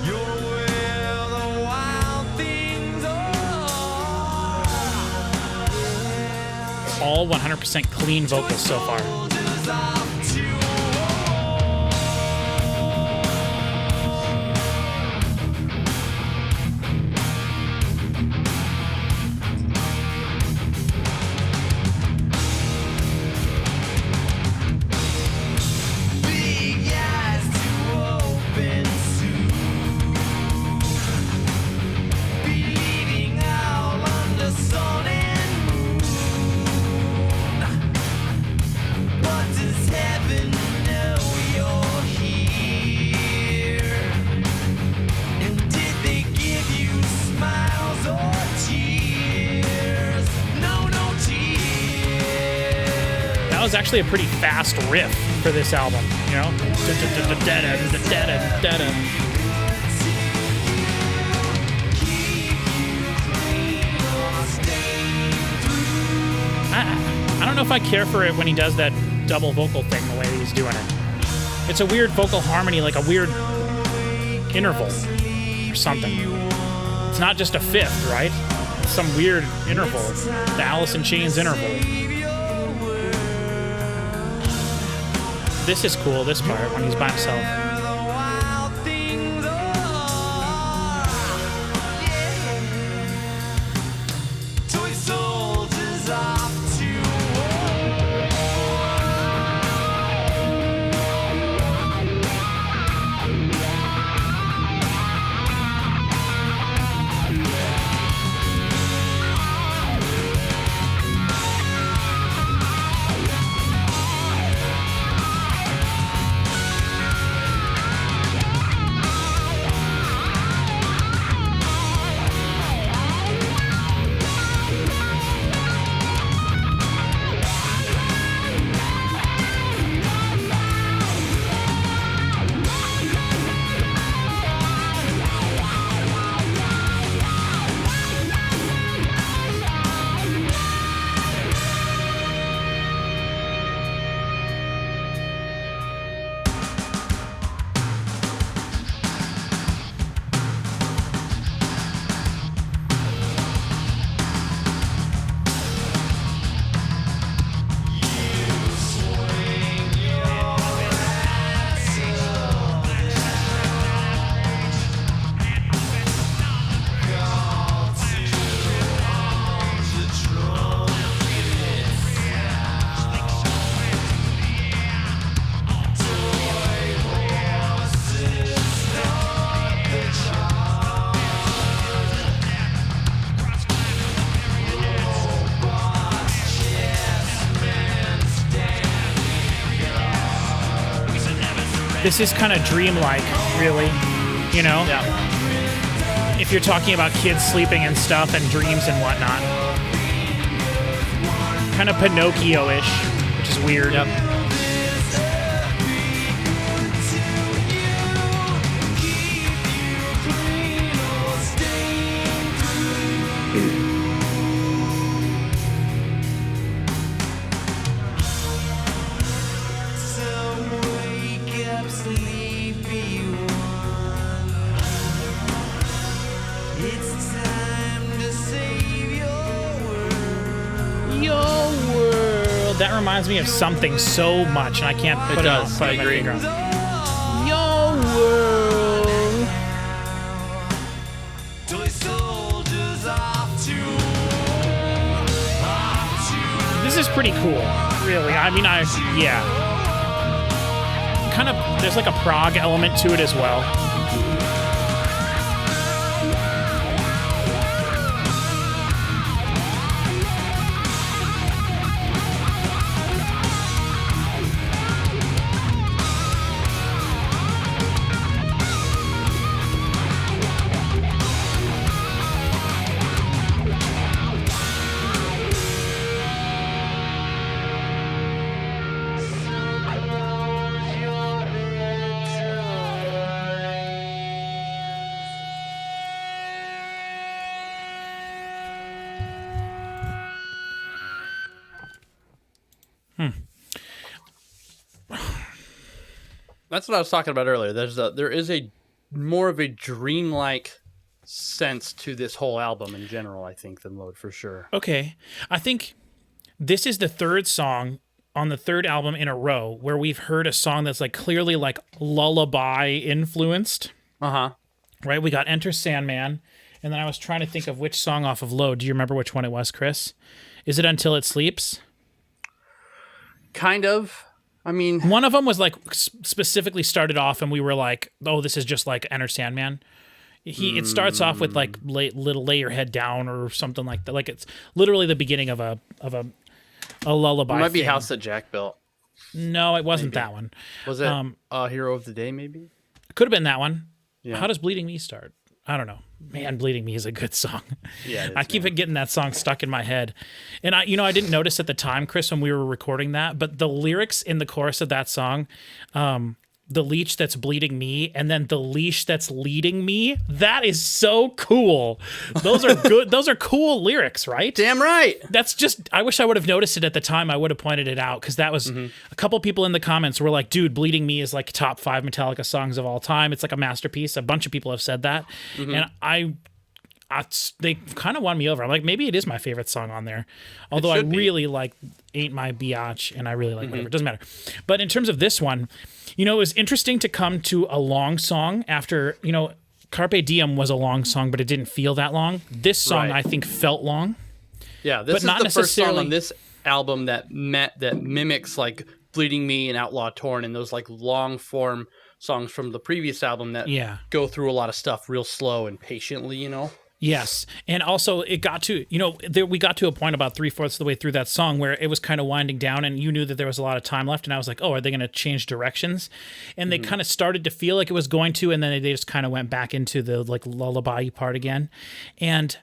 You're where the wild things are. All 100% clean vocals so far. Soldiers off to war. Big eyes to open soon. Bleeding out under sun and moon. What does heaven know you're here? And did they give you smiles or tears? No, no tears. That was actually a pretty fast riff for this album, you know? I don't know if I care for it when he does that double vocal thing the way that he's doing it. It's a weird vocal harmony, like a weird interval or something. It's not just a fifth, right? It's some weird interval. The Alice in Chains interval. This is cool, this part, when he's by himself. The wild things are. Toy soldiers off to This is kind of dreamlike, really, you know? Yeah. If you're talking about kids sleeping and stuff and dreams and whatnot. Kind of Pinocchio-ish, which is weird. Yep. Your world. That reminds me of something so much, and I can't put it does, put I my agree. finger on. Your world. toy soldiers off to This is pretty cool, really. I mean, yeah. Kind of, there's like a prog element to it as well. That's what I was talking about earlier. There is a more of a dreamlike sense to this whole album in general, I think, than Load for sure. Okay. I think this is the third song on the third album in a row where we've heard a song that's like clearly like lullaby influenced. Uh-huh. Right? We got Enter Sandman, and then I was trying to think of which song off of Load. Do you remember which one it was, Chris? Is it Until It Sleeps? Kind of. I mean, one of them was like specifically started off and we were like, oh, this is just like Enter Sandman. It starts off with like little lay your head down or something like that. Like it's literally the beginning of a lullaby. It might be thing. House That Jack Built. No, it wasn't that one. Was it Hero of the Day, maybe? It could have been that one. Yeah. How does Bleeding Me start? I don't know. Man, Bleeding Me is a good song. Yeah, I keep getting that song stuck in my head. And I didn't notice at the time, Chris, when we were recording that, but the lyrics in the chorus of that song, the leech that's bleeding me, and then the leash that's leading me, that is so cool. Those are good. Those are cool lyrics, right? Damn right. That's just, I wish I would have noticed it at the time. I would have pointed it out because that was a couple people in the comments were like, dude, Bleeding Me is like top 5 Metallica songs of all time. It's like a masterpiece. A bunch of people have said that. And they kind of won me over. I'm like, maybe it is my favorite song on there. Although I really like Ain't My Biatch and I really like whatever. It doesn't matter. But in terms of this one, it was interesting to come to a long song after, Carpe Diem was a long song, but it didn't feel that long. This song, I think, felt long. Yeah, this is the first song on this album that mimics like Bleeding Me and Outlaw Torn and those like long form songs from the previous album that go through a lot of stuff real slow and patiently, Yes. And also it got to, we got to a point about 3/4 of the way through that song where it was kind of winding down and you knew that there was a lot of time left. And I was like, oh, are they going to change directions? And they kind of started to feel like it was going to, and then they just kind of went back into the like lullaby part again. And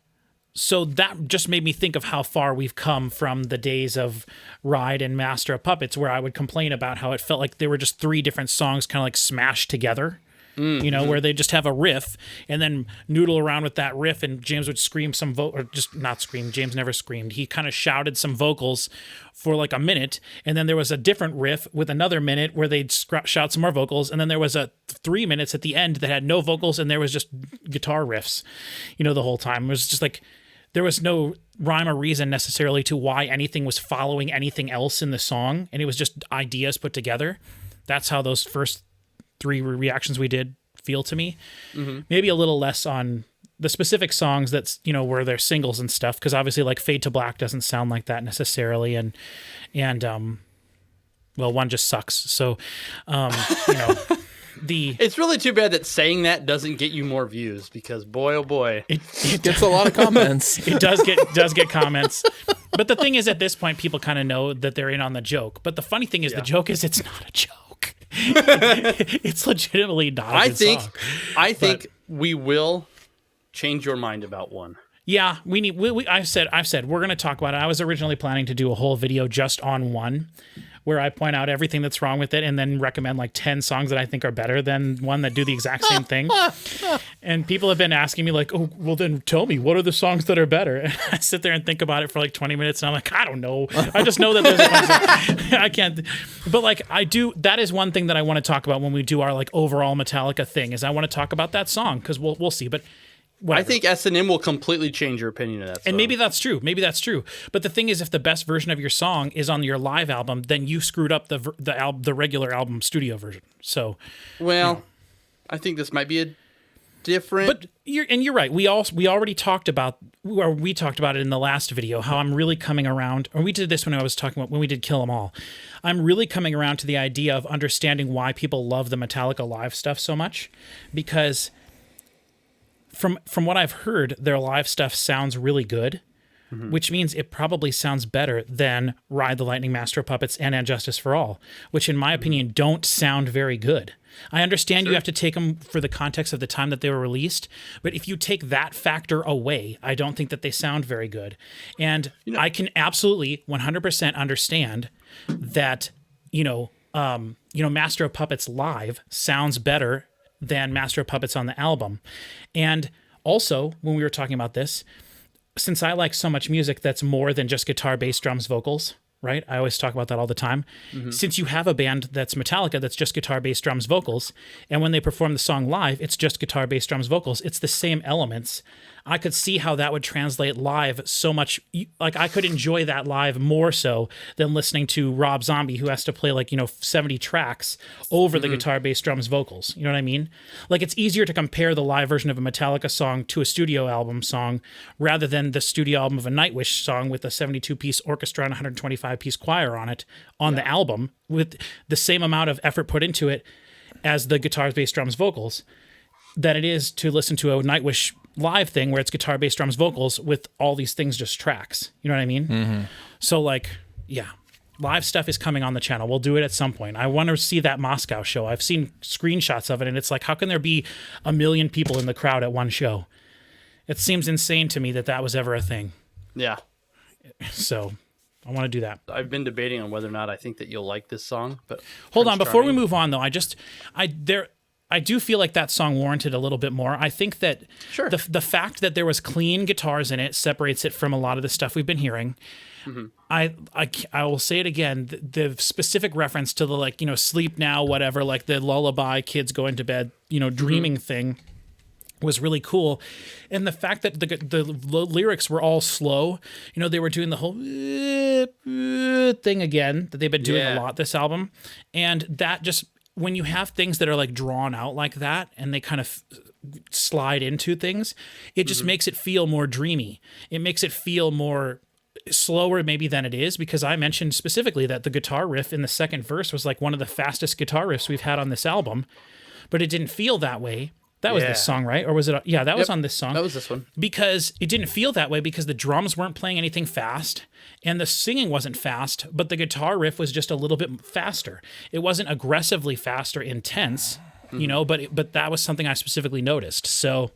so that just made me think of how far we've come from the days of Ride and Master of Puppets, where I would complain about how it felt like they were just 3 different songs kind of like smashed together. Where they just have a riff and then noodle around with that riff, and James would scream some or just not scream. James never screamed. He kind of shouted some vocals for like a minute, and then there was a different riff with another minute where they'd shout some more vocals, and then there was a 3 minutes at the end that had no vocals, and there was just guitar riffs, the whole time. It was just like there was no rhyme or reason necessarily to why anything was following anything else in the song, and it was just ideas put together. That's how those first 3 reactions we did feel to me. Maybe a little less on the specific songs that's where they're singles and stuff, because obviously like Fade to Black doesn't sound like that necessarily, and well, one just sucks. So it's really too bad that saying that doesn't get you more views, because boy oh boy, it gets a lot of comments. It does get comments. But the thing is, at this point people kind of know that they're in on the joke. But the funny thing is the joke is it's not a joke. It's legitimately not a good song. I think we will change your mind about one. Yeah, I've said we're going to talk about it. I was originally planning to do a whole video just on one, where I point out everything that's wrong with it and then recommend like 10 songs that I think are better than one that do the exact same thing. And people have been asking me like, oh, well then tell me, what are the songs that are better? And I sit there and think about it for like 20 minutes and I'm like, I don't know. I just know that there's a bunch of, I can't. But like I do, that is one thing that I want to talk about when we do our like overall Metallica thing, is I want to talk about that song, because we'll see. But whatever. I think S&M will completely change your opinion of that song. And maybe that's true. But the thing is, if the best version of your song is on your live album, then you screwed up the regular album studio version. So, I think this might be a different. But you're right. We already talked about, or we talked about it in the last video, how I'm really coming around. Or we did this when I was talking about when we did Kill 'Em All. I'm really coming around to the idea of understanding why people love the Metallica live stuff so much, because From what I've heard, their live stuff sounds really good, which means it probably sounds better than Ride the Lightning, Master of Puppets, and Justice for All, which in my opinion don't sound very good. I understand you have to take them for the context of the time that they were released, but if you take that factor away, I don't think that they sound very good. And I can absolutely 100% understand that, Master of Puppets live sounds better than Master of Puppets on the album. And also, when we were talking about this, since I like so much music that's more than just guitar, bass, drums, vocals, right? I always talk about that all the time. Since you have a band that's Metallica, that's just guitar, bass, drums, vocals, and when they perform the song live, it's just guitar, bass, drums, vocals. It's the same elements. I could see how that would translate live so much. Like, I could enjoy that live more so than listening to Rob Zombie, who has to play 70 tracks over the guitar, bass, drums, vocals. You know what I mean? Like, it's easier to compare the live version of a Metallica song to a studio album song rather than the studio album of a Nightwish song with a 72-piece orchestra and 125-piece choir on it on the album with the same amount of effort put into it as the guitar, bass, drums, vocals that it is to listen to a Nightwish live thing where it's guitar, bass, drums, vocals with all these things just tracks. You know what I mean? So live stuff is coming on the channel. We'll do it at some point. I want to see that Moscow show. I've seen screenshots of it, and it's like, how can there be 1 million people in the crowd at one show? It seems insane to me that was ever a thing. Yeah. So I want to do that. I've been debating on whether or not I think that you'll like this song, but hold on. Before we move on, though, I do feel like that song warranted a little bit more. I think that the fact that there was clean guitars in it separates it from a lot of the stuff we've been hearing. I will say it again. The specific reference to the sleep now, whatever, like the lullaby, kids going to bed, dreaming thing was really cool. And the fact that the lyrics were all slow, they were doing the whole thing again that they've been doing a lot this album. And that just, when you have things that are like drawn out like that and they kind of slide into things, it just makes it feel more dreamy. It makes it feel more slower maybe than it is, because I mentioned specifically that the guitar riff in the second verse was like one of the fastest guitar riffs we've had on this album, but it didn't feel that way. That was this song, right? Or was it? Yeah, that was on this song. That was this one. Because it didn't feel that way because the drums weren't playing anything fast and the singing wasn't fast, but the guitar riff was just a little bit faster. It wasn't aggressively fast or intense, but that was something I specifically noticed. So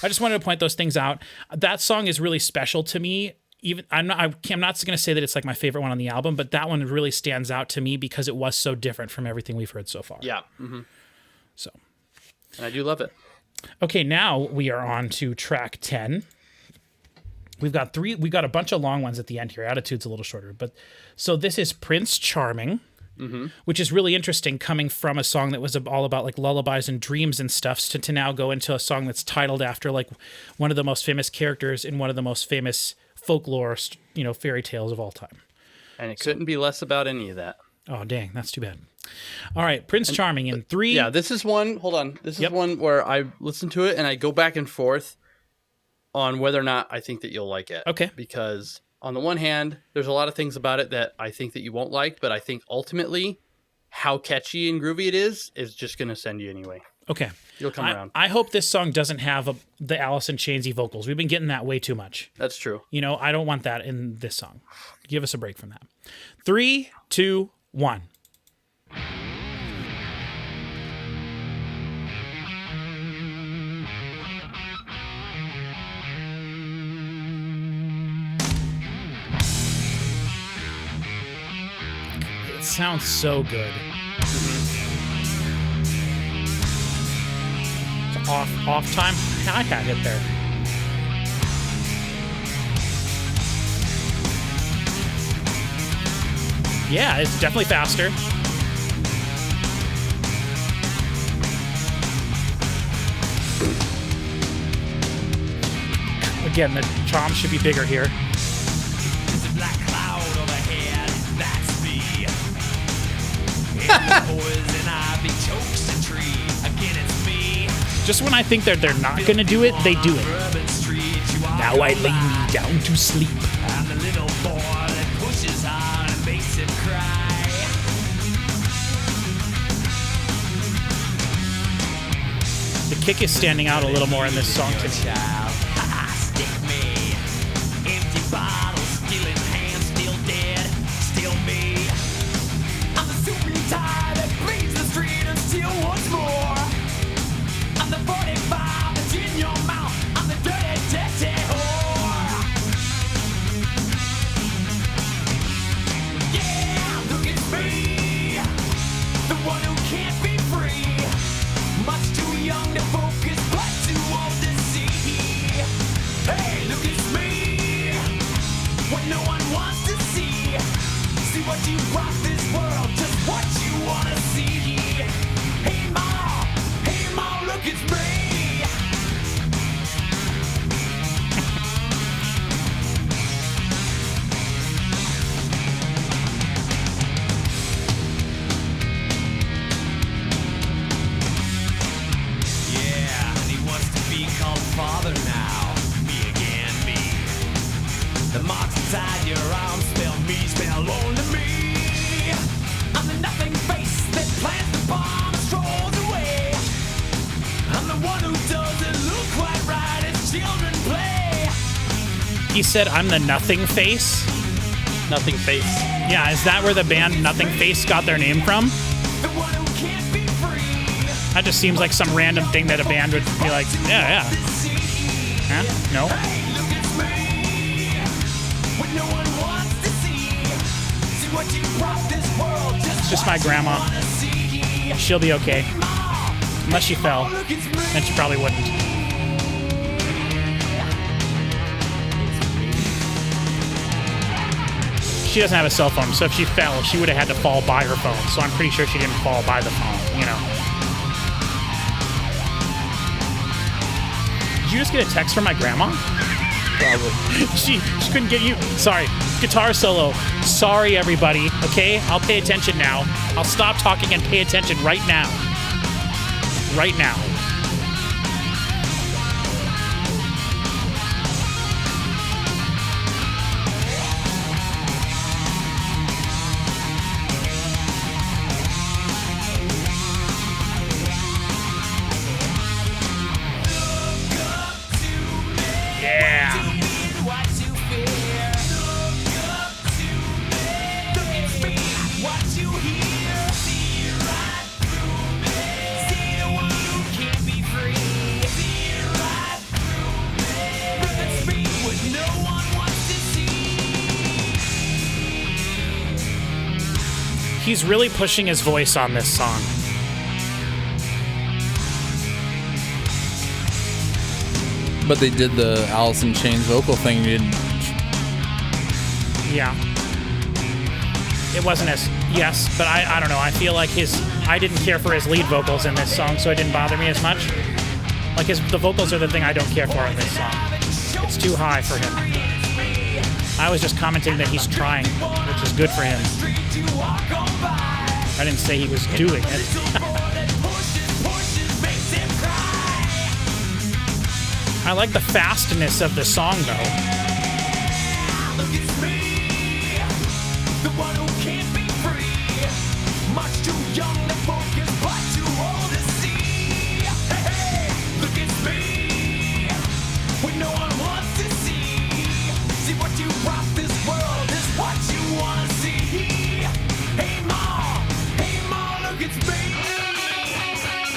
I just wanted to point those things out. That song is really special to me. Even I'm not going to say that it's like my favorite one on the album, but that one really stands out to me because it was so different from everything we've heard so far. Yeah. So. And I do love it. Okay, now we are on to track 10. We've got a bunch of long ones at the end here. Attitude's a little shorter, but so this is Prince Charming, which is really interesting coming from a song that was all about like lullabies and dreams and stuff to now go into a song that's titled after like one of the most famous characters in one of the most famous folklore, fairy tales of all time. And it couldn't be less about any of that. Oh, dang, that's too bad. All right, Prince Charming in 3. Yeah, this is one. Hold on. This is one where I listen to it and I go back and forth on whether or not I think that you'll like it. Okay. Because on the one hand, there's a lot of things about it that I think that you won't like, but I think ultimately how catchy and groovy it is just going to send you anyway. Okay. You'll come around. I hope this song doesn't have the Alice in Chainsy vocals. We've been getting that way too much. That's true. I don't want that in this song. Give us a break from that. 3, 2, 1. It sounds so good. It's off time. Hi-hat hit there. Yeah, it's definitely faster. Again, the tom should be bigger here. There's a black cloud overhead, that's me. And the poison ivy chokes a tree. Again, it's me. Just when I think they're not going to do it, they do it. Urban street, you are Now I lay me down to sleep. I'm the little boy that pushes hard and makes him cry. The kick is standing out a little more in this song to me. Child, stick me. Empty bottles, still in hand, still dead, still me. I'm the suit tie that bleeds the street and still wants more. I'm the 45 that's in your mouth. I'm the dirty, dirty whore. Yeah, look at me, the one who can't be free. Much too young to focus, but too old to see. Hey, look at me, what no one wants to see. what you brought this world, just what you wanna see. Hey Ma, look, it's me. Yeah, and he wants to be called father now. Me again, me. The marks inside your arms spell me, spell only me. I'm the nothing face that plants the bomb and strolls away. I'm the one who doesn't look quite right as children play. He said, I'm the Nothing Face. Nothing face. Yeah, is that where the band Nothing Face got their name from? The one who can't be free. That just seems like some random thing that a band would be like, yeah. Huh? No? Hey, look, it's me. What no one wants to see. See what you brought this world. Just my grandma. Wanna see. She'll be okay. Unless she fell. Look, it's me. Then she probably wouldn't. She doesn't have a cell phone, so if she fell, she would have had to fall by her phone. So I'm pretty sure she didn't fall by the phone, you know. Did you just get a text from my grandma? Probably. She couldn't get you. Sorry. Guitar solo. Sorry, everybody. Okay? I'll pay attention now. I'll stop talking and pay attention right now. Right now. Yeah. What you fear. Look up to me. Look at me. What you hear. See right through me. See the one who can't be free. See right through me. Look at me. What no one wants to see. He's really pushing his voice on this song. But they did the Alice in Chains vocal thing. You didn't. Yeah. It wasn't as, yes, but I don't know. I feel like I didn't care for his lead vocals in this song, so it didn't bother me as much. Like the vocals are the thing I don't care for in this song. It's too high for him. I was just commenting that he's trying, which is good for him. I didn't say he was doing it. I like the fastness of the song, though. Look, it's me, the one who can't be free. Much too young to focus, but too old to see. Hey, look, it's me, what no one wants to see. See what you brought this world is what you wanna see. Hey Ma, look, it's me.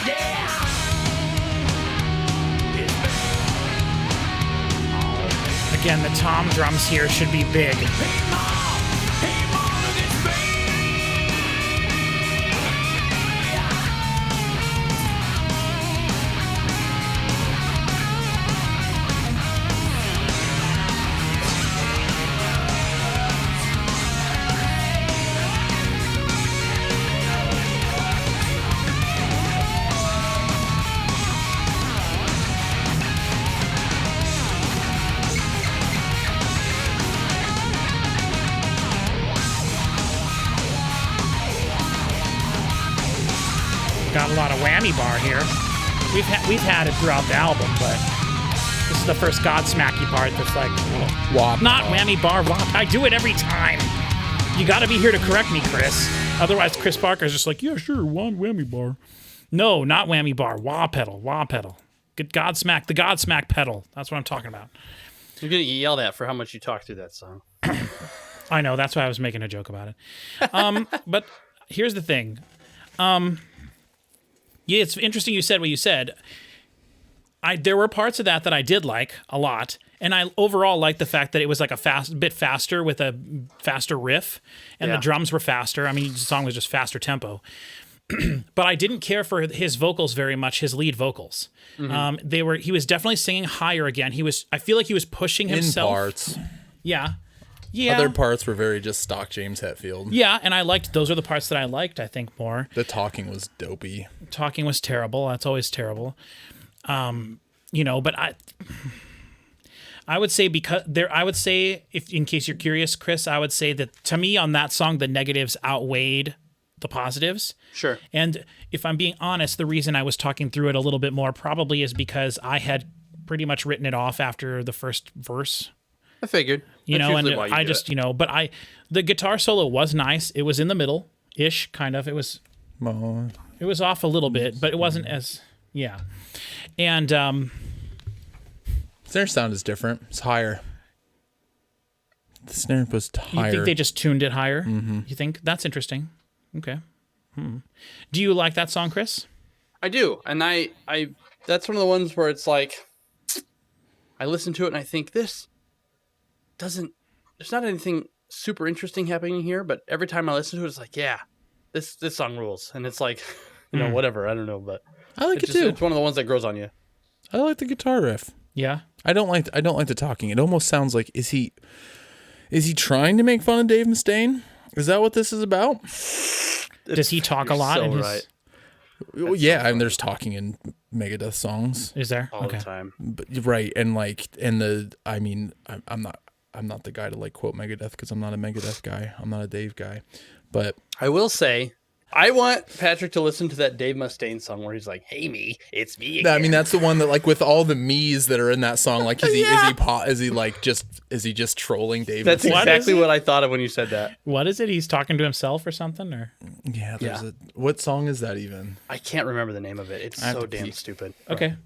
Yeah. Again, the tom drums here should be big. Hey Ma, look, it's me. Got a lot of whammy bar here. We've had it throughout the album, but this is the first Godsmacky part that's like, Wop. not whammy bar, wop. I do it every time. You got to be here to correct me, Chris. Otherwise, Chris Parker's just like, yeah, sure, one whammy bar. No, not whammy bar. Wah pedal, wah pedal. Get Godsmack, the Godsmack pedal. That's what I'm talking about. You're gonna get yelled at for how much you talk through that song. I know, that's why I was making a joke about it. But here's the thing. Yeah, it's interesting you said what you said. There were parts of that I did like a lot, and I overall liked the fact that it was like a bit faster with a faster riff, and the drums were faster. I mean, the song was just faster tempo. But I didn't care for his vocals very much, his lead vocals. Mm-hmm. He was definitely singing higher again. I feel like he was pushing himself. In parts. Yeah. Yeah. Other parts were very just stock James Hetfield. Yeah, and those are the parts that I liked, I think, more. The talking was dopey. Talking was terrible. That's always terrible. But I would say if in case you're curious, Chris, I would say that to me on that song the negatives outweighed the positives. Sure. And if I'm being honest, the reason I was talking through it a little bit more probably is because I had pretty much written it off after the first verse. I figured. And I just, the guitar solo was nice. It was in the middle-ish, kind of. It was off a little bit, but it wasn't as, yeah. And snare sound is different. It's higher. The snare was higher. You think they just tuned it higher? Mm-hmm. You think? That's interesting. Okay. Do you like that song, Chris? I do. And I that's one of the ones where it's like, I listen to it and I think there's not anything super interesting happening here, but every time I listen to it, it's like, yeah, this song rules. And it's like, whatever. I don't know, but I like it too. It's one of the ones that grows on you. I like the guitar riff. Yeah. I don't like the talking. It almost sounds like is he trying to make fun of Dave Mustaine? Is that what this is about? Does he talk a lot? So in his... right. Well, yeah, and there's talking in Megadeth songs. Is there? All the time. But, right, and I'm not the guy to like quote Megadeth because I'm not a Megadeth guy. I'm not a Dave guy. But I will say, I want Patrick to listen to that Dave Mustaine song where he's like, "Hey me, it's me again." I mean, that's the one that like with all the me's that are in that song. Like, is he just trolling Dave? That's Mustaine? exactly what I thought of when you said that. What is it? He's talking to himself or something? Or Yeah, what song is that even? I can't remember the name of it. It's so damn stupid. okay.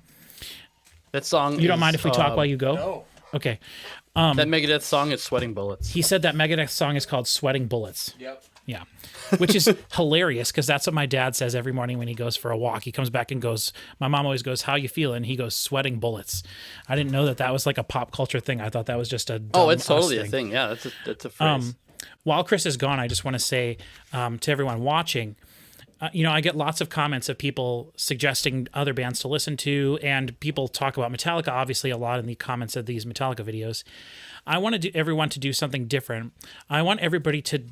That song. You don't mind if we talk while you go? No. Okay. That Megadeth song is "Sweating Bullets." He said that Megadeth song is called "Sweating Bullets." Yep. Yeah, which is hilarious because that's what my dad says every morning when he goes for a walk. He comes back and goes, my mom always goes, "How you feeling?" He goes, "Sweating bullets." I didn't know that was like a pop culture thing. I thought that was just a dumb it's totally us a thing. Yeah, that's a phrase. While Chris is gone, I just want to say to everyone watching, I get lots of comments of people suggesting other bands to listen to, and people talk about Metallica, obviously, a lot in the comments of these Metallica videos. I want everyone to do something different. I want everybody to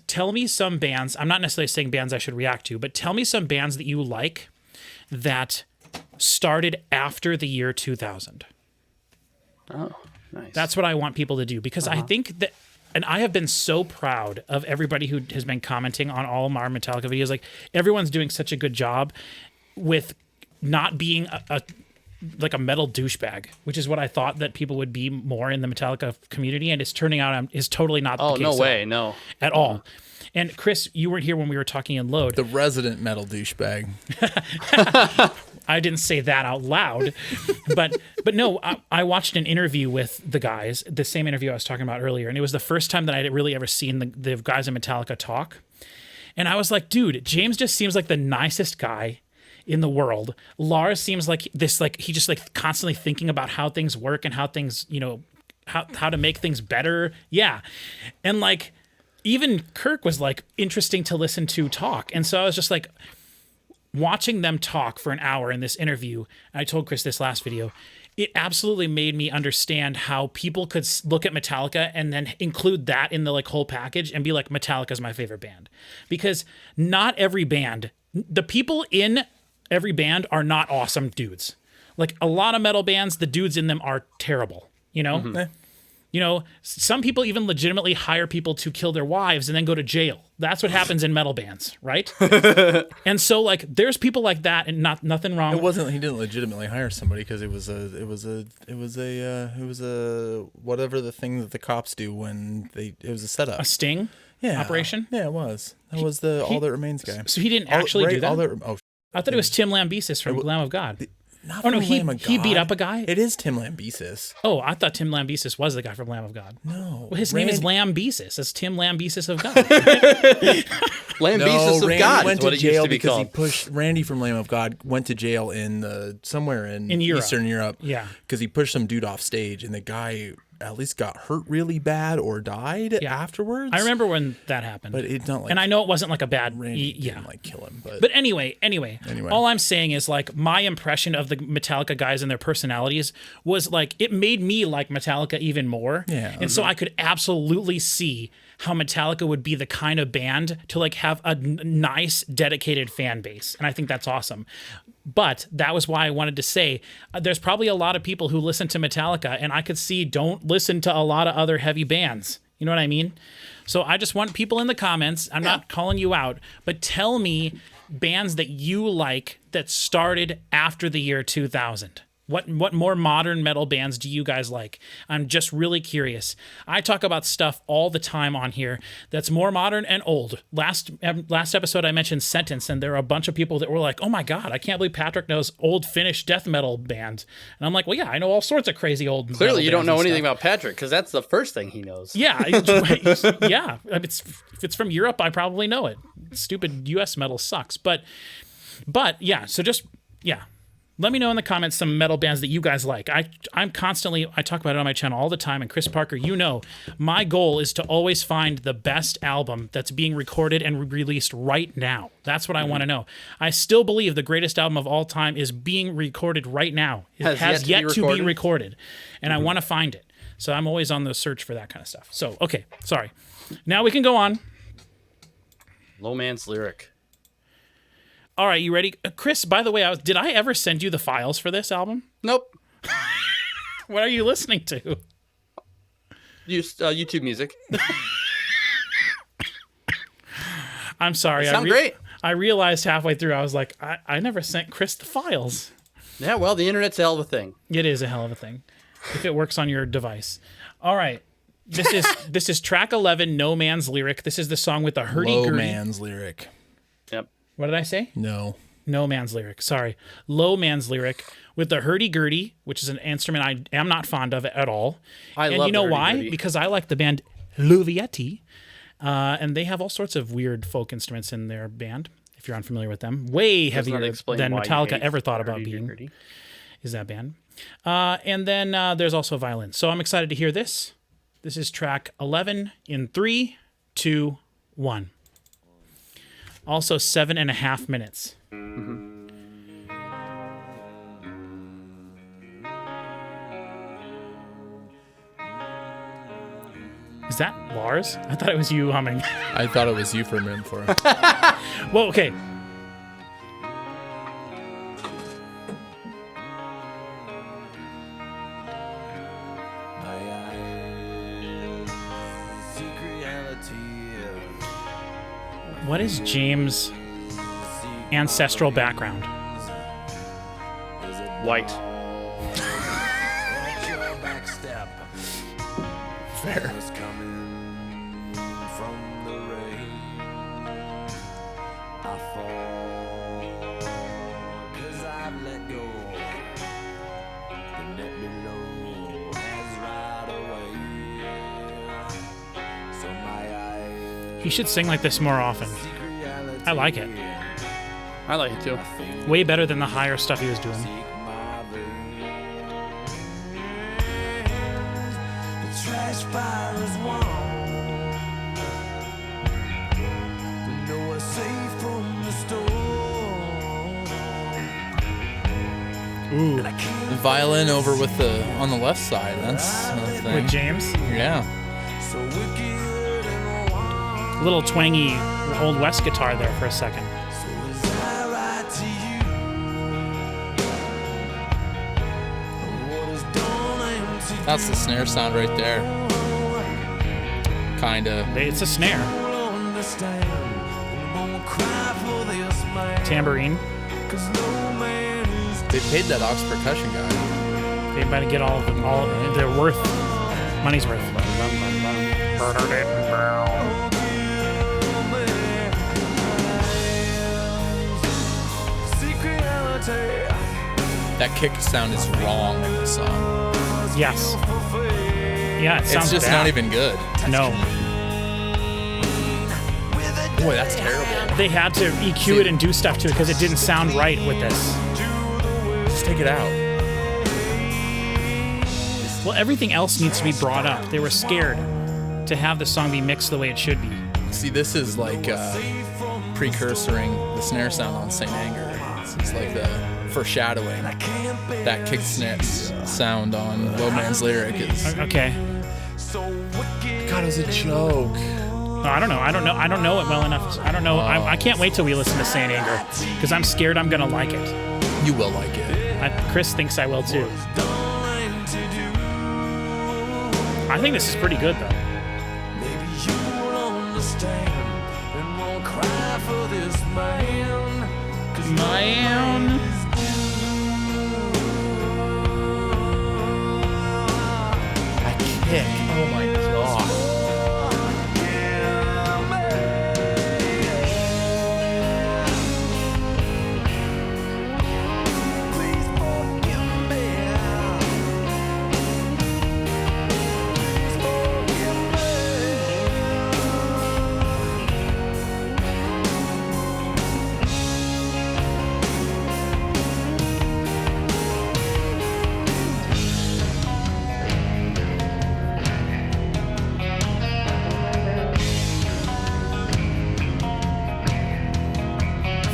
tell me some bands. I'm not necessarily saying bands I should react to, but tell me some bands that you like that started after the year 2000. Oh, nice. That's what I want people to do because I think that, and I have been so proud of everybody who has been commenting on all of our Metallica videos. Like, everyone's doing such a good job with not being a metal douchebag, which is what I thought that people would be more in the Metallica community, and it's turning out is totally not the case. Oh, no way, no. At all. And Chris, you weren't here when we were talking in Load. The resident metal douchebag. I didn't say that out loud, but no, I watched an interview with the guys, the same interview I was talking about earlier, and it was the first time that I'd really ever seen the guys in Metallica talk. And I was like, dude, James just seems like the nicest guy in the world. Lars seems like this, like he just like constantly thinking about how things work and how things, how to make things better. Yeah. And like even Kirk was like interesting to listen to talk. And so I was just like watching them talk for an hour in this interview. I told Chris this last video. It absolutely made me understand how people could look at Metallica and then include that in the like whole package and be like, Metallica's my favorite band. Because not every band, the people in every band are not awesome dudes. Like a lot of metal bands, the dudes in them are terrible, some people even legitimately hire people to kill their wives and then go to jail. That's what happens in metal bands, right? And so like there's people like that and nothing wrong. He didn't legitimately hire somebody because it was a whatever the thing that the cops do when it was a setup. A sting operation? Yeah, it was. That was the All That Remains guy. So he didn't actually do that? I thought it was Tim Lambesis from Lamb of God. He beat up a guy? It is Tim Lambesis. Oh, I thought Tim Lambesis was the guy from Lamb of God. No. Well, his name is Lambesis. It's Tim Lambesis of God. Lambesis of God went is what to it jail used to be because called. he pushed Randy from Lamb of God went to jail in somewhere in Europe. Eastern Europe. Yeah. Because he pushed some dude off stage and the guy at least got hurt really bad or died afterwards. I remember when that happened. But it don't like. And I know it wasn't like a bad. Randy didn't like kill him, But anyway, all I'm saying is like my impression of the Metallica guys and their personalities was like it made me like Metallica even more. Yeah. And so I could absolutely see how Metallica would be the kind of band to like have a nice dedicated fan base. And I think that's awesome. But that was why I wanted to say there's probably a lot of people who listen to Metallica and I could see don't listen to a lot of other heavy bands. You know what I mean? So I just want people in the comments, I'm not calling you out, but tell me bands that you like that started after the year 2000. What more modern metal bands do you guys like? I'm just really curious. I talk about stuff all the time on here that's more modern and old. Last episode I mentioned Sentence, and there were a bunch of people that were like, oh my God, I can't believe Patrick knows old Finnish death metal bands. And I'm like, well, yeah, I know all sorts of crazy old Clearly you don't know anything stuff. about Patrick, because that's the first thing he knows. Yeah, yeah. If it's from Europe, I probably know it. Stupid US metal sucks. But yeah, so just, yeah. Let me know in the comments some metal bands that you guys like. I talk about it on my channel all the time, and Chris Parker, you know, my goal is to always find the best album that's being recorded and released right now. That's what I want to know. I still believe the greatest album of all time is being recorded right now. It has yet to be recorded, and I want to find it. So I'm always on the search for that kind of stuff. So, okay, sorry. Now we can go on. Low Man's Lyric. All right, you ready? Chris, by the way, did I ever send you the files for this album? Nope. What are you listening to? YouTube Music. I'm sorry. Sound great. I realized halfway through, I was like, I never sent Chris the files. Yeah, well, the internet's a hell of a thing. It is a hell of a thing. If it works on your device. All right. This is track 11, No Man's Lyric. This is the song with the hurdy-gurdy. Low Man's Lyric. Yep. What did I say? No Man's Lyric. Sorry. Low Man's Lyric with the hurdy-gurdy, which is an instrument I am not fond of at all. And you know why? hurdy-gurdy. Because I like the band Luvietti, and they have all sorts of weird folk instruments in their band, if you're unfamiliar with them. Way heavier than Metallica ever thought about being, is that band. And then there's also violin. So I'm excited to hear this. This is track 11 in 3, 2, 1. Also 7.5 minutes. Is that Lars? I thought it was you humming. I thought it was you for a minute before. Well, okay. What is James' ancestral background? White. Fair. He should sing like this more often. I like it. I like it too. Way better than the higher stuff he was doing. Ooh. The violin over with on the left side. That's the thing. With James? Yeah. A little twangy Old West guitar there for a second. That's the snare sound right there. Kinda. It's a snare. Tambourine. They paid that Ox percussion guy. They might get all their worth. Money's worth. That kick sound is wrong in this song. Yes. Yeah, it sounds It's just bad. not even good. No. Boy, that's terrible. They had to EQ it and do stuff to it because it didn't sound right with this. Just take it out. Well, everything else needs to be brought up. They were scared to have the song be mixed the way it should be. See, this is like precursoring the snare sound on Saint Anger. This is like the foreshadowing. That kick snare sound on Low Man's Lyric is. Okay. God, it was a joke. No, I don't know. I don't know it well enough. I don't know. I can't wait till we listen to Saint Anger because I'm scared I'm gonna like it. You will like it. Chris thinks I will too. I think this is pretty good though. Maybe you won't understand and won't cry for this man. 'Cause Man. That kick. Oh my god.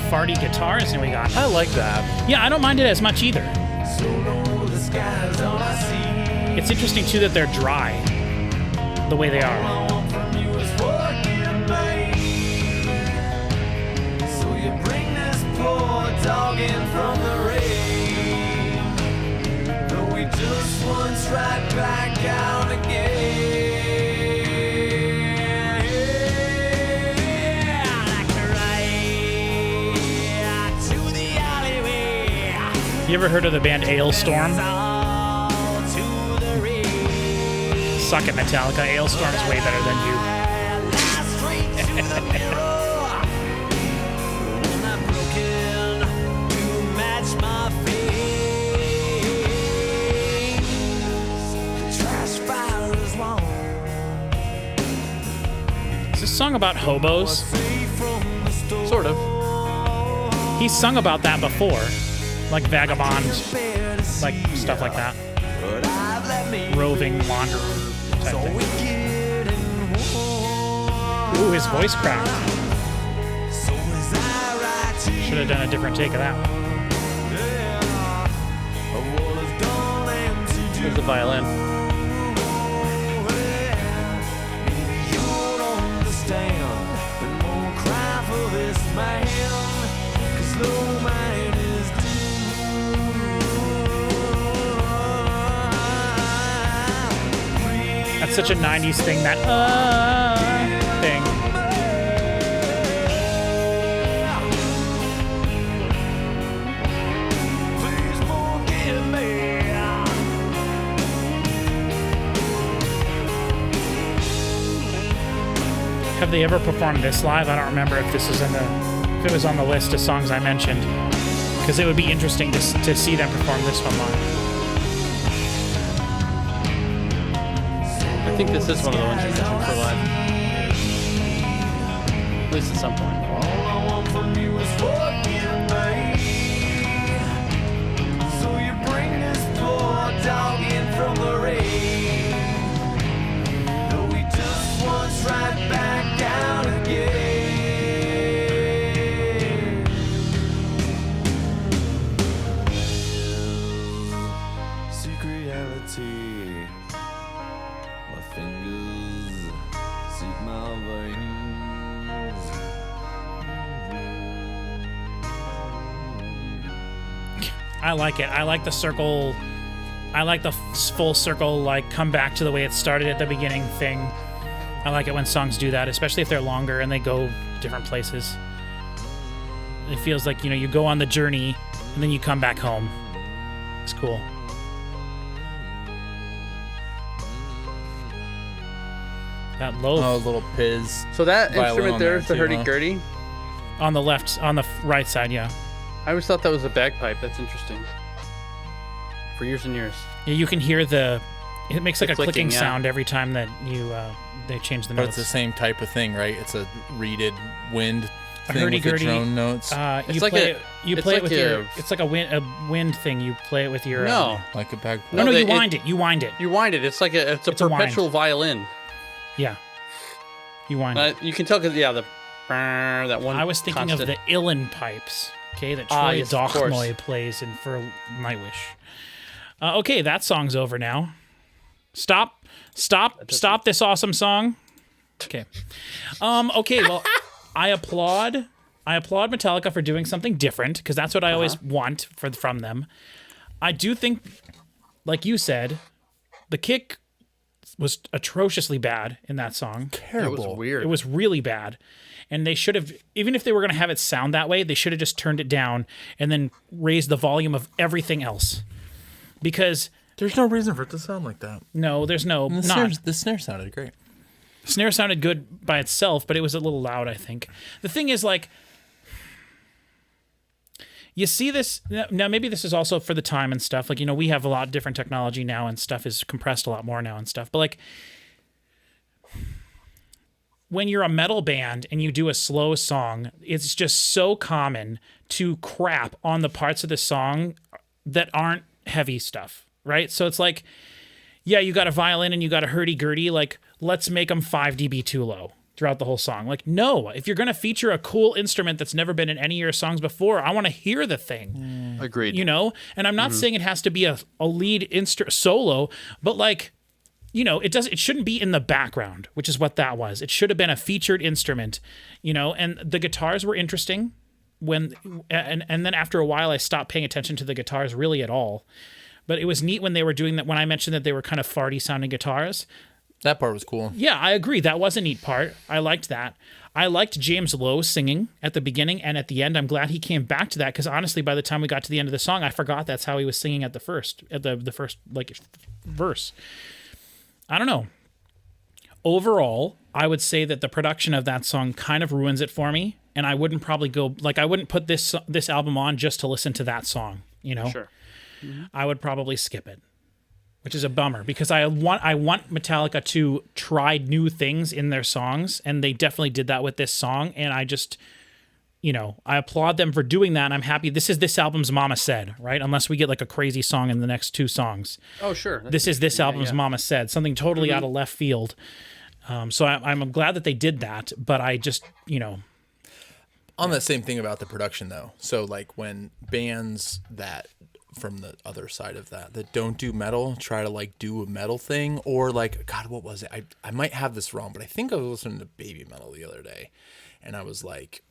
Farty guitars and we got. I like that. Yeah, I don't mind it as much either. so low, the sky's all I see. It's interesting too that they're dry, the way they All are. I want from you is forgive me. So you bring this poor dog in from the rain. Though we just once right back out again. Like a ride to the alleyway. You ever heard of the band Ailstorm? All to the rain. Suck it, Metallica. Ailstorm's way better than you. Is this song about hobos? Sort of. He's sung about that before, like vagabond, like stuff like that. Roving wanderer type thing. Ooh, his voice cracked. Should have done a different take of that. There's the violin. That's such a 90s thing, that thing. Have they ever performed this live? I don't remember if this is if it was on the list of songs I mentioned, because it would be interesting to see them perform this one live. I think this is one of the ones you mentioned for live. At least at some point. All I want from you is forgive me. So you bring this poor dog in from the rain. Though we just once right back out again. Seek reality. My fingers seek my veins. I like it. I like the circle. I like the full circle, like come back to the way it started at the beginning thing. I like it when songs do that, especially if they're longer and they go different places. It feels like, you go on the journey and then you come back home. It's cool. That low Oh, little Piz. So that Violin instrument on there there is the too, huh? hurdy-gurdy. on the left, on the right side, yeah. I always thought that was a bagpipe. That's interesting. For years and years. Yeah, you can hear it makes like The a clicking yeah. sound every time that they change the But notes. it's the same type of thing, right? It's a reeded wind thing with the hurdy-gurdy. drone notes. You like play a- it. You it's play it like with your. a- It's like a wind thing. You play it with your. No, Like a bagpipe. No, No, you they- wind it. You wind it. you wind it. It's like it's a It's a wind. perpetual violin. Yeah. You wind it. You can tell because the that one. I was thinking constant. of the Uilleann pipes. Okay, that Ah, Troy yes, of course. Dochmoy plays in For Nightwish. Okay, that song's over now. Stop this awesome song. Okay. Okay, well, I applaud Metallica for doing something different because that's what I always want from them. I do think, like you said, the kick was atrociously bad in that song. It Terrible. was weird. It was really bad. And they should have, even if they were going to have it sound that way, they should have just turned it down and then raised the volume of everything else. Because, There's no reason for it to sound like that. no, there's no, And the snare sounded great. Snare sounded good by itself, but it was a little loud, I think. The thing is, like, you see this, now maybe this is also for the time and stuff. Like, we have a lot of different technology now and stuff is compressed a lot more now and stuff. But, like, when you're a metal band and you do a slow song, it's just so common to crap on the parts of the song that aren't heavy stuff, right? So it's like, yeah, you got a violin and you got a hurdy-gurdy, like, let's make them 5 dB too low throughout the whole song. Like, no, if you're going to feature a cool instrument that's never been in any of your songs before, I want to hear the thing, Agreed. And I'm not saying it has to be a lead solo, but like, it shouldn't be in the background, which is what that was. It should have been a featured instrument, and the guitars were interesting and then after a while I stopped paying attention to the guitars really at all. But it was neat when they were doing that, when I mentioned that they were kind of farty sounding guitars. That part was cool. Yeah, I agree. That was a neat part. I liked that. I liked James Lowe singing at the beginning and at the end. I'm glad he came back to that because honestly, by the time we got to the end of the song, I forgot that's how he was singing at the first like verse. I don't know. Overall, I would say that the production of that song kind of ruins it for me, and I wouldn't probably I wouldn't put this album on just to listen to that song. Sure. I would probably skip it, which is a bummer because I want Metallica to try new things in their songs, and they definitely did that with this song. And I just, I applaud them for doing that. And I'm happy. This is this album's Mama Said, right? Unless we get like a crazy song in the next 2 songs. Oh, sure. This is this album's Mama Said, something totally out of left field. So I'm glad that they did that, but I just, On that same thing about the production, though. So, like, when bands that from the other side of that don't do metal try to, like, do a metal thing, or, like, God, what was it? I might have this wrong, but I think I was listening to Baby Metal the other day, and I was like,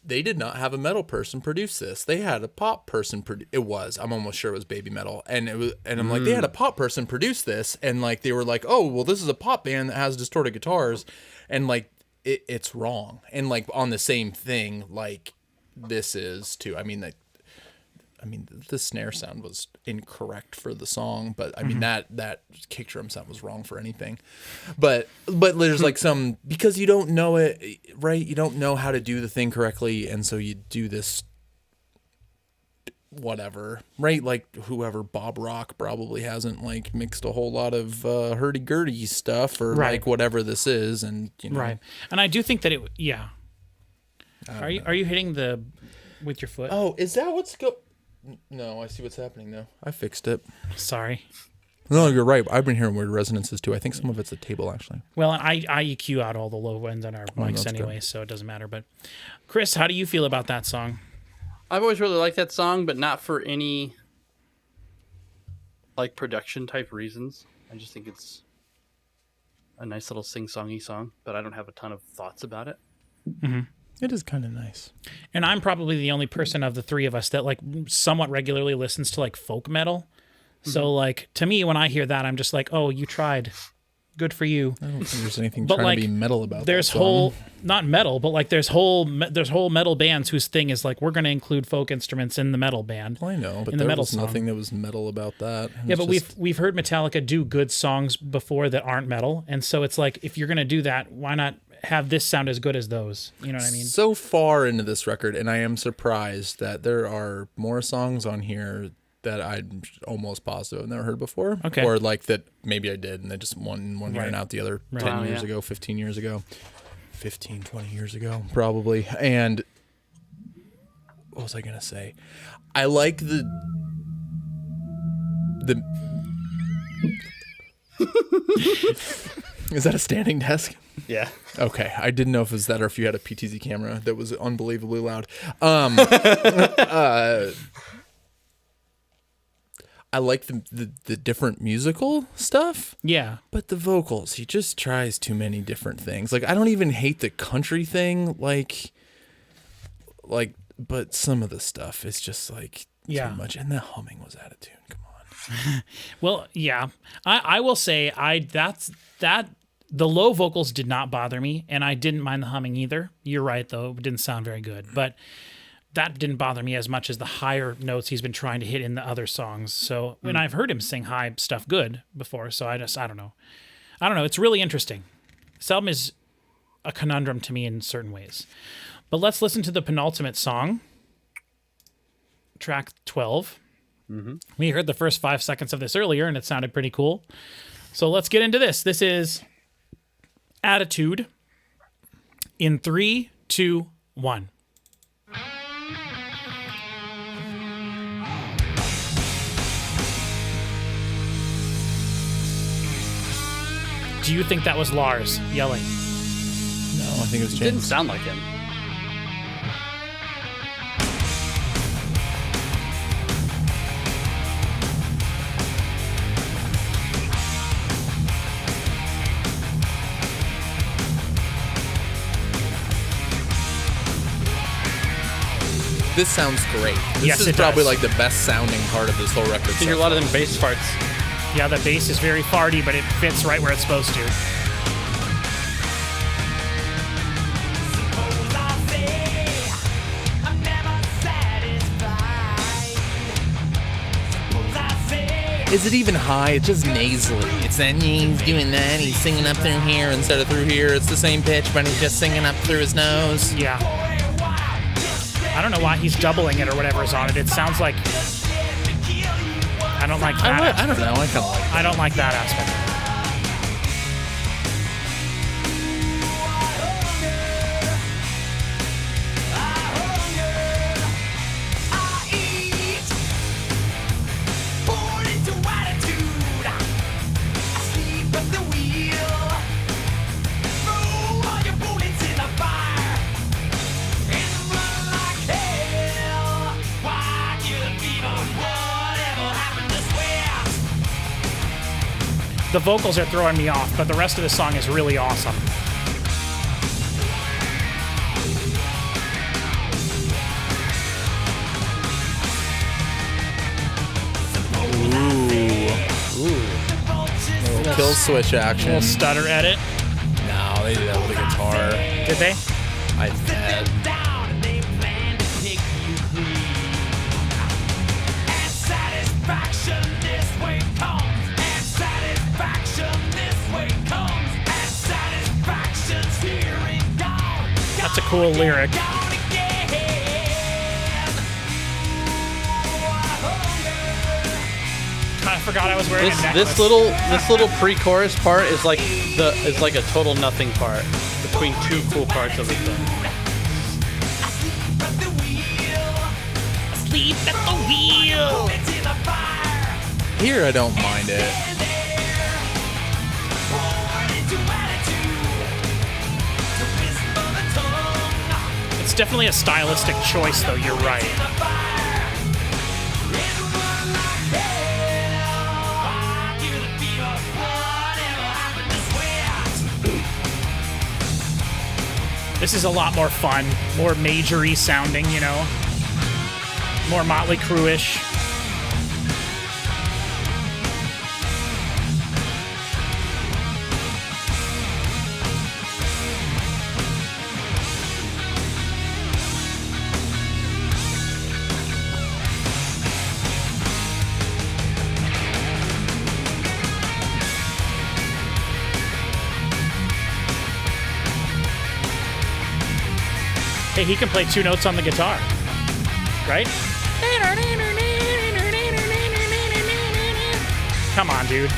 they did not have a metal person produce this. They had a pop person I'm almost sure it was Baby Metal. And I'm like, they had a pop person produce this, and, like, they were like, oh, well, this is a pop band that has distorted guitars, and, like, it's wrong. And, like, on the same thing, like, this is too. I mean, the snare sound was incorrect for the song, but I mean that kick drum sound was wrong for anything. But there's like some, because you don't know it, right? You don't know how to do the thing correctly, and so you do this whatever, right? Like whoever, Bob Rock probably hasn't like mixed a whole lot of hurdy-gurdy stuff or Right. like whatever this is, and right. And I do think that Are you hitting the with your foot? Oh, is that what's No, I see what's happening now. I fixed it. Sorry. No, you're right. I've been hearing weird resonances too. I think some of it's the table, actually. Well, I EQ out all the low ends on our mics that's anyway, good. so it doesn't matter. But Chris, how do you feel about that song? I've always really liked that song, but not for any like production type reasons. I just think it's a nice little sing-songy song, but I don't have a ton of thoughts about it. It is kind of nice. And I'm probably the only person of the three of us that like somewhat regularly listens to like folk metal. So like to me, when I hear that, I'm just like, oh, you tried. Good for you. I don't think there's anything But, trying like, to be metal about There's that song. whole not metal, but like there's whole metal bands whose thing is like we're going to include folk instruments in the metal band. Well, I know, but in the there metal was song. nothing that was metal about that. Yeah, but we've heard Metallica do good songs before that aren't metal, and so it's like if you're going to do that, why not have this sound as good as those? You know what I mean? so far into this record, and I am surprised that there are more songs on here that I'm almost positive I've never heard before. Okay. Or like that maybe I did, and they just one year Right. and out the other Right. 10 Wow, years yeah. ago, 15 years ago. 15, 20 years ago, probably. And what was I going to say? I like the Is that a standing desk? Yeah. Okay, I didn't know if it was that or if you had a PTZ camera that was unbelievably loud. I like the different musical stuff. Yeah. But the vocals, he just tries too many different things. Like, I don't even hate the country thing, like, but some of the stuff is just like Yeah. too much. And the humming was out of tune. Come on. Well, yeah. I will say the low vocals did not bother me, and I didn't mind the humming either. You're right, though. It didn't sound very good. But that didn't bother me as much as the higher notes he's been trying to hit in the other songs. So when I've heard him sing high stuff good before, so I don't know. It's really interesting. This album is a conundrum to me in certain ways. But let's listen to the penultimate song, track 12. Mm-hmm. We heard the first 5 seconds of this earlier, and it sounded pretty cool. So let's get into this. This is Attitude in 3, 2, 1. Do you think that was Lars yelling? No, I think it was James. Didn't sound like him. This sounds great. This Yes, is it probably does. like the best sounding part of this whole record. You hear a lot of them bass parts. Yeah, the bass is very farty, but it fits right where it's supposed to. Is it even high? It's just nasally. It's that he's doing that. He's singing up through here instead of through here. It's the same pitch, but he's just singing up through his nose. Yeah. I don't know why he's doubling it or whatever is on it. It sounds like... I don't like that. I don't know. I kind of like I don't like that aspect. The vocals are throwing me off, but the rest of the song is really awesome. Little kill switch action. Little stutter edit. No, they did that with a guitar. Did they? I bet. That's a cool lyric. I forgot I was wearing a necklace. This little pre-chorus part is like a total nothing part between two cool parts of the thing. Sleep at the wheel. Here, I don't mind it. It's definitely a stylistic choice, though. You're right. This is a lot more fun, more majory sounding, you know, more Motley Crue-ish. Hey, he can play two notes on the guitar, right? Come on, dude.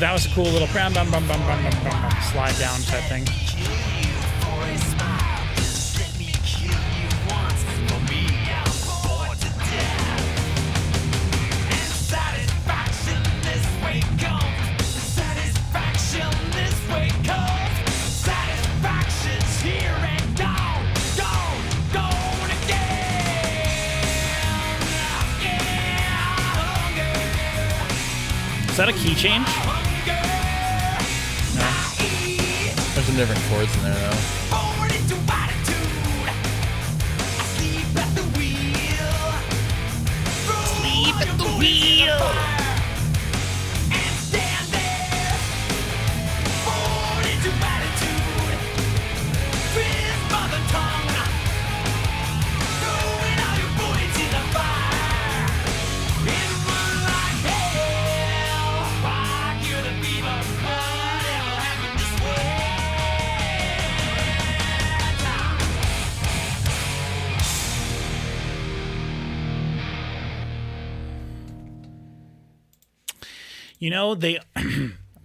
that was a cool little bum, bum, bum, bum, bum, bum, bum, bum, slide down type thing. Is that a key change? No. There's some different chords in there, though. Sleep at the wheel. You know, they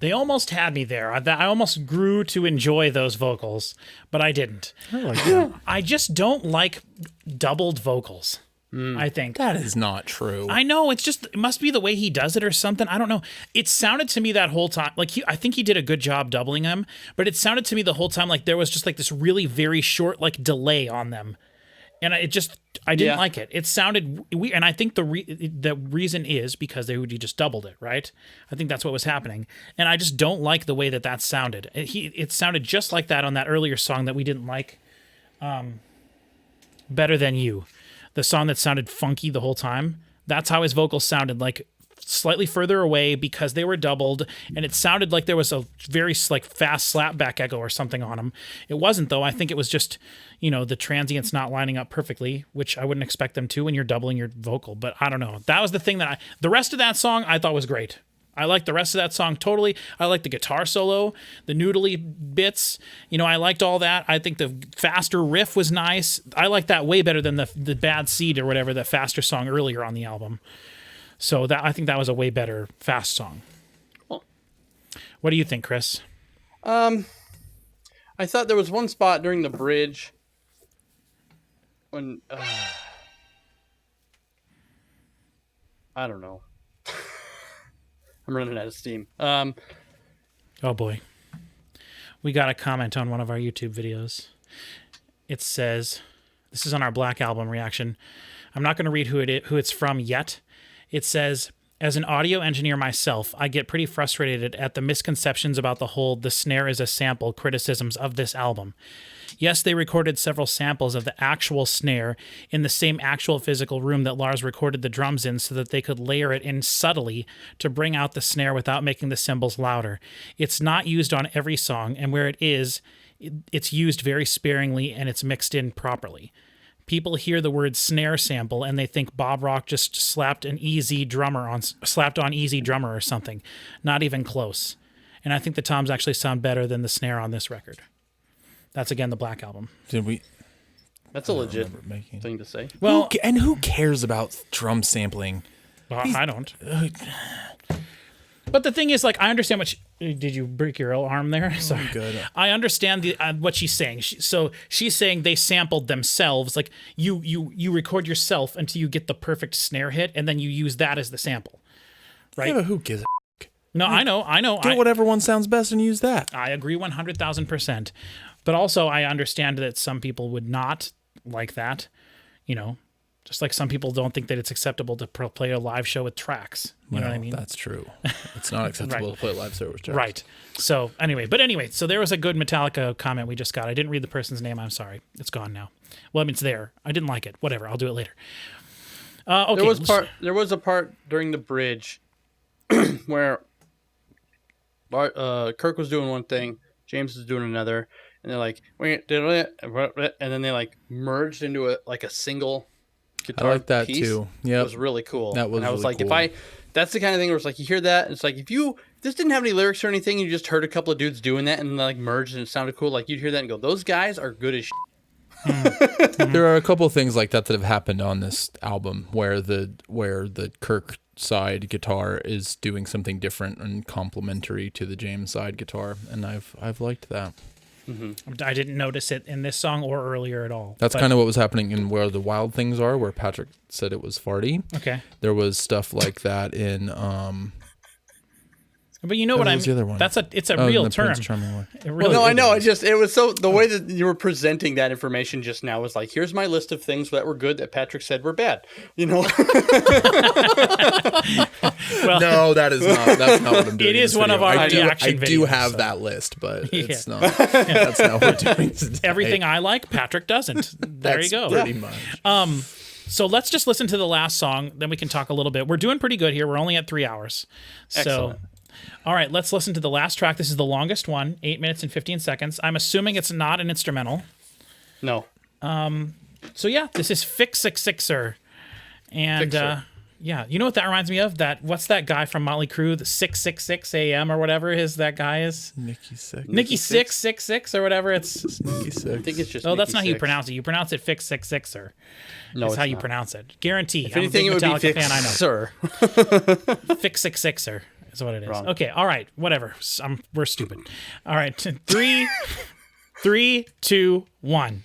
they almost had me there. I almost grew to enjoy those vocals, but I didn't. I just don't like doubled vocals. I think That is not true. I know, it must be the way he does it or something. I don't know. It sounded to me that whole time like I think he did a good job doubling them, but it sounded to me the whole time like there was just like this really very short like delay on them. And I didn't like it. It sounded weird, and I think the reason is because he just doubled it, right? I think that's what was happening, and I just don't like the way that sounded. It sounded just like that on that earlier song that we didn't like, "Better Than You," the song that sounded funky the whole time. That's how his vocals sounded, like slightly further away because they were doubled, and it sounded like there was a very like fast slapback echo or something on them. It wasn't though. I think it was just, the transients not lining up perfectly, which I wouldn't expect them to when you're doubling your vocal. But I don't know. That was the thing the rest of that song I thought was great. I liked the rest of that song totally. I liked the guitar solo, the noodly bits. I liked all that. I think the faster riff was nice. I liked that way better than the Bad Seed or whatever, the faster song earlier on the album. So I think that was a way better fast song. Well, what do you think, Chris? I thought there was one spot during the bridge when I don't know. I'm running out of steam. Oh boy. We got a comment on one of our YouTube videos. It says, this is on our Black Album reaction. I'm not going to read who it's from yet. It says, as an audio engineer myself, I get pretty frustrated at the misconceptions about the snare is a sample criticisms of this album. Yes, they recorded several samples of the actual snare in the same actual physical room that Lars recorded the drums in so that they could layer it in subtly to bring out the snare without making the cymbals louder. It's not used on every song, and where it is, it's used very sparingly and it's mixed in properly. People hear the word snare sample and they think Bob Rock just slapped on Easy Drummer or something. Not even close. And I think the toms actually sound better than the snare on this record. That's again the Black Album. That's a legit thing to say. Well, who cares about drum sampling? Well, I don't. But the thing is, like, I understand did you break your arm there? Sorry. Good. I understand what she's saying. So she's saying they sampled themselves. Like you record yourself until you get the perfect snare hit, and then you use that as the sample, right? Yeah, but who gives a No, I know. Get whatever one sounds best and use that. I agree 100,000%. But also, I understand that some people would not like that. Just like some people don't think that it's acceptable to play a live show with tracks. You know what I mean? That's true. It's not acceptable to play a live show with tracks. Right. So anyway, so there was a good Metallica comment we just got. I didn't read the person's name. I'm sorry. It's gone now. Well, I mean, it's there. I didn't like it. Whatever. I'll do it later. Okay. There was a part during the bridge where Kirk was doing one thing, James was doing another, and they're like, and then they like merged into a single guitar I like that piece. too. Yeah, it was really cool. That was. And I was really like, cool. that's the kind of thing where it's like you hear that, and it's like if this didn't have any lyrics or anything, you just heard a couple of dudes doing that and like merged and it sounded cool. Like you'd hear that and go, those guys are good as shit. There are a couple of things like that have happened on this album where the Kirk side guitar is doing something different and complementary to the James side guitar, and I've liked that. I didn't notice it in this song or earlier at all. That's kind of what was happening in Where the Wild Things Are, where Patrick said it was farty. Okay. There was stuff like that in But you know what I was the other mean? one? It's a real the term. Prince Charming one. It really No, I is. know. It was so the way that you were presenting that information just now was like, here's my list of things that were good that Patrick said were bad. You know, Well, No, that's not what I'm doing. It in is this one of video. our I do reaction videos, have so. that list, but Yeah. it's not. That's not what we're doing today. everything I like, Patrick doesn't. There you go. Pretty much. So let's just listen to the last song, then we can talk a little bit. We're doing pretty good here. We're only at 3 hours. Excellent. So, all right, let's listen to the last track. This is the longest one, 8 minutes and 15 seconds. I'm assuming it's not an instrumental. no. So yeah, this is Fixxxer. And Fixxxer. yeah, you know what that reminds me of? What's that guy from Motley Crue, the 666 AM or whatever that guy is? Nikki Six. Nikki 666 or whatever. It's Nikki Six. I think it's just. Oh, that's Nikki not how you Sixx. pronounce it. You pronounce it Fixxxer. No, That's it's how you not. pronounce it. Guarantee. If anything, it would be Metallica fan, I know. Fixxxer. Fixxxer is what it is. Wrong. Okay, all right, whatever. We're stupid. All right, three, 2, 1.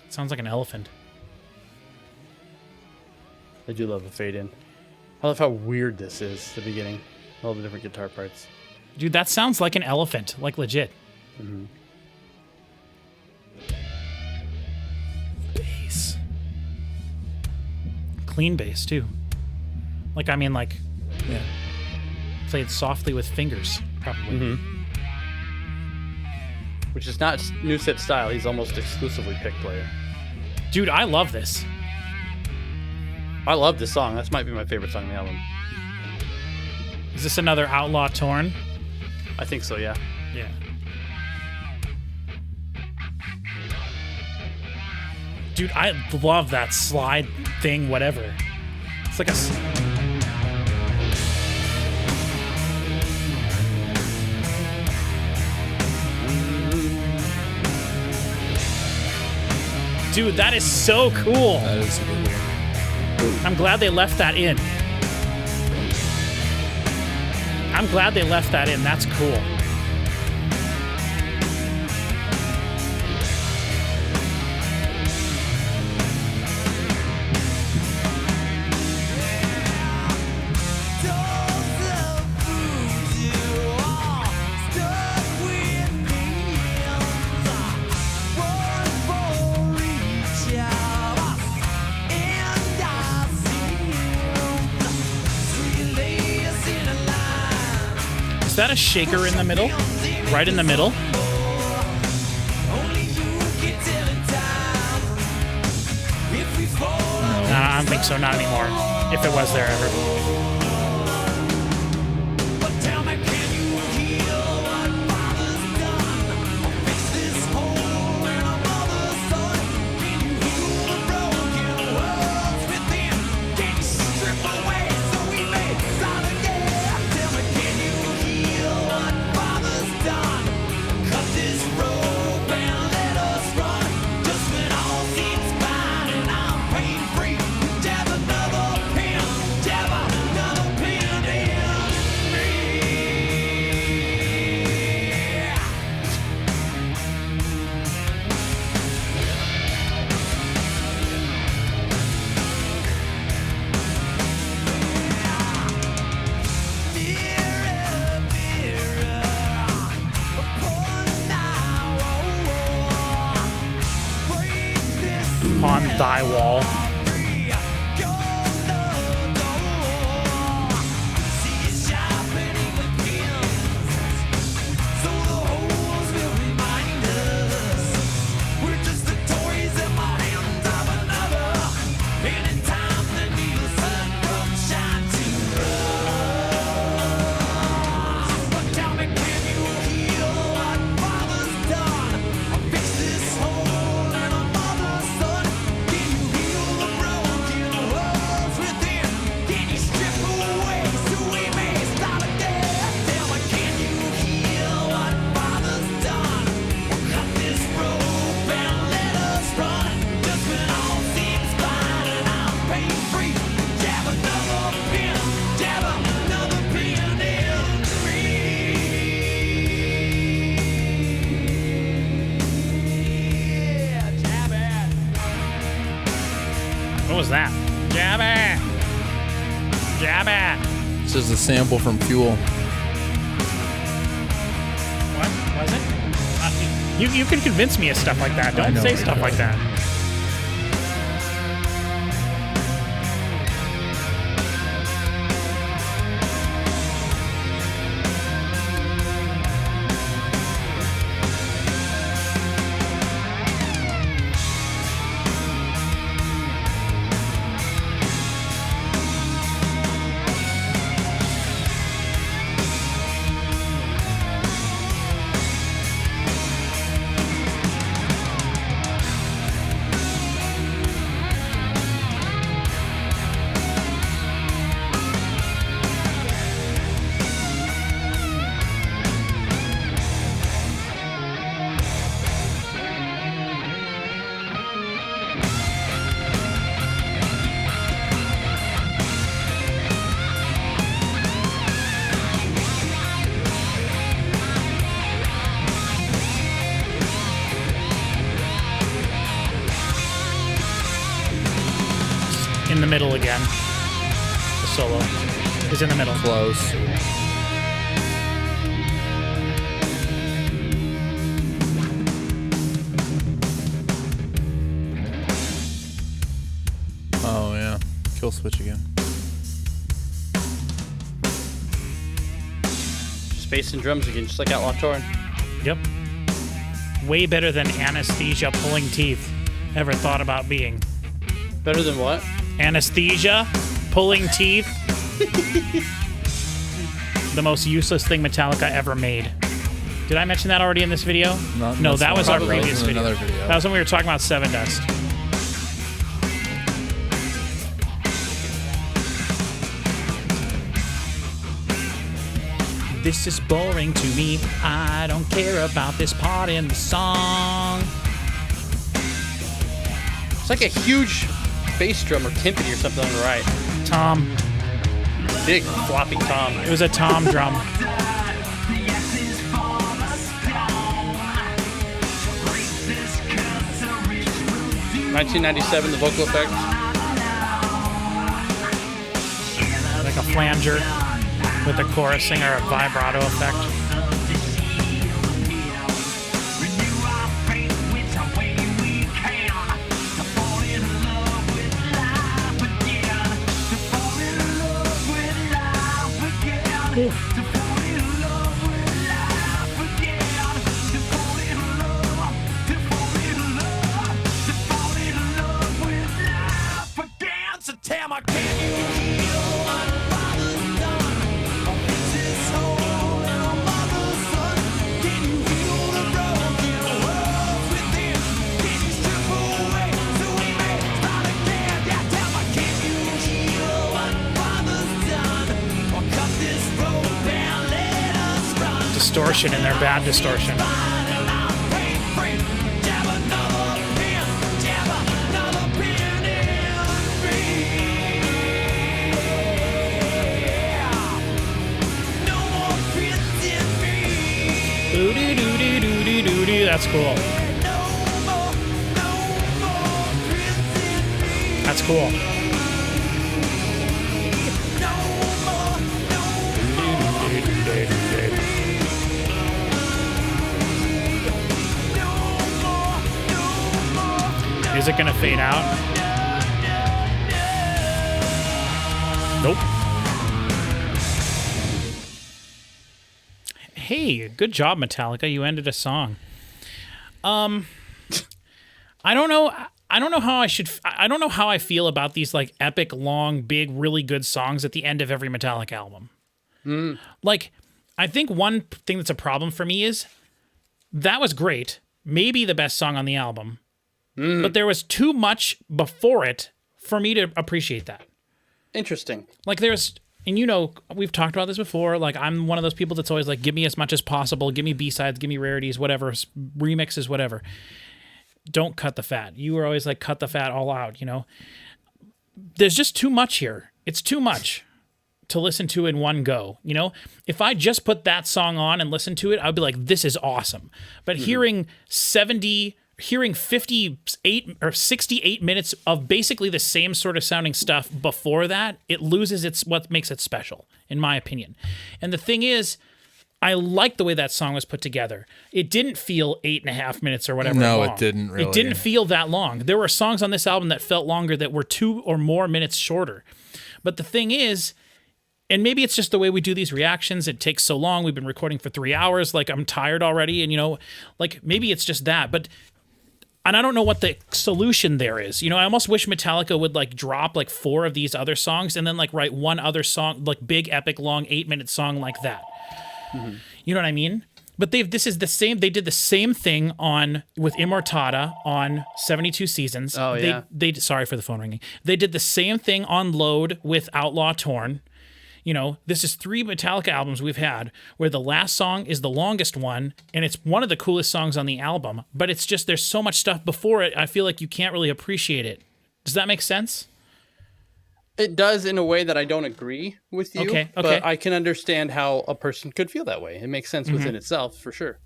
Sounds like an elephant. I do love the fade in. I love how weird this is. The beginning, all the different guitar parts. Dude, that sounds like an elephant, like legit. Bass. Clean bass, too. Like, I mean, like, Yeah. played softly with fingers, probably. Which is not new set style. He's almost exclusively pick player. Dude, I love this. I love this song. That might be my favorite song on the album. Is this another Outlaw Torn? I think so. Yeah. Yeah. Dude, I love that slide thing, whatever. It's like Dude, that is so cool. That is a good one. I'm glad they left that in. That's cool. Is that a shaker in the middle? Right in the middle? I don't think so, not anymore. If it was there ever. On thy wall. was that? Jab it! Jab it! This is a sample from Fuel. What was it? You can convince me of stuff like that. Don't say stuff like that. In the middle again. The solo is in the middle. Close. Oh yeah, kill switch again. Just bass and drums again, just like Outlaw Torn. Yep. Way better than anesthesia pulling teeth ever thought about being. Better than what? Anesthesia pulling teeth. The most useless thing Metallica ever made. Did I mention that already in this video? No, that was our previous video. Another video. That was when we were talking about Seven Dust. This is boring to me. I don't care about this part in the song. It's like a huge bass drum or timpani or something on the right. Tom. Big floppy tom. It was a tom drum. 1997, the vocal effect. Like a flanger with a chorus singer, a vibrato effect. Distortion in there, bad distortion. That's cool. That's cool. Is it gonna fade out? Nope. Hey, good job, Metallica. You ended a song. I don't know how I don't know how I feel about these like epic, long, big, really good songs at the end of every Metallica album. Like, I think one thing that's a problem for me is that was great, maybe the best song on the album, but there was too much before it for me to appreciate that. Interesting. Like there's, and you know, we've talked about this before, like I'm one of those people that's always like, give me as much as possible, give me B-sides, give me rarities, whatever, remixes, whatever. Don't cut the fat. You were always like, cut the fat all out, you know? There's just too much here. It's too much to listen to in one go, you know? If I just put that song on and listen to it, I'd be like, this is awesome. But hearing 70 hearing 58 or 68 minutes of basically the same sort of sounding stuff before that, it loses what makes it special, in my opinion. And the thing is, I like the way that song was put together. It didn't feel 8.5 minutes or whatever. No, long. it didn't really. It didn't feel that long. There were songs on this album that felt longer that were 2 or more minutes shorter. But the thing is, and maybe it's just the way we do these reactions. It takes so long. We've been recording for 3 hours. Like, I'm tired already. And, like, maybe it's just that. And I don't know what the solution there is. I almost wish Metallica would, like, drop, like, 4 of these other songs and then, like, write one other song, like, big, epic, long, 8-minute song like that. Mm-hmm. You know what I mean? But this is the same. They did the same thing with Immortata on 72 Seasons. Oh, yeah. They sorry for the phone ringing. They did the same thing on Load with Outlaw Torn. This is 3 Metallica albums we've had where the last song is the longest one, and it's one of the coolest songs on the album, but it's just there's so much stuff before it, I feel like you can't really appreciate it. Does that make sense? It does in a way that I don't agree with you, Okay. but I can understand how a person could feel that way. It makes sense within itself, for sure.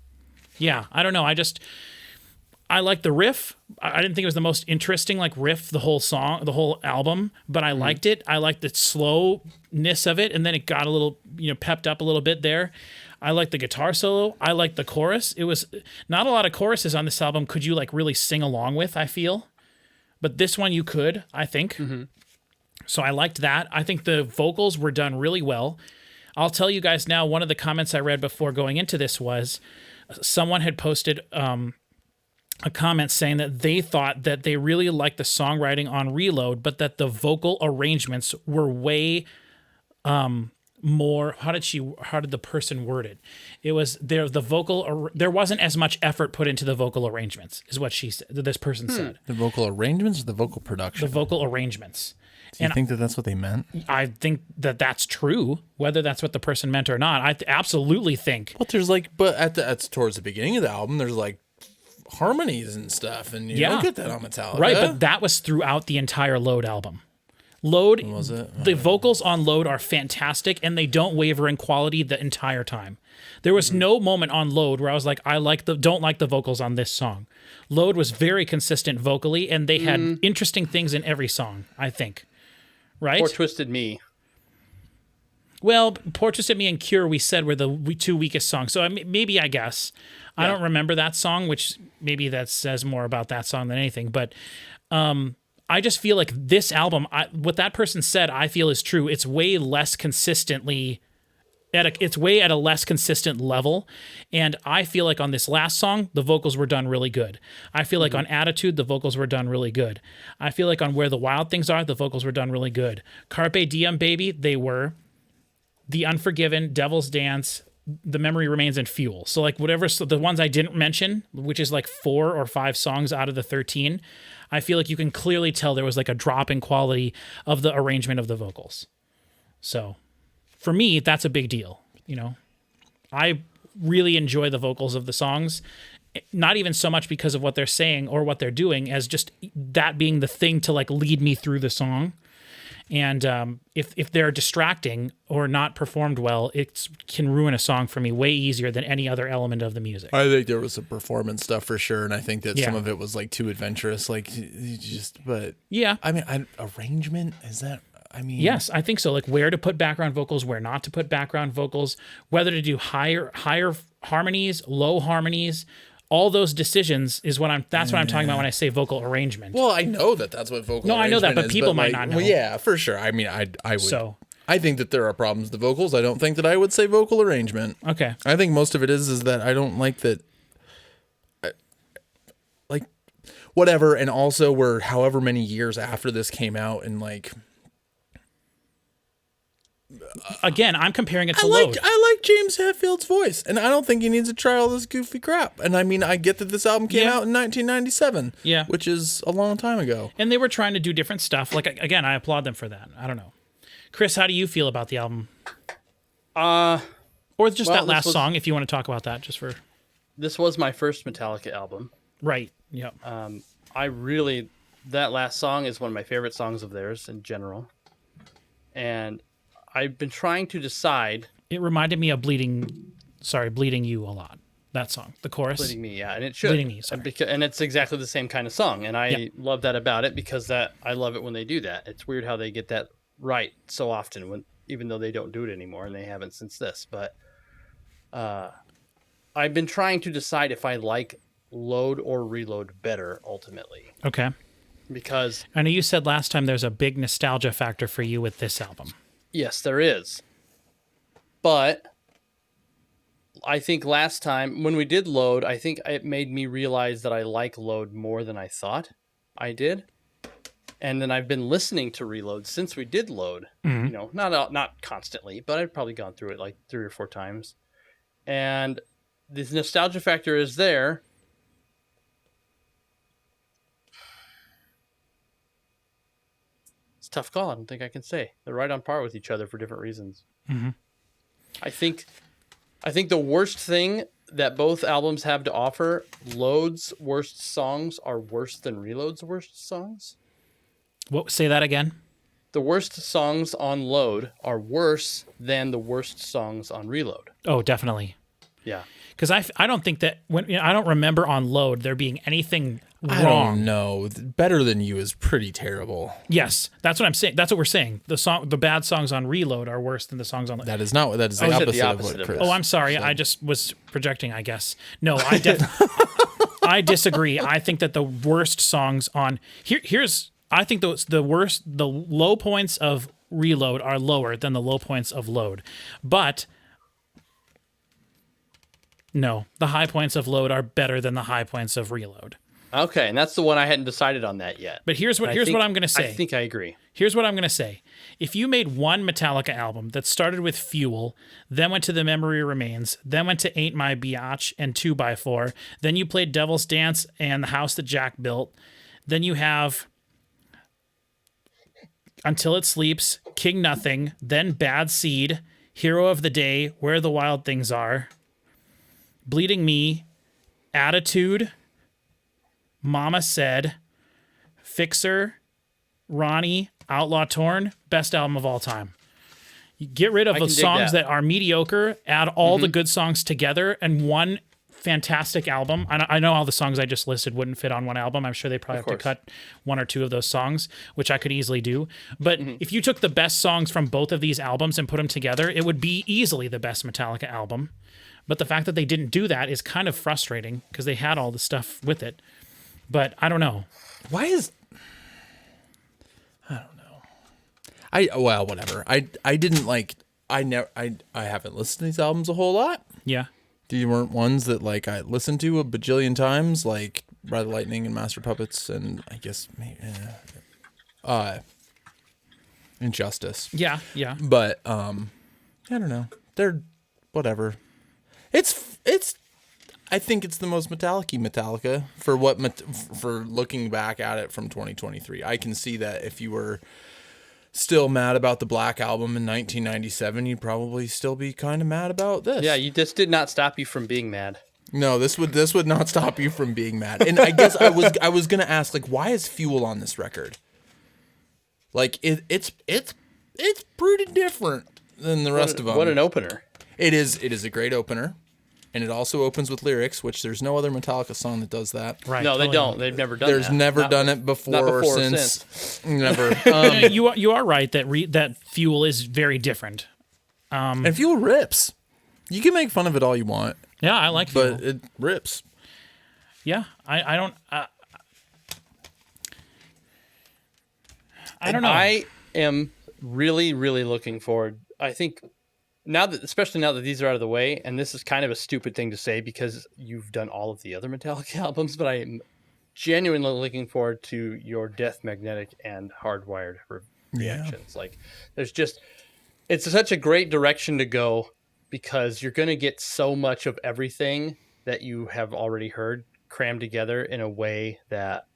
Yeah, I don't know. I like the riff. I didn't think it was the most interesting riff, the whole song, the whole album, but I liked it. I liked the slowness of it, and then it got a little, pepped up a little bit there. I liked the guitar solo. I liked the chorus. It was not a lot of choruses on this album could you really sing along with, I feel. But this one you could, I think. Mm-hmm. So I liked that. I think the vocals were done really well. I'll tell you guys now, one of the comments I read before going into this was someone had posted a comment saying that they thought that they really liked the songwriting on Reload, but that the vocal arrangements were way more. How did the person word it? It was there wasn't as much effort put into the vocal arrangements, is what she said. This person said. The vocal arrangements or the vocal production? The vocal arrangements. Do you think that that's what they meant? I think that that's true. Whether that's what the person meant or not, I absolutely think. But there's that's towards the beginning of the album. There's harmonies and stuff, and you don't get that on Metallica, right? But that was throughout the entire Load album. Load was it? The vocals on Load are fantastic, and they don't waver in quality the entire time. There was no moment on Load where I was like, don't like the vocals on this song. Load was very consistent vocally, and they had interesting things in every song, I think. Right? Or Twisted Me. Well, Poor Twisted Me and Cure, we said, were the 2 weakest songs. So maybe, I guess. Yeah. I don't remember that song, which maybe that says more about that song than anything. But I just feel like this album, what that person said, I feel is true. It's way less consistently... It's way at a less consistent level, and I feel like on this last song, the vocals were done really good. I feel like on Attitude, the vocals were done really good. I feel like on Where the Wild Things Are, the vocals were done really good. Carpe Diem, Baby, they were. The Unforgiven, Devil's Dance, The Memory Remains, and Fuel. So the ones I didn't mention, which is 4 or 5 songs out of the 13, I feel like you can clearly tell there was a drop in quality of the arrangement of the vocals. So... for me, that's a big deal. I really enjoy the vocals of the songs, not even so much because of what they're saying or what they're doing, as just that being the thing to lead me through the song. And if they're distracting or not performed well, it can ruin a song for me way easier than any other element of the music. I think there was some performance stuff for sure, and I think that some of it was too adventurous. But yeah, I mean, arrangement is that. Yes, I think so. Where to put background vocals, where not to put background vocals, whether to do higher harmonies, low harmonies, all those decisions is that's what I'm talking about when I say vocal arrangement. Well, I know that's what vocal. No, I know that, but people might not know. Well, yeah, for sure. I mean, I would. So I think that there are problems with the vocals. I don't think that I would say vocal arrangement. Okay. I think most of it is that I don't like that. Whatever, and also we're however many years after this came out, and again, I'm comparing it to Load. I like James Hetfield's voice, and I don't think he needs to try all this goofy crap. And I mean, I get that this album came out in 1997, which is a long time ago. And they were trying to do different stuff. Again, I applaud them for that. I don't know. Chris, how do you feel about the album? Or just that last song, if you want to talk about that, just for... This was my first Metallica album. Right, yep. That last song is one of my favorite songs of theirs in general. And... I've been trying to decide. It reminded me of Bleeding You a lot. that song, the chorus. Bleeding Me, yeah, and it should. Bleeding Me, sorry. And it's exactly the same kind of song, and I Yeah. love that about it because I love it when they do that. It's weird how they get that right so often, even though they don't do it anymore, and they haven't since this. But I've been trying to decide if I like Load or Reload better ultimately, Okay. because I know you said last time there's a big nostalgia factor for you with this album. yes, there is, but I think last time when we did Load, I think it made me realize that I like Load more than I thought I did. And then I've been listening to Reload since we did Load. Mm-hmm. You know, not constantly, but I've probably gone through it like 3 or 4 times. And the nostalgia factor is there. It's a tough call. I don't think I can say. They're right on par with each other for different reasons. Mm-hmm. I think the worst thing that both albums have to offer, Load's worst songs are worse than Reload's worst songs. What? Say that again. The worst songs on Load are worse than the worst songs on Reload. Oh, definitely. Yeah. Because I don't think that I don't remember on Load there being anything I wrong. don't know. Better Than You is pretty terrible. Yes, that's what I'm saying. That's what we're saying. The bad songs on Reload are worse than the songs on. That is not what. That is the said opposite, the opposite of of what Chris. Oh, I'm sorry. I just was projecting, I guess. No, I disagree. I think that the worst songs on here's I think the low points of Reload are lower than the low points of Load. But no, the high points of Load are better than the high points of Reload. Okay, and that's the one I hadn't decided on that yet. But here's what I'm going to say. I think I agree. Here's what I'm going to say. If you made one Metallica album that started with Fuel, then went to The Memory Remains, then went to Ain't My Biatch and 2x4, then you played Devil's Dance and The House That Jack Built, then you have Until It Sleeps, King Nothing, then Bad Seed, Hero of the Day, Where the Wild Things Are, Bleeding Me, Attitude, Mama Said, Fixxxer, Ronnie, Outlaw Torn, best album of all time. You get rid of the songs that are mediocre, add all the good songs together, and one fantastic album. I know all the songs I just listed wouldn't fit on one album. I'm sure they probably have to cut 1 or 2 of those songs, which I could easily do. But if you took the best songs from both of these albums and put them together, it would be easily the best Metallica album. But the fact that they didn't do that is kind of frustrating because they had all the stuff with it. But I don't know. Why is... I don't know. Well, whatever. I didn't like... I haven't listened to these albums a whole lot. Yeah. These weren't ones that like I listened to a bajillion times, like Ride the Lightning and Master Puppets, and I guess maybe Injustice. Yeah. But I don't know. They're whatever. It's I think it's the most Metallica for looking back at it from 2023. I can see that if you were still mad about the Black Album in 1997, you'd probably still be kind of mad about this. Yeah, this did not stop you from being mad. No, this would not stop you from being mad. And I guess I was gonna ask, like, why is Fuel on this record? Like it's pretty different than the rest of them. What an opener! It is a great opener. And it also opens with lyrics, which there's no other Metallica song that does that. Right. No, they don't. They've never done There's that. never done it before, not before or or since. Never. You are right that Fuel is very different. And Fuel rips. You can make fun of it all you want, Yeah, I like Fuel. but it rips. Yeah, I don't I don't know. I am really, really looking forward. I think especially now that these are out of the way, and this is kind of a stupid thing to say because you've done all of the other Metallica albums, but I am genuinely looking forward to your Death Magnetic and Hardwired reactions. Like, it's such a great direction to go because you're going to get so much of everything that you have already heard crammed together in a way that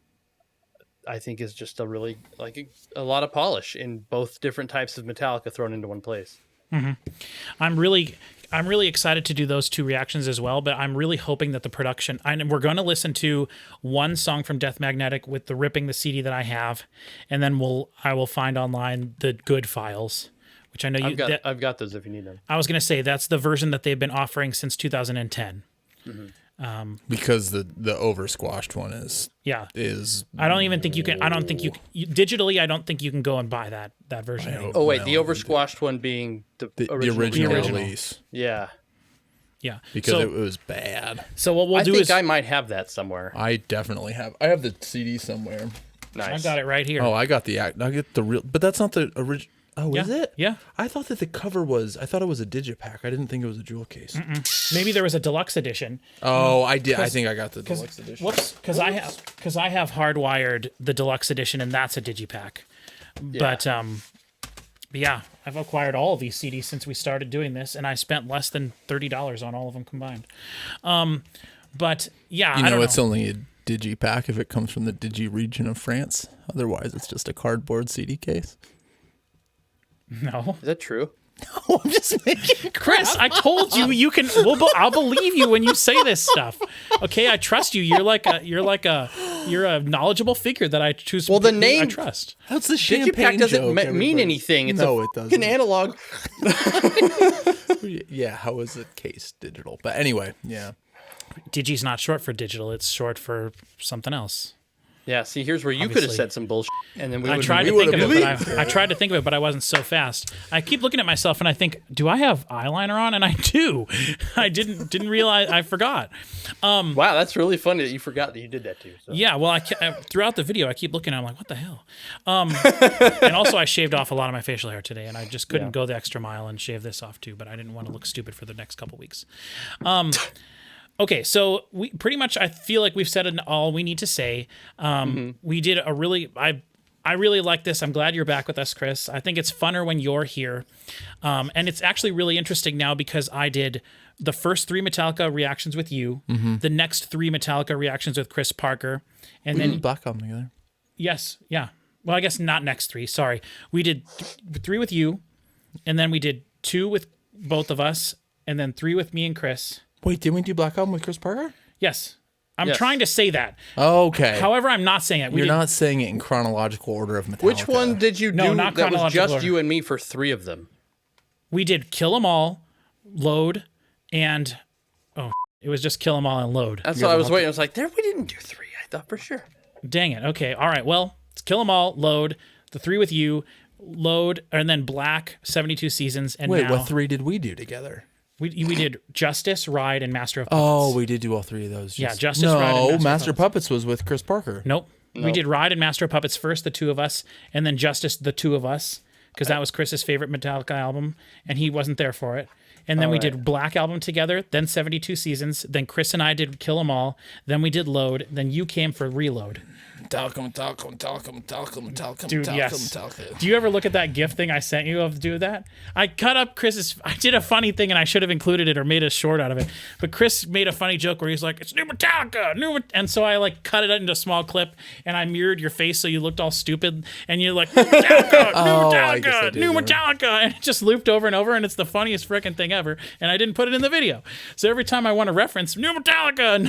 I think is just a really a lot of polish in both different types of Metallica thrown into one place. I'm really excited to do those 2 reactions as well, but I'm really hoping that the production, and we're going to listen to one song from Death Magnetic with the ripping the CD that I have, and then I will find online the good files, which I know I've got those if you need them. I was going to say that's the version that they've been offering since 2010. Because the over squashed one is I don't even think you can. I don't think digitally. I don't think you can go and buy that version. Anymore. Oh wait, the oversquashed one being the original release. Yeah. Yeah, because it was bad. So what we'll do is I might have that somewhere. I definitely have. I have the CD somewhere. Nice. I've got it right here. Oh, I got the real, but that's not the original. Oh, Yeah. is it? Yeah. I thought that the cover was. I thought it was a digipack. I didn't think it was a jewel case. Maybe there was a deluxe edition. Oh, I did. I think I got the deluxe edition. Whoops, because I have hardwired the deluxe edition, and that's a digipack. Yeah. But yeah, I've acquired all of these CDs since we started doing this, and I spent less than $30 on all of them combined. But yeah, I don't know. It's only a digipack if it comes from the Digi region of France. Otherwise, it's just a cardboard CD case. No, Is that true? No, I'm just making Chris, I told you you can. Well, I'll believe you when you say this stuff. Okay, I trust you. You're a knowledgeable figure that I choose. Well, the name I trust. That's the Digipack champagne doesn't joke, mean everybody. anything. It's No, a it doesn't. fucking analog. Yeah, how is it case digital? But anyway, yeah. Digi's not short for digital. It's short for something else. Yeah. See, here's where you could have Obviously. said some bullshit, and then I tried to think of it, but I tried to think of it, but I wasn't so fast. I keep looking at myself and I think, do I have eyeliner on? And I do. I didn't realize. I forgot. Wow, that's really funny that you forgot that you did that too. So. Yeah. Well, throughout the video, I keep looking. I'm like, what the hell? And also, I shaved off a lot of my facial hair today, and I just couldn't go the extra mile and shave this off too. But I didn't want to look stupid for the next couple weeks. Okay, so we pretty much, I feel like we've said all we need to say. We did a really, I really like this. I'm glad you're back with us, Chris. I think it's funner when you're here. And it's actually really interesting now because I did the first 3 Metallica reactions with you, the next 3 Metallica reactions with Chris Parker, and then Black Album together. Yes, yeah. Well, I guess not next 3. Sorry, we did 3 with you, and then we did 2 with both of us, and then 3 with me and Chris. Wait, didn't we do Black Album with Chris Parker? Yes. I'm Yes. trying to say that. Okay. However, I'm not saying it. You're not saying it in chronological order of Metallica. Which one did you do No, not that was chronological just order. you and me for 3 of them? We did Kill 'Em All, Load, and it was just Kill 'Em All and Load. That's what I was waiting. I was like, we didn't do 3. I thought for sure. Dang it. Okay. All right. Well, it's Kill 'Em All, Load, the 3 with you, Load, and then Black, 72 Seasons, and Wait, now what 3 did we do together? we did Justice, Ride, and Master of Puppets. Oh, we did do all 3 of those. Yeah, Justice, Ride, and No, Master Master of Puppets was with Chris Parker. Nope. We did Ride and Master of Puppets first, the 2 of us, and then Justice, the 2 of us, because that was Chris's favorite Metallica album, and he wasn't there for it. And then we did Black Album together, then 72 Seasons, then Chris and I did Kill 'Em All, then we did Load, then you came for Reload. Metallica. Dude, yes. Do you ever look at that GIF thing I sent you of do that? I cut up I did a funny thing and I should have included it or made a short out of it. But Chris made a funny joke where he's like, it's new Metallica, and so I cut it into a small clip and I mirrored your face so you looked all stupid and you're like, Metallica, new Metallica, and it just looped over and over and it's the funniest freaking thing ever. And I didn't put it in the video. So every time I want to reference new Metallica,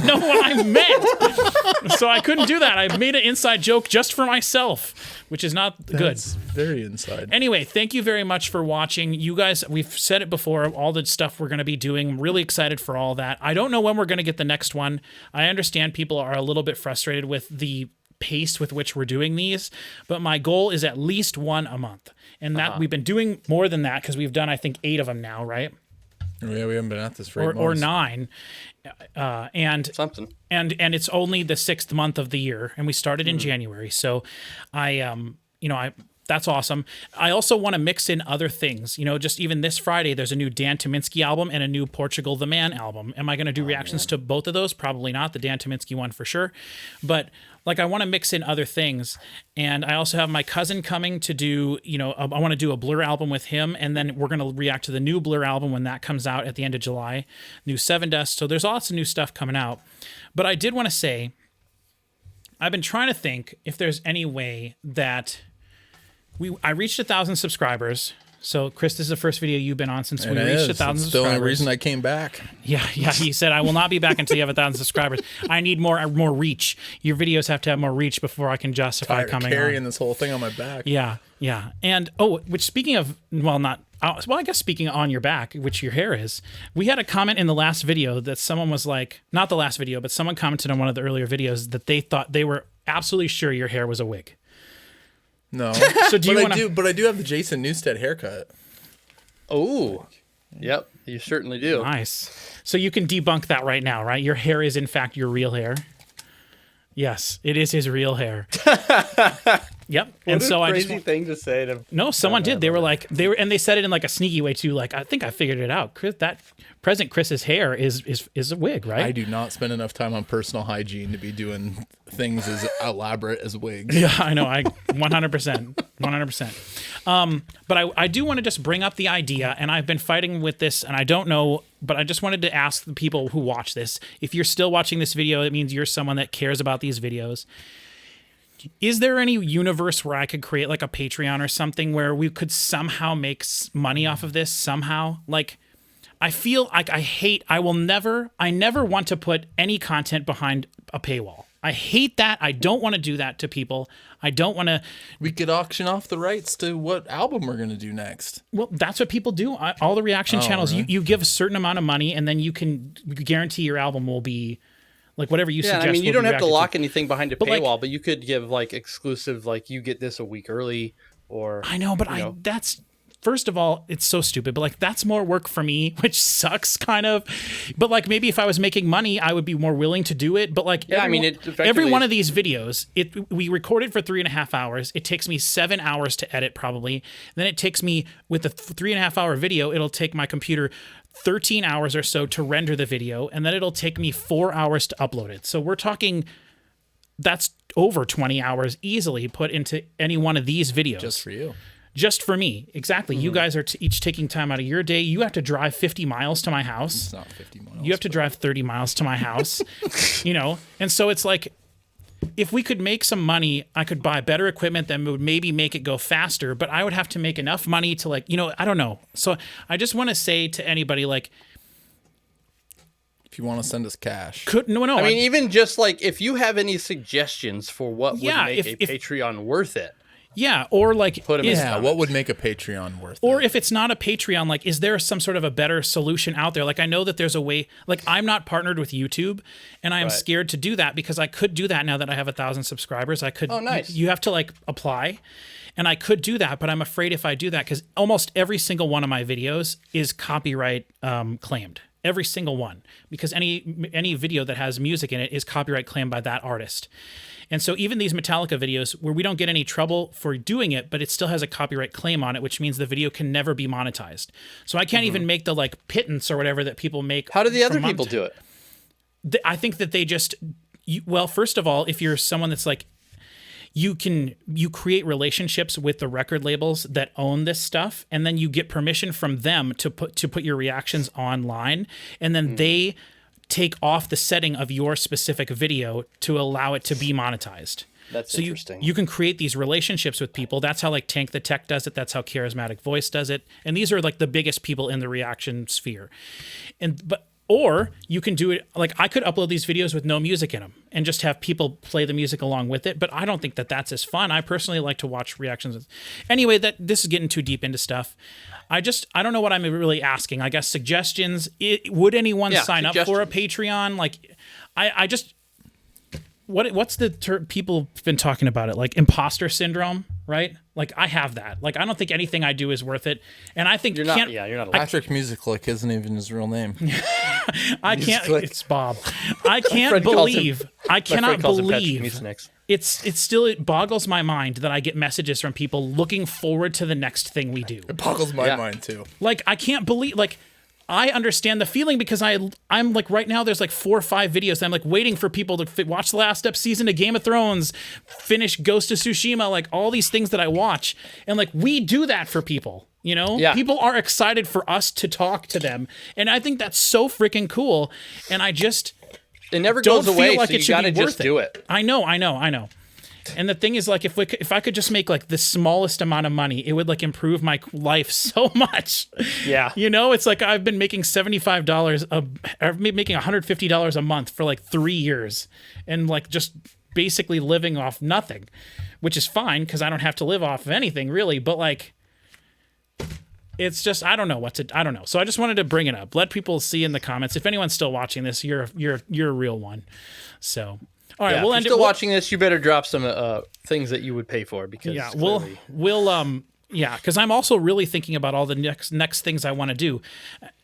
know what I meant. So I couldn't do that. I made an inside joke just for myself, which is not good. That's very inside. Anyway, thank you very much for watching. You guys, we've said it before, all the stuff we're going to be doing. I'm really excited for all that. I don't know when we're going to get the next one. I understand people are a little bit frustrated with the pace with which we're doing these, but my goal is at least 1 a month. And that we've been doing more than that because we've done, I think, 8 of them now, right? Yeah, we haven't been at this for 8 months. Or 9. And Something. and it's only the 6th month of the year, and we started in January. So that's awesome. I also want to mix in other things. Just even this Friday, there's a new Dan Tyminski album and a new Portugal the Man album. Am I going to do reactions to both of those? Probably not. The Dan Tyminski one for sure. But I want to mix in other things. And I also have my cousin coming to do, I want to do a Blur album with him. And then we're going to react to the new Blur album when that comes out at the end of July. New Seven Dust. So there's lots of new stuff coming out. But I did want to say, I've been trying to think if there's any way that I reached 1,000 subscribers. So, Chris, this is the first video you've been on since we It reached is. 1,000 It's subscribers. the only reason I came back. Yeah. He said, I will not be back until you have 1,000 subscribers. I need more reach. Your videos have to have more reach before I can justify Tired of coming carrying on. this whole thing on my back. Yeah. And, which speaking of, I guess speaking on your back, which your hair is, we had a comment in the last video that someone was like, not the last video, but someone commented on one of the earlier videos that they thought they were absolutely sure your hair was a wig. No. So do you want to... But I do have the Jason Newsted haircut. Oh, yep, you certainly do. Nice. So you can debunk that right now, right? Your hair is in fact your real hair. Yes, it is his real hair. Yep. And What so a I crazy just thing to say to. no, someone did. They were like and they said it in like a sneaky way too. Like I think I figured it out. Chris, that present Chris's hair is a wig, right? I do not spend enough time on personal hygiene to be doing things as elaborate as wigs. Yeah, I know. I 100%. But I do want to just bring up the idea, and I've been fighting with this, and I don't know, but I just wanted to ask the people who watch this, if you're still watching this video, it means you're someone that cares about these videos. Is there any universe where I could create like a Patreon or something where we could somehow make money off of this somehow? Like, I feel like I never want to put any content behind a paywall. I hate that. I don't want to do that to people. I don't want to. We could auction off the rights to what album we're going to do next. Well, that's what people do. All the reaction channels, really? you give a certain amount of money, and then you can guarantee your album will be like whatever you Yeah, suggest. I mean, you will don't be have to reacted lock anything behind a But, like- paywall, but you could give like exclusive, like you get this a week early, or I know, but that's first of all, it's so stupid. But like that's more work for me, which sucks kind of. But like maybe if I was making money, I would be more willing to do it. But like Yeah, I mean, it every effectively one is- of these videos, we recorded for 3.5 hours. It takes me 7 hours to edit probably. Then it takes me with a 3.5 hour video, it'll take my computer 13 hours or so to render the video, and then it'll take me 4 hours to upload it. So we're talking that's over 20 hours easily put into any one of these videos. Just for you. Just for me. Exactly. You guys are each taking time out of your day. You have to drive 50 miles to my house. It's not 50 miles. You have to drive 30 miles to my house, And so it's like, if we could make some money, I could buy better equipment that would maybe make it go faster, but I would have to make enough money to like, I don't know. So I just want to say to anybody, like, If you want to send us cash. no. I mean, even just like if you have any suggestions for what Yeah, would make if- a Patreon worth it, yeah, or like, Put 'em in. Yeah, what would make a Patreon worth or it? if it's not a Patreon, like, is there some sort of a better solution out there? Like, I know that there's a way, like, I'm not partnered with YouTube, and I am Right. scared to do that because I could do that now that I have 1,000 subscribers. I could, Oh, nice. you have to, like, apply, and I could do that, but I'm afraid if I do that, because almost every single one of my videos is copyright claimed. Every single one, because any video that has music in it is copyright claimed by that artist. And so even these Metallica videos where we don't get any trouble for doing it, but it still has a copyright claim on it, which means the video can never be monetized. So I can't even make the like pittance or whatever that people make. how do the other from people do it? I think that they just, well, first of all, if you're someone that's like, you create relationships with the record labels that own this stuff, and then you get permission from them to put your reactions online, and then they take off the setting of your specific video to allow it to be monetized. That's So interesting. you can create these relationships with people. That's how like Tank the Tech does it. That's how Charismatic Voice does it. And these are like the biggest people in the reaction sphere. Or you can do it like I could upload these videos with no music in them and just have people play the music along with it. But I don't think that that's as fun. I personally like to watch reactions. Anyway, this is getting too deep into stuff. I don't know what I'm really asking. I guess suggestions. Would anyone sign up for a Patreon? Like, I just. What's the people have been talking about it, like imposter syndrome, right? Like I have that. Like I don't think anything I do is worth it, and I think You're not. Yeah, you're not. Allowed. Patrick Musilek isn't even his real name. I can't. Musilek. It's Bob. I can't friend calls him- believe. I My cannot friend calls him Patrick believe. Musilek. It's still it boggles my mind that I get messages from people looking forward to the next thing we do. It boggles my Yeah. mind too. Like I can't believe like. I understand the feeling because I'm like right now there's like 4 or 5 videos that I'm like waiting for people to watch the last season of Game of Thrones, finish Ghost of Tsushima, like all these things that I watch, and like we do that for people, Yeah. People are excited for us to talk to them, and I think that's so freaking cool, and I just It never don't goes away, feel like so it you should gotta be worth just do it. I know. And the thing is, like, if I could just make like the smallest amount of money, it would like improve my life so much. Yeah. You know, it's like I've been making $75 I've been making $150 a month for like 3 years, and like just basically living off nothing, which is fine because I don't have to live off of anything really. But like, it's just I don't know. So I just wanted to bring it up. Let people see in the comments. If anyone's still watching this, you're a real one. So. All right, Yeah, we'll if end you're still it. watching this, you better drop some things that you would pay for because Yeah, clearly... because I'm also really thinking about all the next things I want to do.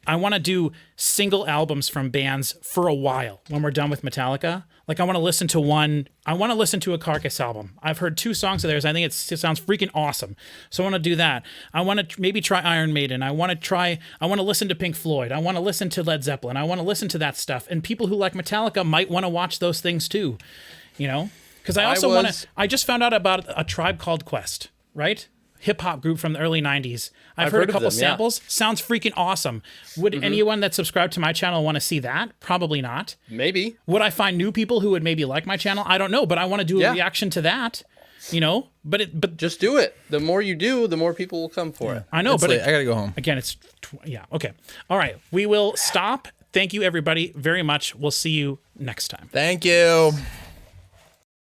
I want to do single albums from bands for a while when we're done with Metallica. Like I want to listen to a Carcass album. I've heard 2 songs of theirs. I think it sounds freaking awesome. So I want to do that. I want to maybe try Iron Maiden. I want to listen to Pink Floyd. I want to listen to Led Zeppelin. I want to listen to that stuff. And people who like Metallica might want to watch those things too, you know? Because I just found out about a Tribe Called Quest, right? Hip hop group from the early 90s. I've heard a couple of them, yeah. samples. Sounds freaking awesome. Would anyone that subscribed to my channel want to see that? Probably not. Maybe. Would I find new people who would maybe like my channel? I don't know, but I want to do a reaction to that, you know? But Just do it. The more you do, the more people will come for it. I know, It's but late. I gotta go home. again, it's okay. All right, we will stop. Thank you everybody very much. We'll see you next time. Thank you.